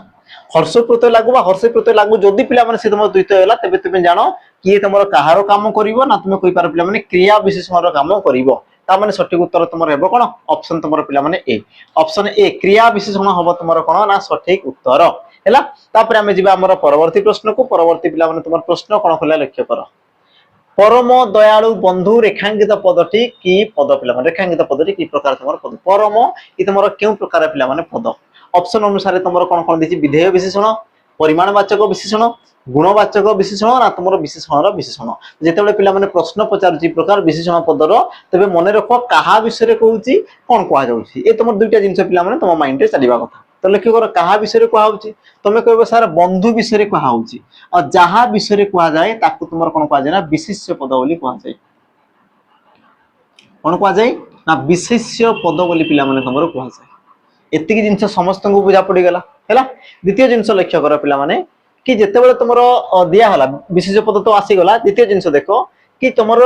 हर्ष प्रत्यय लागू बा हर्ष प्रत्यय लागू जदी पिला माने से तुम द्वित होला तबे तुम जानो कि ये तुमर कहार काम करिवो ना तुम कहि पार पिला माने क्रिया विशेषण रो काम करिवो ता माने सठिक उत्तर तुमर हेबो कोन ऑप्शन तुमर पिला माने ए ऑप्शन ए क्रिया विशेषण हबो तुमर कोन ना सठिक उत्तर हैला तापर हमें जिबा हमर परवर्ती प्रश्न को परवर्ती पिला माने तुमर प्रश्न कोन खोला लक्ष्य करो परम दयालु बंधु रेखांकित पदटी की पद पिला माने रेखांकित पदटी की प्रकार तुमर पद परम ई तुमर केउ प्रकार पिला माने पद ऑप्शन अनुसार तुमर कोन कोन दिछि विधेय विशेषण परिमाणवाचक विशेषण गुणवाचक विशेषण ना तुमर विशेषण विशेषण जेतेबेले पिला माने प्रश्न पचारुछि प्रकार विशेषण पदर तबे मने रखो कहा विषय कहउछि कोन कहा जाउछि ए तुमर दुईटा जिंस पिला माने तुम माइंड रे चलीबा कथा तो लक्ष्य कर कहा विषय कहा होछि तुम कहबो सर बंधु विषय कहा होछि और जहा विषय कहा जाए ताकू तुमर कोन कहा जाय ना विशेष्य पद बोली कहा जाय कोन कहा जाय ना विशेष्य पद बोली पिला माने तुमर कहा जाय एतिकी जिंस समस्त को बुझा पड़ी गला हैला द्वितीय जिंस लक्ष्य कर पिला माने कि जेतेबेले तुमर दिया हला विशेष्य पद तो आसी गला द्वितीय जिंस देखो कि तुमर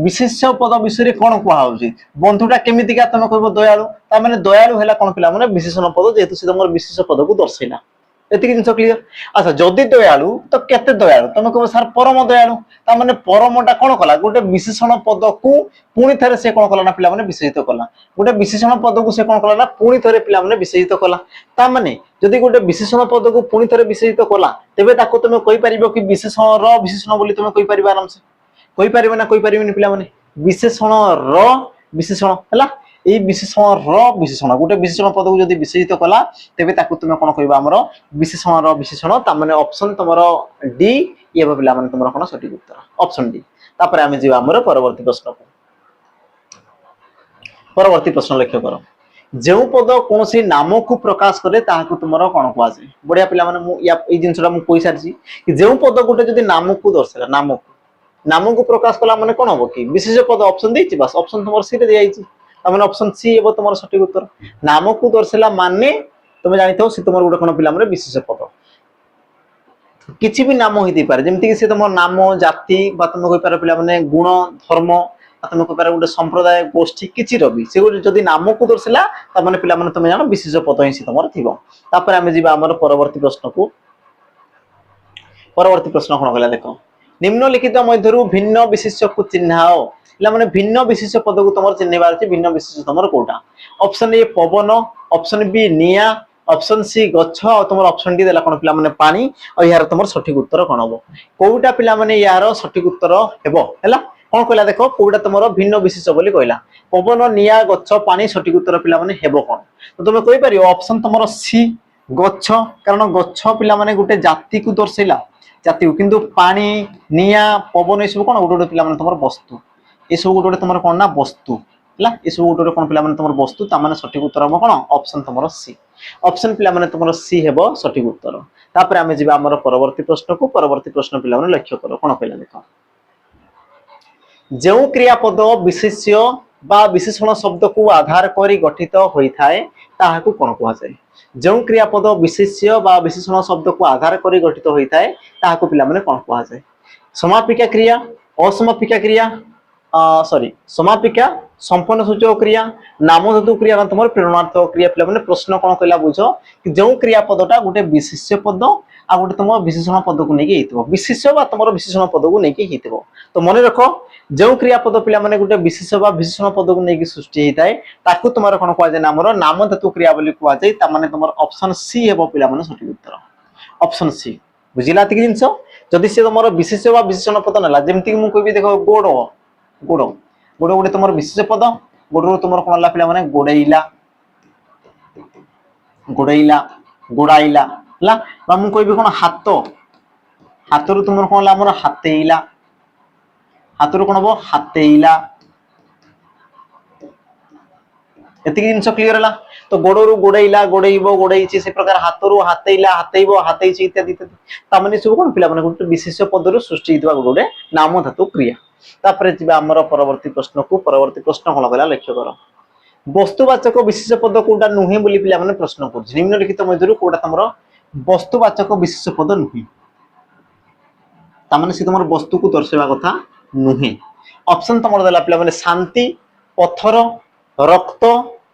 विशेष्य पद विषय कोन कहा होछि बंधुटा केमितिका तुम कहबो दयालु ता माने दयालु हैला कोन पिला माने विशेषण पद जेतु से तुमर विशेष्य पद को दर्शैला एतिकी जिंस क्लियर अच्छा जदी दयालु तो केते दयालु तुम कहबो सर परम दयालु ता माने परमटा कोन कला गोटे विशेषण पद को पुणी थरे से कोन कला ना पिला माने विशेषित कला गोटे विशेषण पद को से कोन कला ना पुणी थरे पिला माने विशेषित कला ता माने जदी गोटे विशेषण पद को पुणी थरे विशेषित कला तेबे ताको तुम कहि परिबो कि विशेषण रो विशेषण बोली तुम कहि परिबो आराम से कहि परिबो ना कहि परिबोनी पिला माने विशेषण रो विशेषण हैला ए विशेषण रो विशेषण गोटे विशेषण पद को जदी विशेषित कला तेबे ताको तुम कोन कहबा हमरो विशेषण रो विशेषण ता माने ऑप्शन तुमरो डी ये पिला माने तुमरो कोन सठिक उत्तर ऑप्शन डी तापर आमे जीवा हमरो परवर्ती प्रश्न को परवर्ती प्रश्न लक्ष्य करो जो पद कौन सी नाम को प्रकाश करे ताहाकु तुमरो कोन कहा जाय बढ़िया पिला माने मु या ए जिंसटा मु कहि सारछि कि जो पद गोटे जदी नाम को दर्शाला नाम को प्रकाश कला माने कोन हो कि विशेष पद ऑप्शन देछि बस ऑप्शन तुमर सी रे दियाइछि माने ऑप्शन सी एबो तुमर सठिक उत्तर नाम को दर्शाला माने तुम जानिथौ से तुमर गोटे कोन पिला माने विशेष पद किछि भी नाम होई दे पारे जेमति कि से तुमर नाम जाति बा तुम कहि पारे पिला माने गुण धर्म तुम कहि पारे गोटे संप्रदाय गोष्ठी किछि रबी से गोटे जदी नाम को दर्शाला ता माने पिला माने तुम जानो विशेष पद ही से तुमर थिबो तापर हमें जीवा हमर परवर्ती प्रश्न को परवर्ती प्रश्न कौन कहला देख निम्नलिखित मध्य भिन्न विशेष्य को चिन्हाओ माने भिन्न विशेष पद को तुम चिन्हबार अच्छे भिन्न विशेष तुम कौटा ऑप्शन ए पवन ऑप्शन बी निया ऑप्शन सी गच्छ और तुम ऑप्शन डी देला कौन पिला माने पानी और यार तुम सठिक उत्तर कौन हम कौटा पिला माने यार सठिक उत्तर हेबो हैला कौन कहला देखो कौटा तुम भिन्न विशेष बोली कहला पवन निया गच्छ पानी सठिक उत्तर पिला माने हेबो कौन तो तुम कहि परियो ऑप्शन तुम सी गच्छ कारण गच्छ पिला माने गुटे जाति को दर्शैला जाति को किंतु पानी निया पवन ए सब कौन गोटे गोटे पिला माने तुम वस्तु ये सब गोटे तुम कौन ना वस्तु है ये सब गोटे कौन पिला माने तुम वस्तु तामाने सठिक उत्तर हम कौन ऑप्शन तुम सी ऑप्शन पिला माने तुम सी हेबो सठिक उत्तर तापर आमे जिबा हमर परवर्ती प्रश्न को परवर्ती प्रश्न पिला माने लक्ष्य करो कौन कहला देखो जो क्रियापद विशेष्य बा विशेषण शब्द को आधार करी गठित होइथाए ताहाकू कोन कुहा जाय जो क्रियापद विशेष्य बा विशेषण शब्द को आधार करी गठित होइथाए ताहाकू पिला माने कोन कुहा जाय समापिका क्रिया असमापिका क्रिया सॉरी समापिका संपन्न सूचक क्रिया नामधातु क्रिया ना तुम प्रेरणार्थक क्रिया पिला माने प्रश्न कोन कहला बुझो कि जो क्रियापदटा गोटे विशेष्य पद आ गोटे तुम विशेषण पद को नेकी हितबो विशेष्य बा तुम विशेषण पद को नेकी हितबो तो मन रखो जो क्रियापद पिला माने गोटे विशेष बा विशेषण पद को नेकी सृष्टि हिताय ताकू तुमार कोन कुआ जाय नामर नामधातु क्रिया बोली कुआ जाय ता माने तुमार ऑप्शन सी हेबो पिला माने सठिक उत्तर ऑप्शन सी बुझिला तिक जिंस जदि से तुमार विशेष बा विशेषण पद नला जेमति मु कहबी देखो गोडो गोडो गोडो गोटे तुमार विशेष पद गोडो तुमार कोन ला पिला माने गोडेइला गोडेइला गोडाइला ला बा मु कहबी कोन हाथ हाथरु तुमार कोन ला हमर हातेइला हाथरु कोन हबो हातेइला एतिक जिंस क्लियर हला तो गोडरु गोडेइला गोडेइबो गोडेइछि से प्रकार हाथरु हातेइला हातेइबो हातेइछि इत्यादि इत्यादि ता माने सब कोन पिला माने गोटे विशेष पदरु सृष्टि हितबा गोडे नाम धातु क्रिया तापरे जिबा हमर परवर्ती प्रश्न को परवर्ती प्रश्न कोन कहला लक्ष्य करो वस्तुवाचक विशेष पद कोटा नुहे बोली पिला माने प्रश्न करछि निम्नलिखित मध्यरु कोटा तमरो वस्तुवाचक विशेष पद नुहे ता माने से तमरो वस्तु को दर्शावा कथा नुहे ऑप्शन तमरो देला पिला माने शांति पत्थर रक्त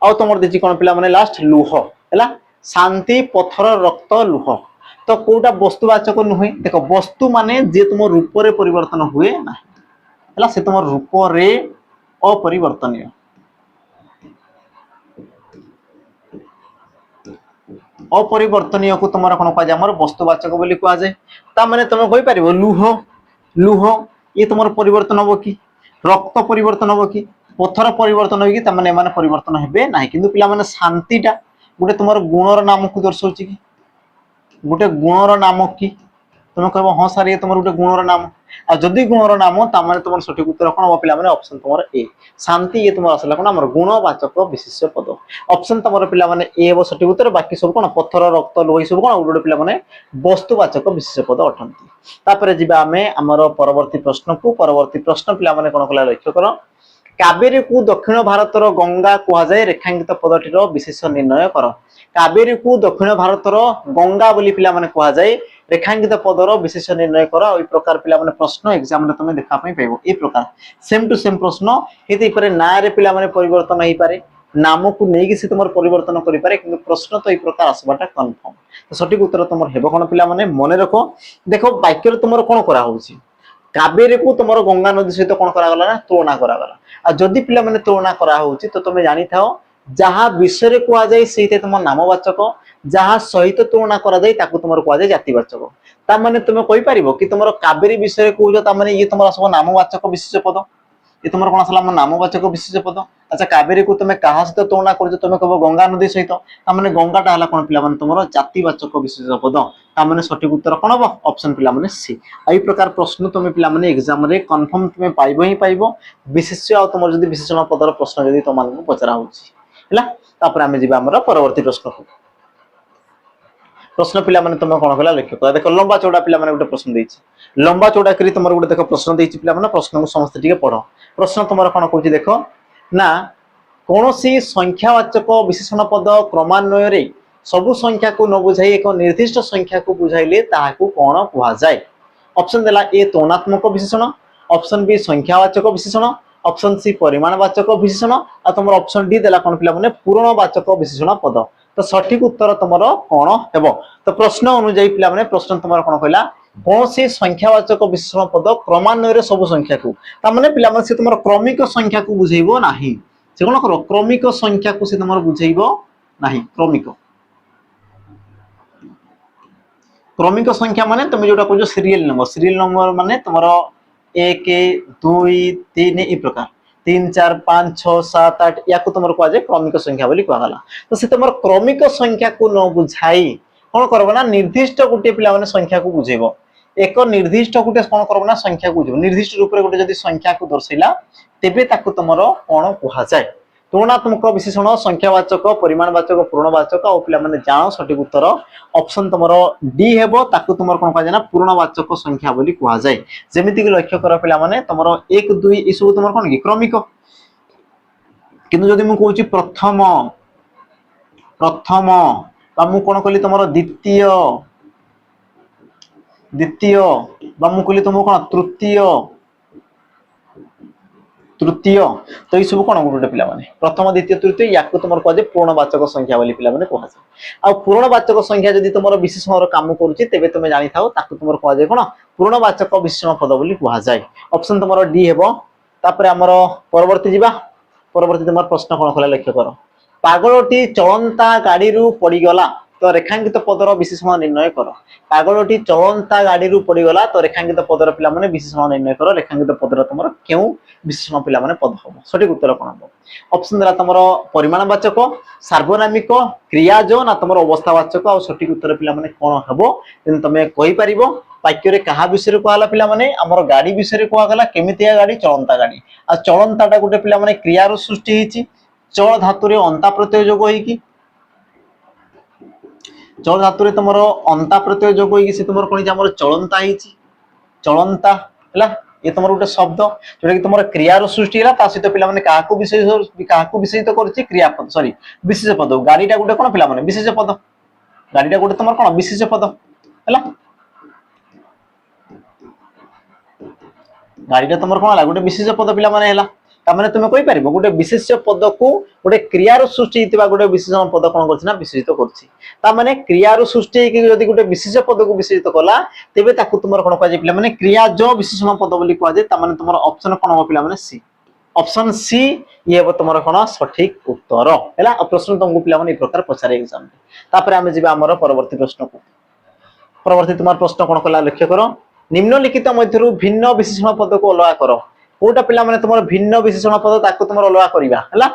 आ तमरो देछि कोन पिला माने लास्ट लुह हैला शांति पत्थर रक्त लुह तो कोटा वस्तुवाचक नुहे देखो वस्तु माने जे तुम रूप रे परिवर्तन हुए ना हैला से तुम रूप रे अपरिवर्तनीय अपरिवर्तनीय को तुम कोन कह जाय हमर वस्तुवाचक बोली कह जाय ता माने तुम कहि परिबो लुह लुह ये तुम परिवर्तन हो कि रक्त परिवर्तन हो कि पत्थर परिवर्तन हो कि ता माने माने परिवर्तन हेबे नाही किंतु पिला माने शांतिटा गोटे तुम गुणर नाम को दर्शाउछि कि गोटे गुणर नाम कि तुम कहबो हां सर ये तुम गोटे गुणर नाम आ जदी गुणर नाम ता माने तुम सठिक उत्तर कोन हो पिला माने ऑप्शन तुम ए शांति ये तुम असला कोन हमर गुणवाचक विशेष्य पद ऑप्शन तुम पिला माने ए हो सठिक उत्तर बाकी सब कोन पत्थर रक्त लोही सब कोन गोटे पिला माने वस्तुवाचक विशेष्य पद अठंती तापरे जिबा हमें हमर परवर्ती प्रश्न पिला माने कोन कला लक्ष्य करो कावेरी को दक्षिण भारतर गंगा कुहा जाय रेखांकित पदटीर विशेष निर्णय कर कावेरी को दक्षिण भारतर गंगा बोली पिला माने कुहा जाय रेखांकित पदर विशेष निर्णय कर ए प्रकार पिला माने प्रश्न एग्जाम रे तुमे देखा पई पाइबो ए प्रकार सेम टू सेम प्रश्न हेति परे ना रे पिला माने परिवर्तन होई पारे नाम को नेकी से तुम परिवर्तन करि पारे किंतु प्रश्न तो ए प्रकार आसबाटा कंफर्म तो सठिक उत्तर तुम हेबो कोन पिला माने मने रखो देखो वाक्य रे तुमर कोन करा होउची कावेरी को तुमर गंगा नदी सहित कोन करा गला ना तुलना करा गला आ जदि पिला माने तुलना करा होउची तो तुमे जानि थाओ जहा विषय रे कुआ जाय सेते तुम नामवाचक जहा सहित तुलना करा जाय ताकू तुमर कुआ जाय जातिवाचक ता माने तुमे कहि परिबो कि तुमर कावेरी विषय रे कहू ता माने ये तुमर सब नामवाचक विशेष पद ये तुमर कोन असला नामवाचक विशेष पद अच्छा कावेरी को तुमे कहा सहित तुलना करजो तुमे कहबो गंगा नदी सहित ता माने गंगाटा हला कोन पिला माने तुमर जातिवाचक विशेष पद ता माने सठिक उत्तर कोन हो ऑप्शन पिला माने सी एई प्रकार प्रश्न तुमे पिला माने एग्जाम रे कंफर्म तुमे पाइबो ही पाइबो विशेष आ तुमर जदी विशेषण पदर प्रश्न जदी तुम मानकु पचरा होउची हैला तापर आमे जिबा हमर परवर्ती प्रश्न को प्रश्न पिला माने तुम कोन कहला लक्ष्य कर देखो लंबा चौड़ा पिला माने गोटे प्रश्न देछि लंबा चौड़ा करी तुमर गोटे देखो प्रश्न देछि पिला माने प्रश्न को समस्त टिके पढो प्रश्न तुमर कोन कहछि देखो ना कोनोसी संख्यावाचक विशेषण पद क्रमान्वय रे सबु संख्या को न बुझाई एक निर्दिष्ट संख्या को बुझाइले ताहाकू कोन कुहा जाय ऑप्शन देला ए तुलनात्मक विशेषण ऑप्शन बी संख्यावाचक विशेषण ऑप्शन सी परिमाणवाचक विशेषण आ तुमर ऑप्शन डी देला कोन पिला माने पूर्णवाचक विशेषण पद तो सठिक उत्तर तुमर कोन हेबो तो प्रश्न अनुसार पिला माने प्रश्न तुमर कोन कहला कौन सी संख्यावाचक विशेषण पद क्रमान्वय सब संख्या को तामाने पिला माने से तुमर क्रमिक संख्या को बुझेइबो नाही से कोन करो क्रमिक संख्या को से तुमर बुझेइबो नाही क्रमिक संख्या माने तुम जोटा को सीरियल नंबर माने तुमरो 1 2 3 ई प्रकार 3 4 5 6 7 8 या को तुमर को आज क्रमिक संख्या बोली कहला तो से तुमर क्रमिक संख्या को न बुझाई कोन करबो ना निर्दिष्ट गुटे पिला माने संख्या को बुझेबो एक निर्दिष्ट गुटे कोन करबो ना संख्या को बुझेबो निर्दिष्ट रूप रे गुटे जदी संख्या को दर्शैला तेबे ताको तुमरो कोन कुहा जाय तुलनात्मक विशेषण संख्यावाचक परिमाणवाचक पूर्णवाचक और पिला माने जानो सठिक उत्तर ऑप्शन तुमरो डी हेबो ताकू तुमर कोन कहै ना पूर्णवाचक संख्या बोली कुहा जाय जेमिति कि लक्ष्य कर पिला माने तुमरो 1 2 ई सब तुमर कोन कि क्रमिक किंतु जदी मु कहूची प्रथम प्रथम बा मु कोन कहली तुमरो द्वितीय द्वितीय बा मु कहली तुमको कोन तृतीय तृतीय तो ये सब कौन गोटे पिला माने प्रथम द्वितीय तृतीय या तुम कह पूर्णवाचक संख्या बोली पिला माने कह आ पूर्णवाचक संख्या जदि तुम विशेषण काम करुच्ची तेबे तुम जानी थाओ ताकू तुम कह जाए कौन पूर्णवाचक विशेषण पद बोली कह जाए ऑप्शन तुम डी हेबो तापर हमर परवर्ती जीवा परवर्ती तुम प्रश्न कौन खला लक्ष्य कर पागलटी चलंता गाड़ी रु पड़ी गला तो रेखांकित पदर विशेषण निर्णय कर पागलटी चलंता गाड़ी रु पड़ी गला तो रेखांकित पदर पिला माने विशेषण निर्णय कर रेखांकित पदर तुम क्यों विशेषण पिला माने पद हम सठिक उत्तर कौन हम ऑप्शन द्वारा तुम परिमाणवाचक सार्वनामिक क्रियाज ना तुम अवस्थावाचक और सठिक उत्तर पिला माने कौन हम तुम कहि परिबो वाक्य रे कहा विषय कहला पिला माने हमर गाड़ी विषय कहला केमितिया गाड़ी चलंता गाड़ी आ चलंताटा गुटे पिला माने क्रिया रो सृष्टि हिची चल धातु रे अंता प्रत्यय जोग होई की चल धातु रे तुमरो अंता प्रत्यय जोग होई की से तुमरो कोनी हमर चलंता हिची चलंता हला ये तुमरो गुटे शब्द जोटा कि तुमरो क्रिया रो सृष्टि हला ता सहित पिला माने काहाको विषयित करछि क्रियापद सॉरी विशेष पद गाड़ीटा गुटे कोन पिला माने विशेष पद गाड़ीटा गुटे तुमरो कोन विशेष पद हला गाड़ीटा तुमरो कोन हला गुटे विशेष पद पिला माने हला तामाने तुमे कहि परिबो गुटे विशेष पद को गुटे क्रियार सृष्टि हितबा गुटे विशेषण पद कोन करछि ना विशेषित करछि तामाने क्रियार सृष्टि कि यदि गुटे विशेष पद को विशेषित कला तेबे ताकू तुमर कोन कहै पिला माने क्रिया जो विशेषण पद बोली कहै जे तामाने तुमर ऑप्शन कोन हो पिला माने सी ऑप्शन सी ये हो तुमर कोन सठिक उत्तर हैला प्रश्न तुमको पिला माने ई प्रकार पछारे एग्जाम तापर हम जिबा हमर परवर्ती प्रश्न को परवर्ती तुमर प्रश्न कोन कला लक्ष्य करो निम्नलिखित मध्यरु भिन्न विशेषण पद को अलगा करो कोटा पिला माने तुमर भिन्न विशेषण पद ताको तुमर अलगा करिवा हला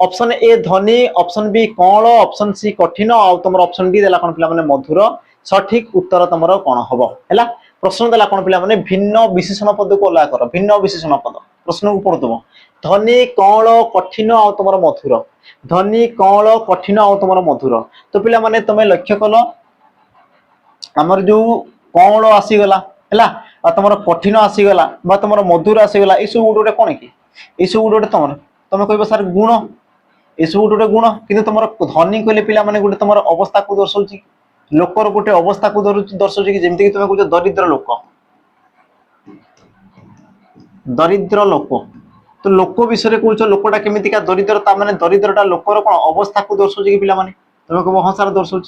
ऑप्शन ए धनी ऑप्शन बी कौन ऑप्शन सी कठिन और तुमर ऑप्शन डी देला कोन पिला माने मधुर सठिक उत्तर तुमर कोन हबो हला प्रश्न देला कोन पिला माने भिन्न विशेषण पद को अलगा करो भिन्न विशेषण पद प्रश्न को पढतबो धनी कौन कठिन और तुमर मधुर धनी कौन कठिन और तुमर मधुर तो पिला माने तुमे लक्ष्य कलो हमर जो कौन आसी गला हला आ तुमर कठिन आसी गला बा तुमर मधुर आसी गला इसु गुडोटे कोन की इसु गुडोटे तुमर तुमे कहबो सर गुण इसु गुडोटे गुण किंतु तुमर धनी कहले पिला माने गुडे तुमर अवस्था को दर्शाउची लोकर गुटे अवस्था को दर्शाउची कि जेमति कि तुमे कहू दरिद्र लोक दरिद्र लोक तो लोक विषय कहू लोकटा केमिति का दरिद्रता माने दरिद्रता लोकर कोन अवस्था को दर्शाउची कि पिला माने तुम कह हाँ सारा दर्शाऊँ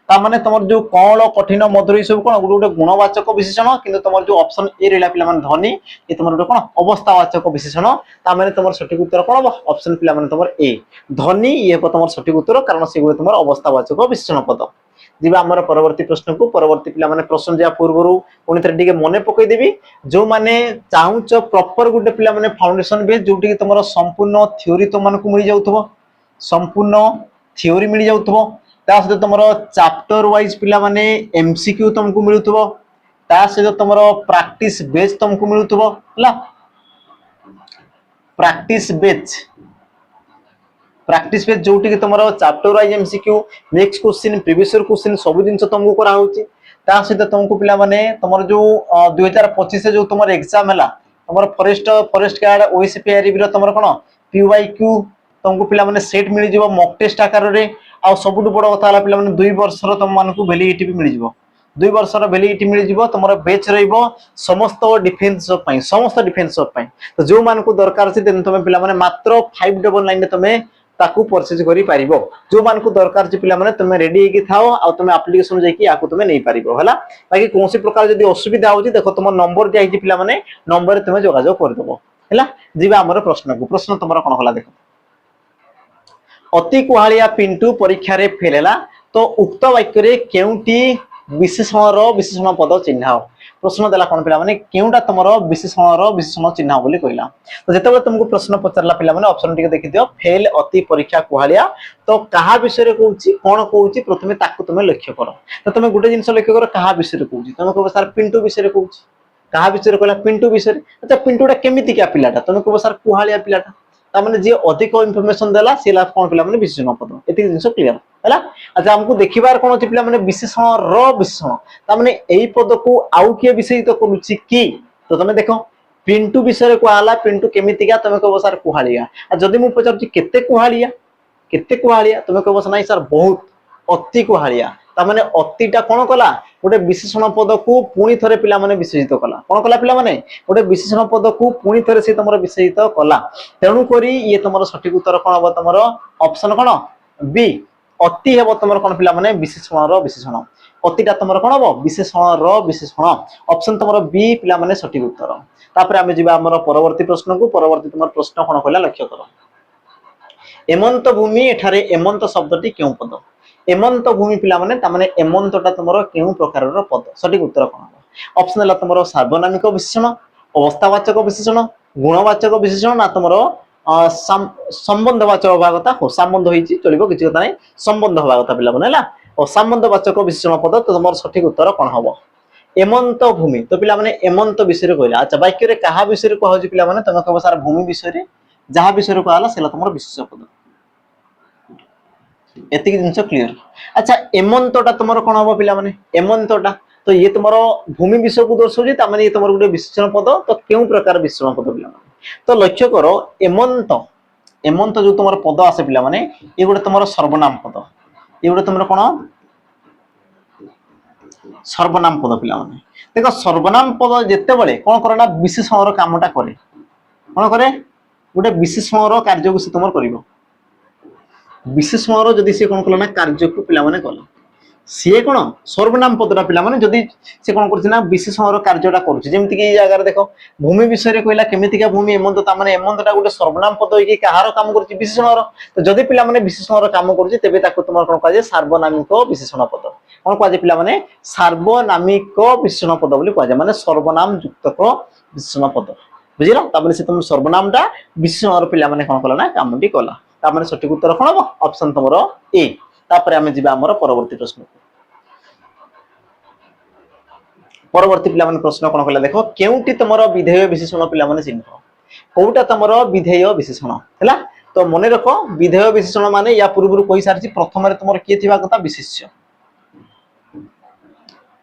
ताने तुम जो कौन कठिन मधुर सब कौन गोटे गुणवाचक विशेषण कि तुम जो ऑप्शन ए रहा पिला धनी ये तुम गोटे कौन अवस्थावाचक विशेषण ताने तुम सठिक उत्तर कौन हम ऑप्शन पिला तुम ए धनी ये तुम सठिक उत्तर कारण से तुम अवस्थावाचक विशेषण पद जीवा आमर परवर्ती प्रश्न को परवर्ती पिला प्रश्न जा पूर्व पुणी थे मन पकईदेवी जो मैंने चाहूच प्रॉपर गोटे पिला फाउंडेशन बेस जो तुम संपूर्ण थ्योरी तुमको मिल जाऊ संपूर्ण थ्योरी मिल जाउथबो ता सहित तुमरो चैप्टर वाइज पिला माने एमसीक्यू तुमको मिलुथबो ता सहित तुमरो प्रैक्टिस बेस तुमको मिलुथबो हला प्रैक्टिस बेस जोटी कि तुमरो chapter wise MCQ next question previous question सब दिन तुमको करा होची ता सहित तुमको पिला माने तुमरो जो 2025 जो तुमरो एग्जाम हला तुमरो फॉरेस्ट गार्ड ओएसपीआर रो तुमरो कोन पीवाईक्यू तुमको पिला माने सेट मिल जिवो मॉक टेस्ट आकार रे आ सबुठ बड़ कथा हला पिला माने 2 वर्ष रो तुम मानकु वैलिडिटी भी मिल जिवो 2 वर्ष रो वैलिडिटी मिल जिवो तुमरो बैच रहइबो समस्त डिफेंस पई तो जो मानकु दरकार छै तुम पिला माने मात्र 599 रे तुम ताकू परचेज करि पारिबो जो मानकु दरकार जे पिला माने तुमे रेडी हेकी थाओ आ तुमे एप्लीकेशन जाईकी आकु तुमे नै पारिबो हला बाकी कोनसी प्रकार जदी असुविधा होची देखो तुम नंबर दिया हिची पिला माने नंबर तुमे जोगाजोग कर दबो हला जीवा हमर प्रश्न तुमरा कोन हला देखो अति कुहालिया पिंटू परीक्षा रे फेल हैला तो उक्त वाक्य रे केउटी विशेषण पद चिन्हाओ प्रश्न देला कोन पिला माने केउटा तमरो विशेषण चिन्हाओ बोली कहला तो जेतेबे तुमको प्रश्न पचरला पिला माने ऑप्शन टिके देखि दियो फेल अति परीक्षा कुहालिया तो कहा विषय रे कहूची कोन कहूची प्रथमे ताकू तुमे लक्ष्य करो तो तुमे गुटे जिंस लक्ष्य करो कहा विषय रे कहूची तुमे कहबो सर पिंटू विषय रे कहूची कहा विषय रे कहला पिंटू विषय अच्छा पिंटूटा केमिति क्या पिलाटा तुमे कहबो सर कुहालिया पिलाटा ता माने जे अधिक इंफॉर्मेशन देला सेला कोन पिला माने विशेषण पद एति जिंस क्लियर हैला अच्छा हमको देखिबार कोन अछि पिला माने विशेषण ता माने एई पद को आउ के विषयित करूची की तो तुमे देखो पिंटू विषय को आला पिंटू केमिति क्या तुमे कहबो सर कुहालिया आ जदी मु पचारची केते कुहालिया तुमे कहबो सर नै सर बहुत अति कुहालिया ता माने अतिटा कोन कला गोटे विशेषण पद को पुणी थरे पिला माने विशेषित कला कोन कला पिला माने गोटे विशेषण पद को पुणी थरे से तमरो विशेषित कला तेनु करी ये तमरो सठिक उत्तर कोन हो तमरो ऑप्शन कोन बी अति हेबो तमरो कोन पिला माने विशेषण अतिटा तमरो कोन हो विशेषण ऑप्शन तमरो बी पिला माने सठिक उत्तर तापर आमे जिबा हमरो परवर्ती प्रश्न को परवर्ती तमरो प्रश्न कोन कहला लक्ष्य करो एमंत भूमि एठारे एमंत शब्दटी क्यों पद एमंत भूमि पिला माने ता माने एमंतटा तमरो केउ प्रकारर पद सठिक उत्तर कोन हो ऑप्शन हला तमरो सार्वनामिक विशेषण अवस्थावाचक विशेषण गुणवाचक विशेषण ना तमरो संबंधवाचक भागता हो संबंध होईची चलिबो किछि कथा नै संबंध भागता पिला माने हला और संबंधवाचक विशेषण पद तो तमरो सठिक उत्तर कोन हो एमंत भूमि तो पिला माने एमंत विषय रे कहला अच्छा वाक्य रे कहा विषय रे कहौची पिला माने तमे कहबो सार भूमि विषय रे जहा विषय रे कहला सेला तमरो विशेष पद एतिक जिंस क्लियर अच्छा एमंतटा तमरो कोन हो पिला माने एमंतटा तो ये तमरो भूमि विषय को दर्शाउची ता माने ये तमरो गुटे विशेषण पद तो केउ प्रकार विशेषण पद पिला माने तो लक्ष्य करो एमंत जो तमरो पद आसे पिला माने ये गुटे तमरो सर्वनाम पद ये गुटे तमरो कोन सर्वनाम पद पिला माने देखो सर्वनाम पद जेते बेले कोन करना विशेषण रो कामटा करे कोन करे गुटे विशेषण रो कार्य को से तमरो करिवो विशेषण जदि से कोन कला ना कार्य को पिला माने कला सी कोन सर्वनाम पदरा पिला माने जदि से कोन करछि ना विशेषण कार्यटा करछि जेमति कि जगह रे देखो भूमि विषय रे कहला केमिति का भूमि एमंत ता माने एमंतटा गुटे सर्वनाम पद होई कि कहार काम करछि विशेषण तो जदि पिला माने विशेषण काम करछि तेबे ताको तुमार कोन कहजे सार्वनामिक विशेषण पद कोन कहजे पिला माने सार्वनामिक विशेषण पद बोली कहजे माने सर्वनाम युक्तक विशेषण पद बुझिलो ता माने से तुम सर्वनामटा विशेषण पिला माने कोन कला ना कामटी कला ता माने सठिक उत्तर कोन हो ऑप्शन तमरो ए तापर आमे जिबा हमर परवर्ती प्रश्न परवर्ती पिला माने प्रश्न कोन कहला देखो केउटी तमरो विधेय विशेषण पिला माने चिन्ह कोउटा तमरो विधेय विशेषण हैला तो मने रखो विधेय विशेषण माने या पूर्व कहि सारछि प्रथम रे तमरो किए थिबा कथा विशेष्य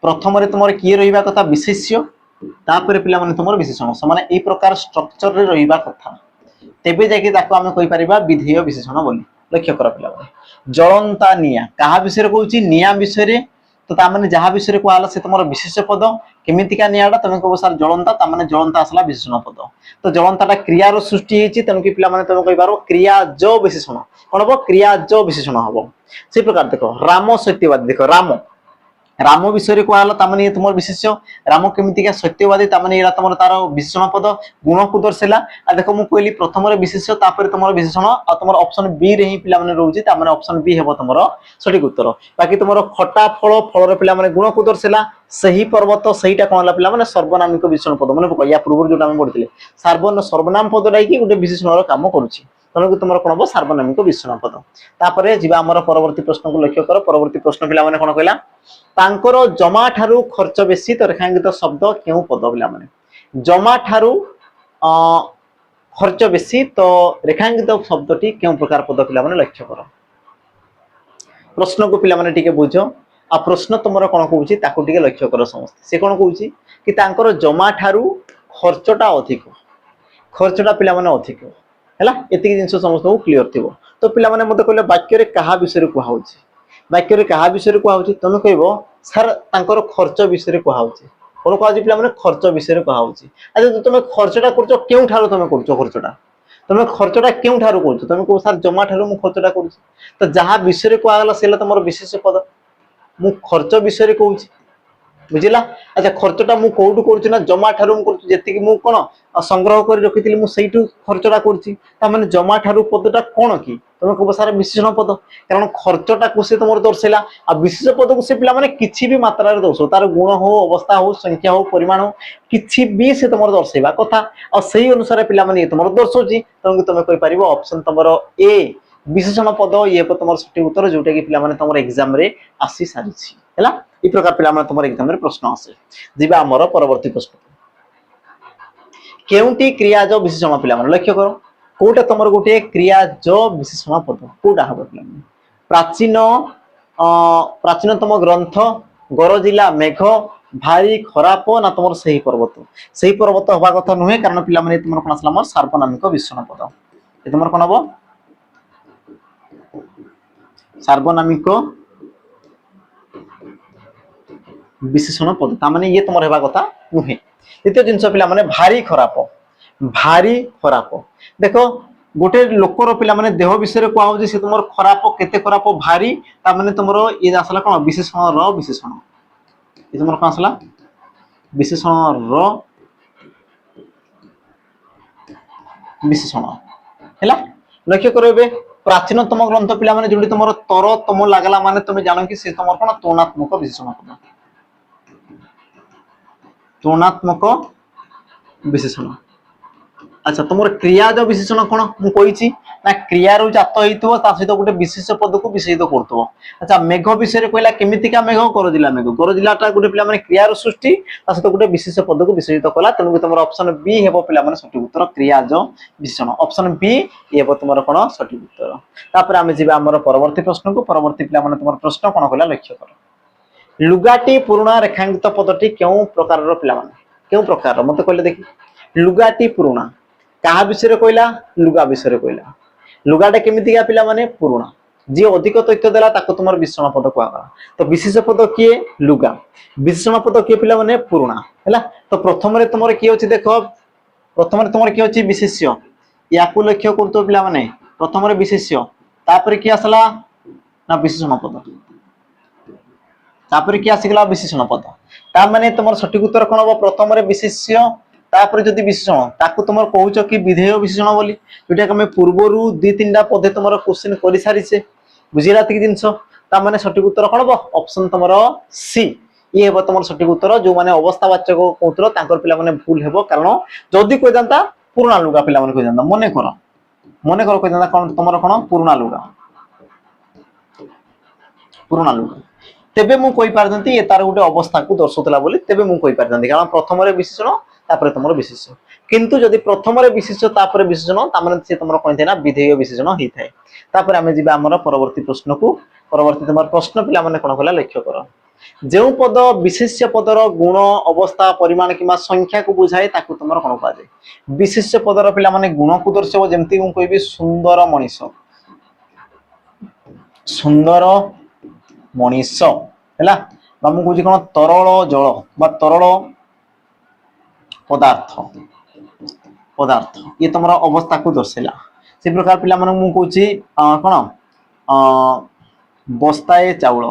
प्रथम रे तमरो किए रहिबा कथा विशेष्य तापर पिला माने तमरो विशेषण समान ए प्रकार स्ट्रक्चर रे रहिबा कथा तेबे जाके ताको आमे कहि परिबा विधेय विशेषण बोली लक्ष्य कर पिला माने जळंता निया कहा विषय रे कहूची निया विषय रे तो ता माने जहा विषय रे कहला से तमरो विशेष पद केमिति का नियाडा तमे कहबो सर जळंता ता माने जळंता असला विशेषण पद तो जळंताटा क्रिया रो सृष्टि हेची तनु कि पिला माने तमे कहि पारो क्रिया ज विशेषण कोन हो क्रिया ज विशेषण हो से प्रकार देखो राम सत्यवादी देखो राम विषय रे कहला ता माने तुमर विशेष्य राम केमिति का सत्यवादी ता माने एरा तुमर तार विशेषण पद गुण को दर्शेला आ देखो मु कहली प्रथम रे विशेष्य तापर तुमर विशेषण आ तुमर ऑप्शन बी रे ही पिला माने रहउची ता माने ऑप्शन बी हेबो तुमर सठिक उत्तर बाकी तुमर खटा फल रे पिला माने गुण को दर्शेला सही पर्वत सहीटा कोनला पिला माने सर्वनामिक विशेषण पद माने कहया पूर्व जोटा हम पढितले सर्वनाम पद राई गुटे विशेषण रो काम करूची तनकु तुमर कोन हो सार्वनामिक विशेषण पद तापरे जिबा हमर परवर्ती प्रश्न को लक्ष्य करो परवर्ती प्रश्न पिला माने कोन कहला तांकर जमा ठारू खर्च बेसी तो रेखांकित शब्द केउ पद पिला माने जमा ठारू खर्च बेसी तो रेखांकित शब्दटी केउ प्रकार पद पिला माने लक्ष्य करो प्रश्न को पिला माने टिके बुझो आ प्रश्न तुमर कोन कहूची ताकू टिके लक्ष्य करो समस्त से कोन कहूची कि तांकर जमा ठारू खर्चटा पिला माने अधिक हैला एतिक जिंस समस्त को क्लियर थिबो तो पिला माने मते कहले वाक्य रे कहा विषय को हाउची वाक्य रे कहा विषय को हाउची तमे कहबो सर तांकर खर्च विषय को हाउची कोन कहजी पिला माने खर्च विषय को हाउची अच्छा तमे खर्चटा करछो केउ ठारो तमे करछो खर्चटा তুমি খরচটা কেউ ঠারু করছো তুমি কো স্যার জমা ঠারু মু খরচটা করছি তো যাহা বিষୟରେ কুয়াগলা সেলা তোমার বিশেষ্য পদ মু খরচ বিষୟରେ কହୁছি বুঝিলা আচ্ছা খরচটা মু কোউটু করছি না জমা ঠারু মু করছি যেতিকি মু কোন সংগ্রহ করে রাখিଥିଲି মু সেইটু খরচটা করছি তা মানে জমা ঠারু পদটা কোন কি তুমি কব স্যার বিশেষণ পদ কারণ খরচটা কো সে তোমার দর্শাইলা আর বিশেষ পদକୁ সে পিলা মানে কিছু বি মাত্রারে দর্শাও তার গুণ হো অবস্থা হো সংখ্যা হো পরিমাণ হো কিছু বি সে তোমার দর্শাইবা কথা আর সেই অনুসারে পিলা মানে তোমার দর্শাউছি তুমি তুমি কই পারিবো অপশন তোমার এ বিশেষণ পদ ইয়ে তোমার সঠিক উত্তর जोटा कि পিলা মানে তোমার एग्जाम রে আসি সারিছি হেলা এই প্রকার পিলা মানে তোমার एग्जाम রে প্রশ্ন আসে যিবা আমার পরবর্তী প্রশ্ন কেউটি ক্রিয়াজ বিশেষণ পিলা মানে লক্ষ্য করো কোটা তোমার গোটে ক্রিয়াজ বিশেষণ পদ কোটা হবে পিলা মানে প্রাচীন প্রাচীনতম গ্রন্থ গরজিলা মেঘ ভারি খরাপ না তোমার সেই পর্বত হবা কথা নুহে কারণ পিলা মানে তোমার কোন আসলে আমার সার্বনামিক বিশেষণ পদ এ তোমার কোন হবো সার্বনামিক বিশেষণ পদ তা মানে ইয়ে তোমার হবা কথা নুহে দ্বিতীয় জিনিস পিলা মানে ভারি খরাপ দেখো গোটে লোকর পিলা মানে দেহ বিষୟରେ কোয়া হଉଛି সে তোমার খরাপ কেতে খরাপ ভারি তা মানে তোমার ই আসলা কোন বিশেষণ র বিশেষণ এ তোমার কোন আসলা বিশেষণ র বিশেষণ হেলা লক্ষ্য করবে প্রাচীনতম গ্রন্থ পিলা মানে যদি তোমার তরতম লাগলা মানে তুমি জানো কি সে তোমার কোন তুলনাত্মক বিশেষণ পদ তুলনাত্মক বিশেষণ আচ্ছা তোমার ক্রিয়াজ বিশেষণ কোন মু কইছি না ক্রিয়ার জাত হইতো তা সহিত গোটে বিশেষ পদକୁ বিশেষিত করতব আচ্ছা মেঘ বিষୟରେ কইলা কেমিতিকা মেঘ গরজিলাটা গোটে পিলা মানে ক্রিয়ার সৃষ্টি তা সহিত গোটে বিশেষ পদକୁ বিশেষিত কলা তেনু তোমার অপশন বি হেবো পিলা মানে সঠিক উত্তর ক্রিয়াজ বিশেষণ অপশন বি হেবো তোমার কোন সঠিক উত্তর তারপরে আমি যিবা আমার পরবর্তী প্রশ্নକୁ পরবর্তী পিলা মানে তোমার প্রশ্ন কোন কইলা লক্ষ্য কর লুগাটি পুরুণা রেখাঙ্কিত পদটি কেউ প্রকারর পিলা মানে কেউ প্রকারর মতে কইলে দেখি লুগাটি পুরুণা কাহা বিষୟରେ কইলা লুগা বিষୟରେ কইলা লুগাটা কেমিতিকা পিলা মানে পুরুণা যে অধিক তথ্য দেলা তাকে তোমার বিশেষণ পদ কুয়াগলা তো বিশেষ পদ কিয়ে লুগা বিশেষণ পদ কিয়ে পিলা মানে পুরুণা হেলা তো প্রথমে তোমার কি হচ্ছে দেখো প্রথমে তোমার কি হচ্ছে বিশেষ্য ইয়াকু লক্ষ্য করতো পিলা মানে প্রথমে বিশেষ্য তারপরে কি আসলা না বিশেষণ পদ তারপরে কি আসিগলা বিশেষণ পদ তার মানে তোমার সঠিক উত্তর কোন হবো প্রথমে বিশেষ্য তারপরে যদি বিশেষণ তাকু তোমার কହୁଛ কি বিধেয় বিশেষণ বলি যেটা আমি পূর্বরু দুই তিনটা পদে তোমার কোশ্চেন কৰি সারিছে বুঝিলা কি জিনিস তা মানে সঠিক উত্তর কোন হবো অপশন তোমার সি ইয়ে হবো তোমার সঠিক উত্তর যে মানে অবস্থাবাচক কৌতুর তাঙ্কর পিলা মানে ভুল হেবো কারণ যদি কই দান্তা পুরোনা লুগা পিলা মানে কই দান্তা মনে করো কই দান্তা কোন তোমার কোন পুরোনা লুগা তেবে মু কই পারদন্তি এ তার গোটে অবস্থাକୁ দর্শাউতলা বলি তেবে মু কই পারদন্তি কারণ প্রথমরে বিশেষণ তারপরে তোমার বিশেষ্য কিন্তু যদি প্রথমরে বিশেষ্য তারপরে বিশেষণ তা মানে সে তোমার কোন থাকে না বিধেয় বিশেষণ হই থাকে তারপরে আমি যিবা আমার পরবর্তী প্রশ্নକୁ পরবর্তী তোমার প্রশ্ন পিলা মানে কোন কলা লক্ষ্য কর যেউ পদ বিশেষ্য পদর গুণ অবস্থা পরিমাণ কিংবা সংখ্যাକୁ বুঝায় তাকু তোমার কোন কোয়া যায় বিশেষ্য পদর পিলা মানে গুণକୁ দর্শাইব যেমতি মু কইবি সুন্দর মଣିଷ ହେଲା বা ମୁଁ କହୁଛି କଣ ତରଳ ଜଳ বা ତରଳ ପଦାର୍ଥ ଇଏ ତମର ଅବସ୍ଥାକୁ ଦର୍ଶାଇଲା ସେ ପ୍ରକାର ପିଲାମାନଙ୍କୁ ମୁଁ କହୁଛି କଣ ବସ୍ତାଏ ଚାଉଳ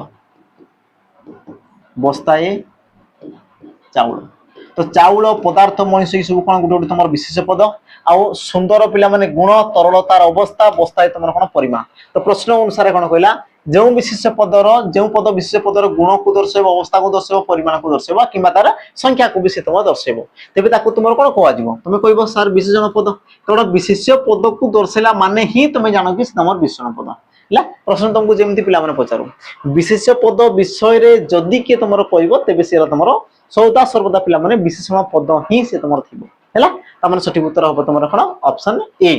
ତ ଚାଉଳ ପଦାର୍ଥ ମଣିଷ ଏ ସବୁ କଣ ଗୋଟେ ଗୋଟେ ତମର ବିଶେଷ ପଦ ଆଉ ସୁନ୍ଦର ପିଲା ମାନେ ଗୁଣ ତରଳତାର ଅବସ୍ଥା ବସ୍ତାଏ ତମର କଣ ପରିମାଣ ତ ପ୍ରଶ୍ନ ଅନୁସାରେ କଣ କହିଲା जो विशेष पदर जो पद विशेष पदर गुण को दर्शाइब अवस्था को दर्शाइब परिमाण को दर्शाइब किंबा तार संख्या को भी से तुम दर्शाइब तेबे ताको तुमर कोन कहवा जिवो तुमे कहबो सर विशेषण पद केवल विशेष पद को दर्शाइला माने ही तुमे जानो कि तमर विशेषण पद हला प्रश्न तुमको जेमति पिला माने पचारो विशेष पद विषय रे जदी के तुमर कहबो तेबे से तुमर सौदा सर्वदा पिला माने विशेषण पद ही से तुमर थिबो हला त माने सठिक उत्तर हो तुमर कोन ऑप्शन ए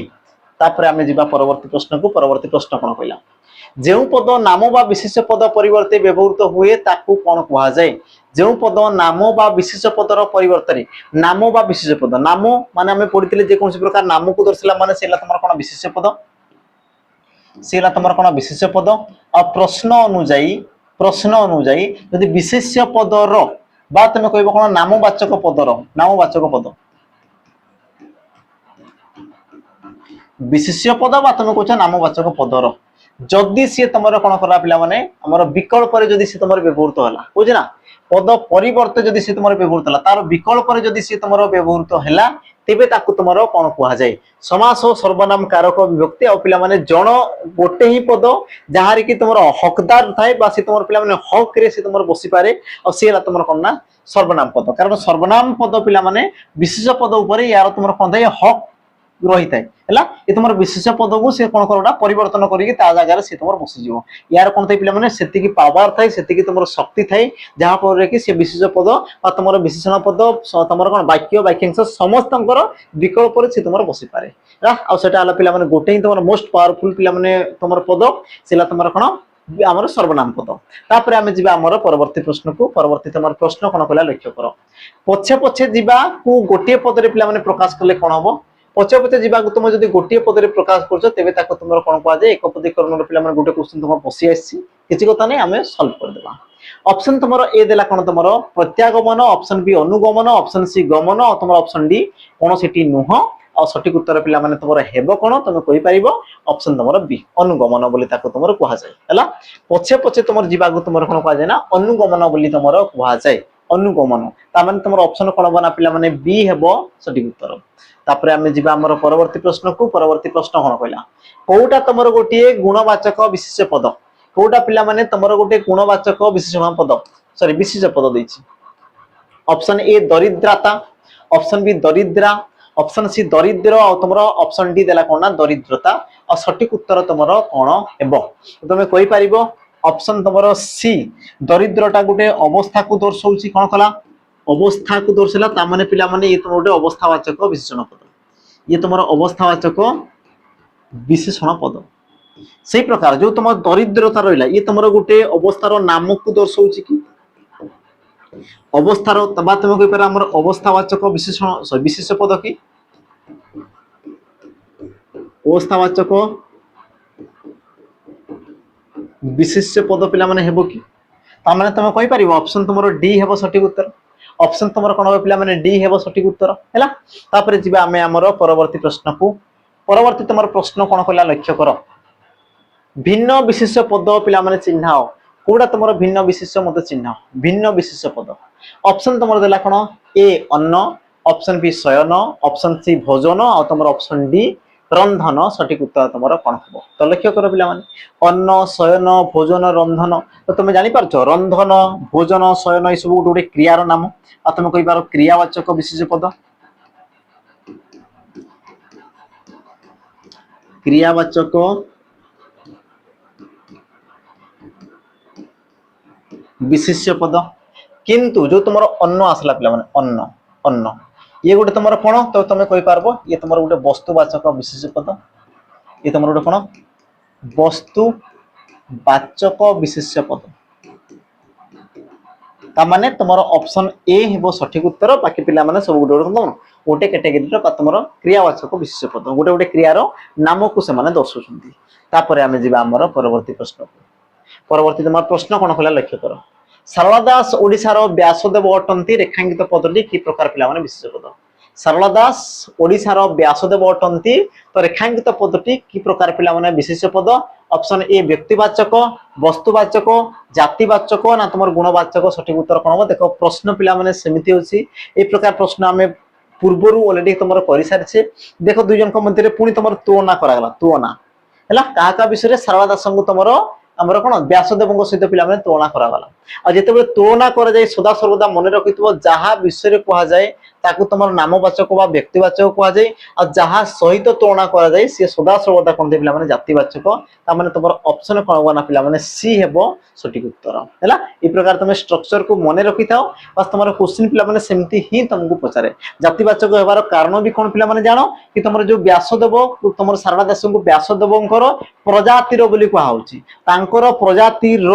तापर आमे जिबा परवर्ती प्रश्न को परवर्ती प्रश्न कोन कहला जो पद नाम बा विशेष पद परिवर्ते व्यवहृत हुए ताकू कौन कहा जाए जो पद नाम बा विशेष पदर परिवर्तन नाम बा विशेष पद नाम माने हमें पढ़ी जे कौन प्रकार नाम को दर्शाला माने सेला तुमर कोन विशेष पद सेला तुमर कोन विशेष पद और प्रश्न अनुଯାয়ী यदि विशेष पदर बा तुम कहबो कोन नामवाचक पदर विशेष्य पद बा तुम कौच नामवाचक पदर जदि सी तुम कौन कला पिला माने हमर विकल्प रे जदि सी तुम व्यवहृत होला बुझे ना पद परिवर्ते जदि सी तुम व्यवहृत होला तार विकल्प रे जदि सी तुम व्यवहृत हैला तेबे ताकू तुम कौन कहा जाए समास सर्वनाम कारक विभक्ति आ पिला माने जण गोटे ही पद जहार कि तुम हकदार थाए बा सी तुम पिला माने हक रे सी तुम बसी पारे और सी तुम कौन ना सर्वनाम पद कारण सर्वनाम पद पिला माने विशेष पद ऊपर यार तुम कौन थाए हक रही थाए है ये तुम विशेष पद को सी कौन कर परिवर्तन करके जगह सी तुम बसीज यार कौन थे पे से पावर थाए से तुम शक्ति थाए जहाँफल कि सी विशेष पद तुम विशेषण पद तुम कौन वाक्य वाक्यांश समस्त विकल्प सी तुम बसी पारे आटा पे गोटे ही तुम मोस्ट पावरफुल पे तुम पद से तुम कौन आमर सर्वनाम पद तापर आम जी आमर परवर्ती प्रश्न को परवर्ती तुम प्रश्न कौन कहला लक्ष्य कर पछे पछे जीवा को गोटे पदरे पे प्रकाश कले कौन हम पचे पचे जीवाक तुम जब गोटे पदरे प्रकाश कर तेज तुम कौन कहुए एक पदीकरण पे गोटे क्वेश्चन तुम बसी आसी किसी कथा नहीं आम सल्व करदे ऑप्शन तुम ए देला कौन तुम प्रत्यागमन ऑप्शन बी अनुगमन ऑप्शन सी गमन और तुम ऑप्शन डी कौन सी नुह और सठिक उत्तर पे तुम हेब कौन तुम कहीपर ऑप्शन तुम बी अनुगमन बोली तुम कहुए पछे पछे तुम जीवाक तुम कौन कहुए ना अनुगमन बोली तुम कहुए अनुगमन तार तुम ऑप्शन कौन बना पे बी हेब सठिक उत्तर तापर आम जी आमर परवर्ती प्रश्न को परवर्ती प्रश्न कौन कहला कौटा तुम गोटे गुणवाचक विशेष पद कौटा पिला माने तुम गोटे गुणवाचक विशेषण पद सॉरी विशेष पद देछि ऑप्शन ए दरिद्रता ऑप्शन बी दरिद्रा ऑप्शन सी दरिद्र और तुम ऑप्शन डी देला कौन ना दरिद्रता और सठिक उत्तर तुम कौन हेब तुम कहि परिबो ऑप्शन तुम सी दरिद्रता गोटे अवस्था को दर्शाउछि कौन कला अवस्था को दर्शाला तामाने पिला माने ये तुम गोटे अवस्थावाचक विशेषण पद ये तुम अवस्थावाचक विशेषण पद से प्रकार जो तुम दरिद्रता रहा ये तुम गोटे अवस्थार नाम को दर्शाउछि कि अवस्थार तुम कहीपर आम अवस्थावाचक विशेषण विशेष पद कि अवस्थावाचक विशेष पद पिला माने हेबो कि तामाने तुम कहीपर ऑप्शन तुम डी हेबो सठिक उत्तर ऑप्शन तुम कौन हम पे डी हेब सठिक उत्तर है तापर जी आम आमर परवर्ती प्रश्न को परवर्ती तुम प्रश्न कौन कहला लक्ष्य कर भिन्न विशेष पद पे चिन्ह कौटा तुम भिन्न विशेष मत चिन्ह भिन्न विशेष पद ऑप्शन तुम देला कौन ए अन्न ऑप्शन बी शयन ऑप्शन सी भोजन और तुम ऑप्शन डी रंधन सठिक उत्तर तुम कौन हम तो लक्ष्य कर पे अन्न शयन भोजन रंधन तो तुम जापर रंधन भोजन शयन ये सब गोटे गोटे क्रियार नाम आ तुम कहीपर क्रियावाचक विशेष पद क्रियावाचक विशेष पद किंतु जो तुम अन्न आसला पे अन्न अन्न ये गोटे तुम कौन तो तुम कहीपर ये तुम गोटे वस्तुवाचक विशेष पद ये तुम गोटे कौन वस्तुवाचक विशेष पद तामाने तुम ऑप्शन ए हेबो सठिक उत्तर बाकी पिला माने सब गोटे गोटे कैटेगरी तुम क्रियावाचक विशेष पद गोटे गोटे क्रियार नाम को से दर्शाउछन्ति तापर आमे जिबा हमर परवर्ती प्रश्न परवर्ती तुम प्रश्न कौन कहला लक्ष्य कर सारला दास ओडिशार व्यासदेव अटंती रेखांकित पदटी कि प्रकार पिला माने विशेष पद सारला दास ओडिशार व्यासदेव अटंती तो रेखांकित पदटी कि प्रकार पिला माने विशेष पद ऑप्शन ए व्यक्तिवाचक वस्तुवाचक जातिवाचक ना तुम गुणवाचक सठिक उत्तर कौन हम देख प्रश्न पिला माने सेमिति होछि ए प्रकार प्रश्न आमे पूर्वर ऑलरेडी तुम कर सारी देख दुई जन मध्य पुणी तुम तुलना करागला तुलना है क्या विषय सारला दास को तुम आमर कौन व्यासदेव सहित पे तुलना करागला और जिते तुलना कर सदा सर्वदा मन रखि जहाँ विषय कहुए ताकू तुम नामवाचक व व्यक्तिवाचक कहुए और जहाँ सहित तुलना कर सदा सर्वदा कौन पे जातिवाचक ताने तुम ऑप्शन कौन बना पे सी हेब सठिक उत्तर है ये प्रकार तुम स्ट्रक्चर को मन रखि था बस तुम क्वेश्चन पे सेमती ही तुमको पचारे जातिवाचक होबार कारण भी कौन पे जान कि तुम जो व्यासदेव तुम सारला दास को व्यासदेव प्रजातिर बोली कहुच्छी प्रजातिर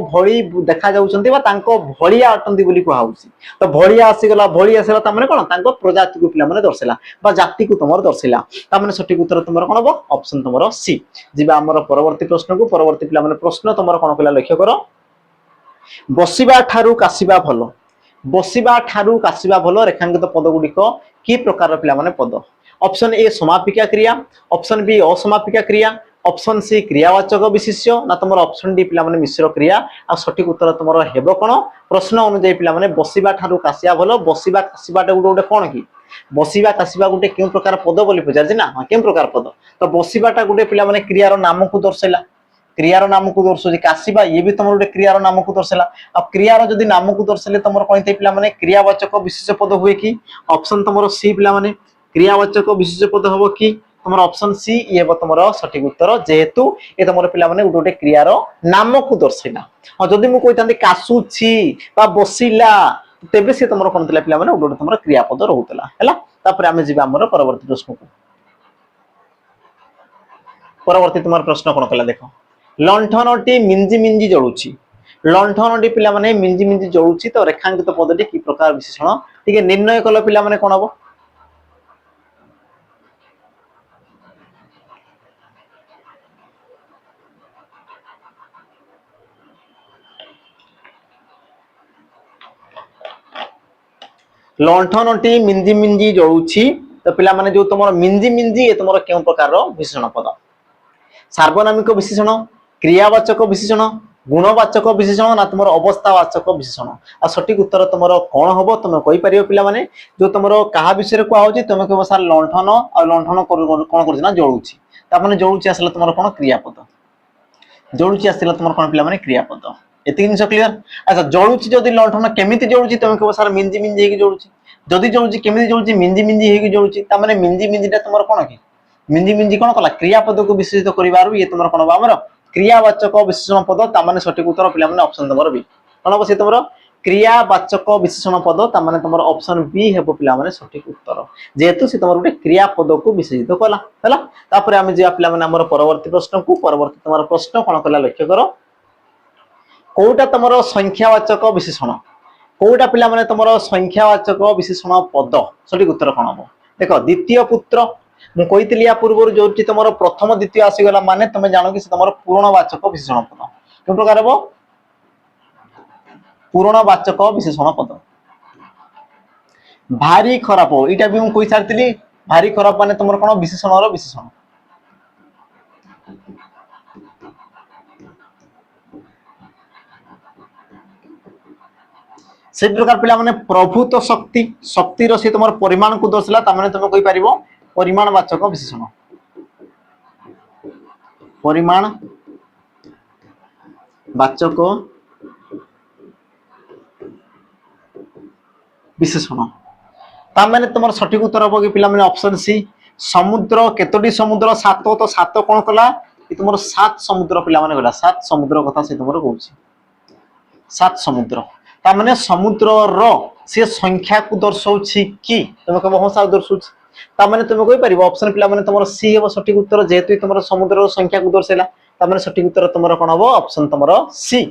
भली देखा जाउछन्ती बा तांको भलिया अटंती बोली कहुच्छी तो भलिया आसीगला भलिया आसीला तामने कोन तांको प्रजाति को पिला माने दर्शेला बा जाति को तुमर दर्शेला तामने सठिक उत्तर तुमर कोन हो ऑप्शन तुमर सी जिबा हमर परवर्ती प्रश्न को परवर्ती पिला माने प्रश्न तुमर कोन कला लक्ष्य करो बसिबा ठारू कासिबा भलो बसिबा ठारू कासिबा भलो रेखांकित पद गुडी को की प्रकार पिला माने पद ऑप्शन ए समापिका क्रिया, ऑप्शन बी असमापिका क्रिया, ऑप्शन सी क्रियावाचक विशेष्य ना तुम ऑप्शन डी पिला माने मिश्र क्रिया। आ सठिक उत्तर तुम हेबो कोन प्रश्न अनुଯାयी पिला माने बसिबा ठारू कासिया भलो बसिबा कासिबाटा गोटे कोन की बसिबा कासिबा गोटे केउ प्रकार पद बोली पचार ना हां केउ प्रकार पद तो बसिबाटा गोटे पिला माने क्रियार नाम को दर्शाइला क्रियार नाम को दर्शाउछि कासिबा ये भी तुम गोटे क्रियार नाम को दर्शाइला अब क्रियार जदि नाम को दर्शाइले तुम कोन थे पिला माने क्रियावाचक विशेष पद हुए कि ऑप्शन तुम सी पिला माने क्रियावाचक विशेष पद हबो कि तुम ऑप्शन सी ये तुम सठिक उत्तर जेहेतु ये तुम पिला माने गोटे क्रियार नाम को दर्शाइला हां जदि मु कहितांती कासुछि बा बसिला तेबे से तुम कोन थिला पिला माने गोटे तुम क्रियापद रहउतला हैला तापर आमे जिबा हमर परवर्ती प्रश्न को परवर्ती तुम प्रश्न कोन कला देखो लंठनटी मिंजी मिंजी जळुछि लंठनटी पिला माने मिंजी मिंजी जळुछि तो रेखांकित पदटी की प्रकार विशेषण ठीक निर्णय कल पिला माने कोन हबो लंठनटी मिंजी मिंजी जळुछि तो पिला माने जो तुम मिंजी मिंजी ये तुम केउ प्रकार विशेषण पद सार्वनामिक विशेषण क्रियावाचक विशेषण गुणवाचक विशेषण ना तुम अवस्थावाचक विशेषण आ सठिक उत्तर तुम कौन हम तुम कही पार पिला माने जो तुम क्या विषय कहुच्छी तुम कह सार लंठन आ लंठन कौन कर जलुची ताने जलुची आसला तुम कौन क्रियापद जलुची आसला तुम कौन पिला माने क्रियापद एति जिन क्लियर अच्छा जलुची जदि लंठन केमिति जलुची तुम कह सार मिंजी मिंजी होगी जलुची जदि जलुची केमिति जलुची मिंजी मिंजी होगी जलुची ताने मिंजी मिंजीटा तुम कौन कि मिंजी मिंजी कौन कला क्रियापद को विशेषित कर ये तुम कौन हम क्रियावाचक विशेषण पद ताने सठिक उत्तर पिला माने ऑप्शन तुम बी कौन हम से तुम क्रियावाचक विशेषण पद ताने तुम ऑप्शन बी हेबो पिला माने सठिक उत्तर जेहेतु से तुम गोटे क्रियापद को विशेषित कला हैला तापर आमे जे पिला माने हमर परवर्ती प्रश्न को परवर्ती तुम प्रश्न कौन कला लक्ष्य करो कोटा तुम संख्यावाचक विशेषण कोटा पिला माने तुम संख्यावाचक विशेषण पद सठिक उत्तर कौन हम देखो द्वितीय पुत्र मु कही या पूर्व जो तुम प्रथम द्वितीय आसीगला माने तुम जानो कि तुम पूर्णवाचक विशेषण पद क्यों प्रकार हम पूर्णवाचक विशेषण पद भारी खराब यहाँ भी मुझे सारी भारी खराब माने तुम कौन विशेषण विशेषण से प्रकार पिला माने प्रभुत शक्ति शक्ति सी तुम परिमाण को दर्शाला तुम कही पार परिमाणवाचक विशेषण परिमाण वाचक विशेषण ताने तुम सठिक उत्तर हम कि पिला माने ऑप्शन सी समुद्र केतोटी समुद्र सात तो सात कौन कला तुम सात समुद्र पिला माने गला सात समुद्र कथा से तुम कहूँ सात समुद्र ताने समुद्र रो से संख्या को दर्शाऊँ कि तुम कह हाँ सात दर्शाऊँ ताने तुम कही पार ऑप्शन पिला माने तुम सी हम सठिक उत्तर जेहेतु तुम समुद्र संख्या को दर्शाइला ताने सठिक उत्तर तुम कौन हम ऑप्शन तुम सी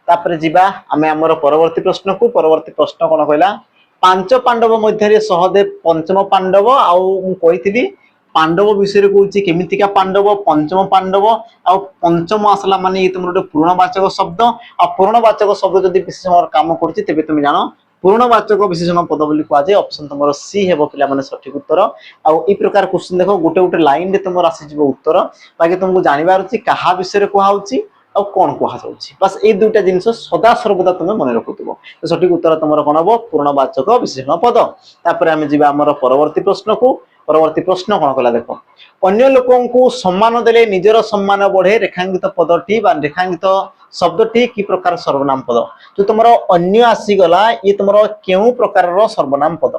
तापर जीवा आमे हमर परवर्ती प्रश्न को परवर्ती प्रश्न कौन कहला पांच पांडव मध्य सहदेव पंचम पांडव आउ कही पांडव विषय कौची केमितिका पांडव पंचम पांडव आ पंचम आसला माने ये तुम गोटे पूर्णवाचक शब्द आ पूर्णवाचक शब्द जदि विशेषण काम करछि तेबे तुम जानो पूर्णवाचक विशेषण पद बोली कह जाए ऑप्शन तुम सी हेबो पिला माने सठिक उत्तर आ ई प्रकार क्वेश्चन देखो गोटे गोटे लाइन रे तुम आसी जिवो उत्तर बाकी तुमको जानिबार अछि कहा विषय कह होछि आ कोन कह जाउछि बस ए दुटा जिंस सदा सर्वदा तुम मन रखुथबो तो सठिक उत्तर तुम कोन हबो पूर्णवाचक विशेषण पद तापर आमे जिबा हमर परवर्ती प्रश्न को परवर्ती प्रश्न कौन कला देखो अन्य लोकों को सम्मान देले निजर सम्मान बढ़े रेखांकित पदटी बा रेखांकित शब्दटी की प्रकार सर्वनाम पद जो तुम अन्य आसीगला ये तुम केउ प्रकार सर्वनाम पद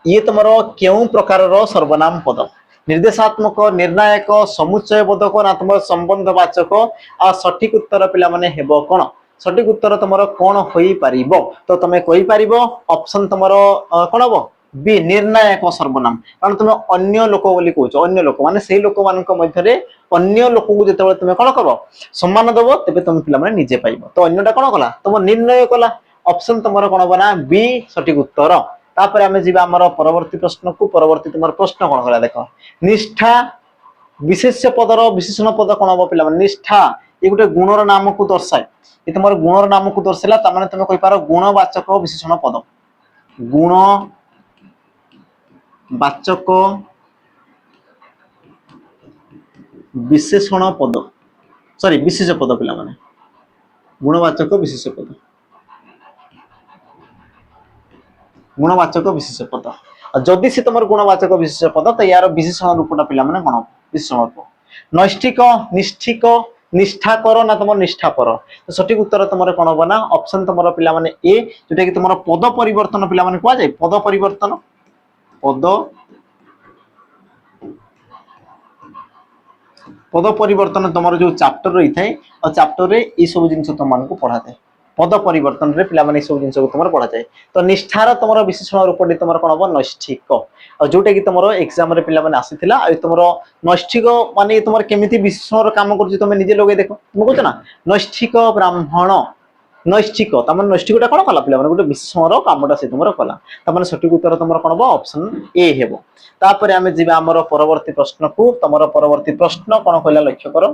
ये तुम केउ प्रकार सर्वनाम पद निर्देशात्मक निर्णायक समुच्चय बोधक ना तुम संबंधवाचक आ सठिक उत्तर पिला माने हेबो कोन सठिक उत्तर तुम कौन हो पारिबो तो तुम कहि पारिबो ऑप्शन तुम कौन हबो बी निर्णायक सर्वनाम कारण तुम अन्य लोक बोली कहूच अन्य लोक माने से लोक मान मध्य अन्य लोक को जिते तुम कौन कर सम्मान दब तेज तुम पिला माने निजे पाइब तो अन्यटा कौन कला तुम निर्णय कला ऑप्शन तुम कौन हम ना बी सठिक उत्तर तापर आमे जीवा हमर परवर्ती प्रश्न को परवर्ती तुम प्रश्न कौन कला देख निष्ठा विशेष्य पदर विशेषण पद कौन हम पिला माने निष्ठा ये गोटे गुणर नाम को दर्शाए ये तुम गुणर नाम को दर्शाला ताने तुम कहि पारो गुणवाचक विशेषण पद गुण ବାଚକ ବିଶେଷଣ ପଦ ସରି ବିଶେଷ ପଦ ପିଲାମାନେ ଗୁଣବାଚକ ବିଶେଷ ପଦ ଗୁଣବାଚକ ବିଶେଷ ପଦ ଯଦି ସେ ତମର ଗୁଣବାଚକ ବିଶେଷ ପଦ ତ यार ବିଶେଷଣ ରୂପଟା ପିଲାମାନେ କଣ ବିଶେଷଣ ରୂପ ନୈଷ୍ଠିକ ନିଷ୍ଠିକ ନିଷ୍ଠାକର ନା ତମର ନିଷ୍ଠାପର ତ ସଠିକ ଉତ୍ତର ତମର କଣ ହବ ନା ଅପସନ ତମର ପିଲାମାନେ ଏ ଯୋଉଟା କି ତମର ପଦ ପରିବର୍ତ୍ତନ ପିଲାମାନେ କୁହା যায় ପଦ ପରିବର୍ତ୍ତନ पद परिवर्तन तुम जो चैप्टर रही है और चैप्टर रे ये सब जिन तुमको पढ़ा जाए पद परिवर्तन रे पिला माने सब जिन तुम पढ़ा जाए तो निष्ठार तुम विशेषण रूपटी तुम कौन हम नैष्ठिक और जोटा कि तुम एग्जाम रे पिला माने आसीथिला आ तुम नैष्ठिक माने तुम केमिति विशेषण काम कर तुम निजे लगे देख तुम कहछ ना नैष्ठिक ब्राह्मण नैष्ठिक तमन नैष्ठिकटा कौन कला पिला गोटे विशेषण कामटा से तुम कला तमन सठिक उत्तर तुम कौन हम ऑप्शन ए हेबो तापर आमे जीवा हमर परवर्ती प्रश्न को तमर परवर्ती प्रश्न कौन कहला लक्ष्य कर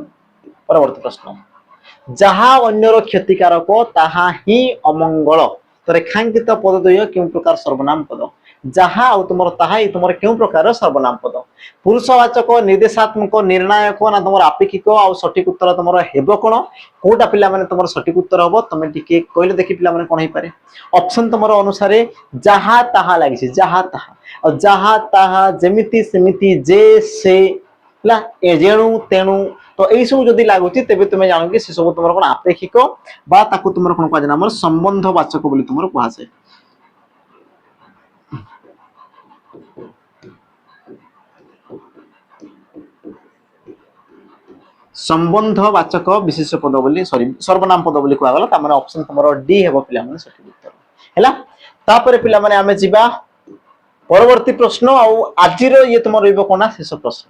परवर्ती प्रश्न जहा अन्यर क्षतिकारक ताहा ही अमंगल तो रेखांकित पदद्वय क्यों प्रकार सर्वनाम पद जहा आ तुमर ताहा ही तुमर क्यों प्रकार सर्वनाम पद पुरुषवाचक निर्देशात्मक निर्णायक ना तुमर आपेक्षिक आ सठिक उत्तर तुमर हेबो कोन कोटा पिला माने तुमर सठिक उत्तर हबो तमे टिके कहले देखि पिला माने कोन हे पारे ऑप्शन तुमर अनुसार जहा ताहा लागिछि जहा ताहा और जहा ताहा जेमिति सेमिति जे से ला एजेणु तेणु तो यही सब जदि लागुची तेबे तुमे जानो कि से सब तुमर कोन आपेक्षिक बा ताकू तुमर कोन कहै हमर संबंधवाचक बोली तुमर कहै छै संबंधवाचक विशेष पद बोली सॉरी सर्वनाम पद बोली कहला त माने ऑप्शन तुमर डी हेबो पिला माने सठिक उत्तर हैला तापर पिला माने आमे जिबा परवर्ती प्रश्न आ आजिरो ये तुमर रहबो कोना शेष प्रश्न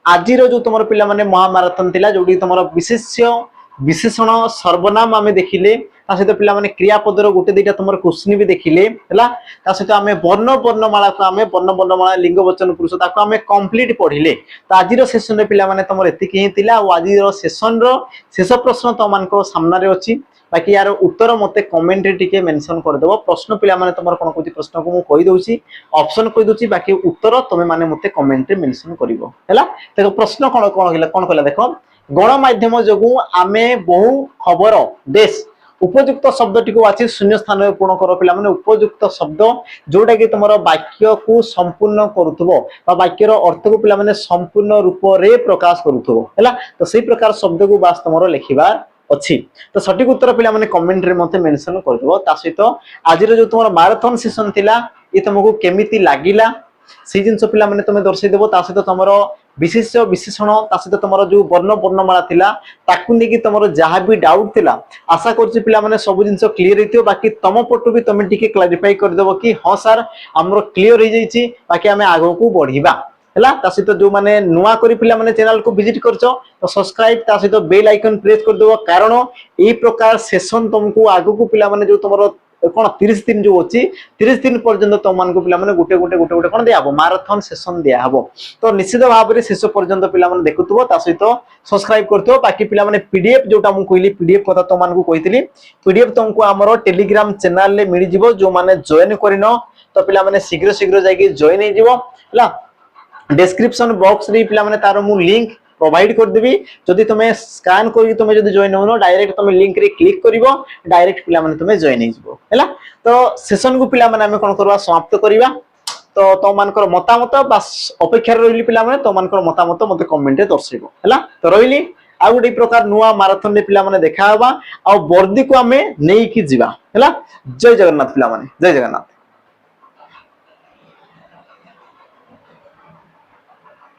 आजिरो जो तुमर पिला माने महामाराथन थिला जोडी तुमर विशेष्य विशेषण सर्वनाम आमे देखिले ता सहित पिला माने क्रियापदर गोटे दुईटा तुमर क्वेश्चन भी देखिले हैला ता सहित आमे वर्ण वर्णमाला को आमे वर्ण वर्णमाला लिंग वचन पुरुष ताको आमे कंप्लीट पढिले ता आजिरो सेशन रे पिला माने तुमर एतिकी ही थिला आ आजिरो सेशन रो शेष प्रश्न तो मानको सामना रे अछि बाकी यार उत्तर मते कमेंट रे टिके मेंशन कर देबो प्रश्न पिला माने तुमर कोन कोची प्रश्न को मु कहि दोछि ऑप्शन कहि दोछि बाकी उत्तर तमे माने मते कमेंट रे मेंशन करिवो हैला देखो प्रश्न कोन कहला देखो गणमाध्यम जोगु आमे बहु खबर देश उपयुक्त शब्दटी को आछि शून्य स्थान में पूर्ण कर पिला माने उपयुक्त शब्द जोटा कि तुमर वाक्य को संपूर्ण करूथबो बा वाक्य रो अर्थ को पिला माने संपूर्ण रूप रे प्रकाश करूथबो हैला तो सेही प्रकार शब्द को बास तुमर लिखिबार अच्छी तो सठिक उत्तर पिला माने कमेंट रे मते मेंशन कर दबो ता सहित आज रो जो तुमर मैराथन सेशन थिला ये तुमको केमिति लागिला से जिनस पिला माने तुमे दर्शै देबो ता सहित तुमर विशेष विशेषण ता सहित तुमर जो वर्ण वर्णमाला थिला ताकु नेकी तुमर जहा भी डाउट थिला आशा करछि पिला माने सब जिनस क्लियर हेतियो बाकी तम पटु भी तुमे टिके क्लैरिफाई कर देबो कि हां सर हमरो क्लियर हो जाईछि बाकी हमें आगो को बढ़िबा हैला ता सहित जो माने नुआ करी पिला माने चैनल को विजिट करछो तो सब्सक्राइब ता सहित बेल आइकन प्रेस कर देबो कारण ए प्रकार सेशन तुमको आगो को पिला माने जो तुमरो कोन 30 दिन जो अछि 30 दिन पर्यंत तुम मान को पिला माने गुटे कोन दिया हबो मैराथन सेशन दिया हबो तो निश्चित भाव रे शेष पर्यंत पिला माने देखुतबो ता सहित सब्सक्राइब करथो बाकी पिला माने पीडीएफ जोटा मु कहली पीडीएफ कथा तो मान को कहितली पीडीएफ तुमको हमरो टेलीग्राम चैनल ले मिली जिवो जो माने जॉइन करिनो तो पिला माने शीघ्र शीघ्र जाई जॉइन हे जिवो हला डिस्क्रिप्शन बॉक्स रे पिला माने तारो मु लिंक प्रोवाइड कर देबी जदि तुमे स्कैन करी तुमे जदि जॉइन होनो डायरेक्ट तुमे लिंक रे क्लिक करिवो डायरेक्ट पिला माने तुमे जॉइन हे जिवो हैला तो सेशन को पिला माने हमें कोन करबा समाप्त करिवा तो तो मानकर मतामत बस अपेक्षा रहिली पिला माने तो मानकर मतामत मते कमेंट रे दर्शैबो हैला तो रहिली आ गुडी प्रकार नुवा मैराथन रे पिला माने देखा हबा आ वर्दी को हमें नेई की जिवा हैला जय जगन्नाथ पिला माने जय जगन्नाथ।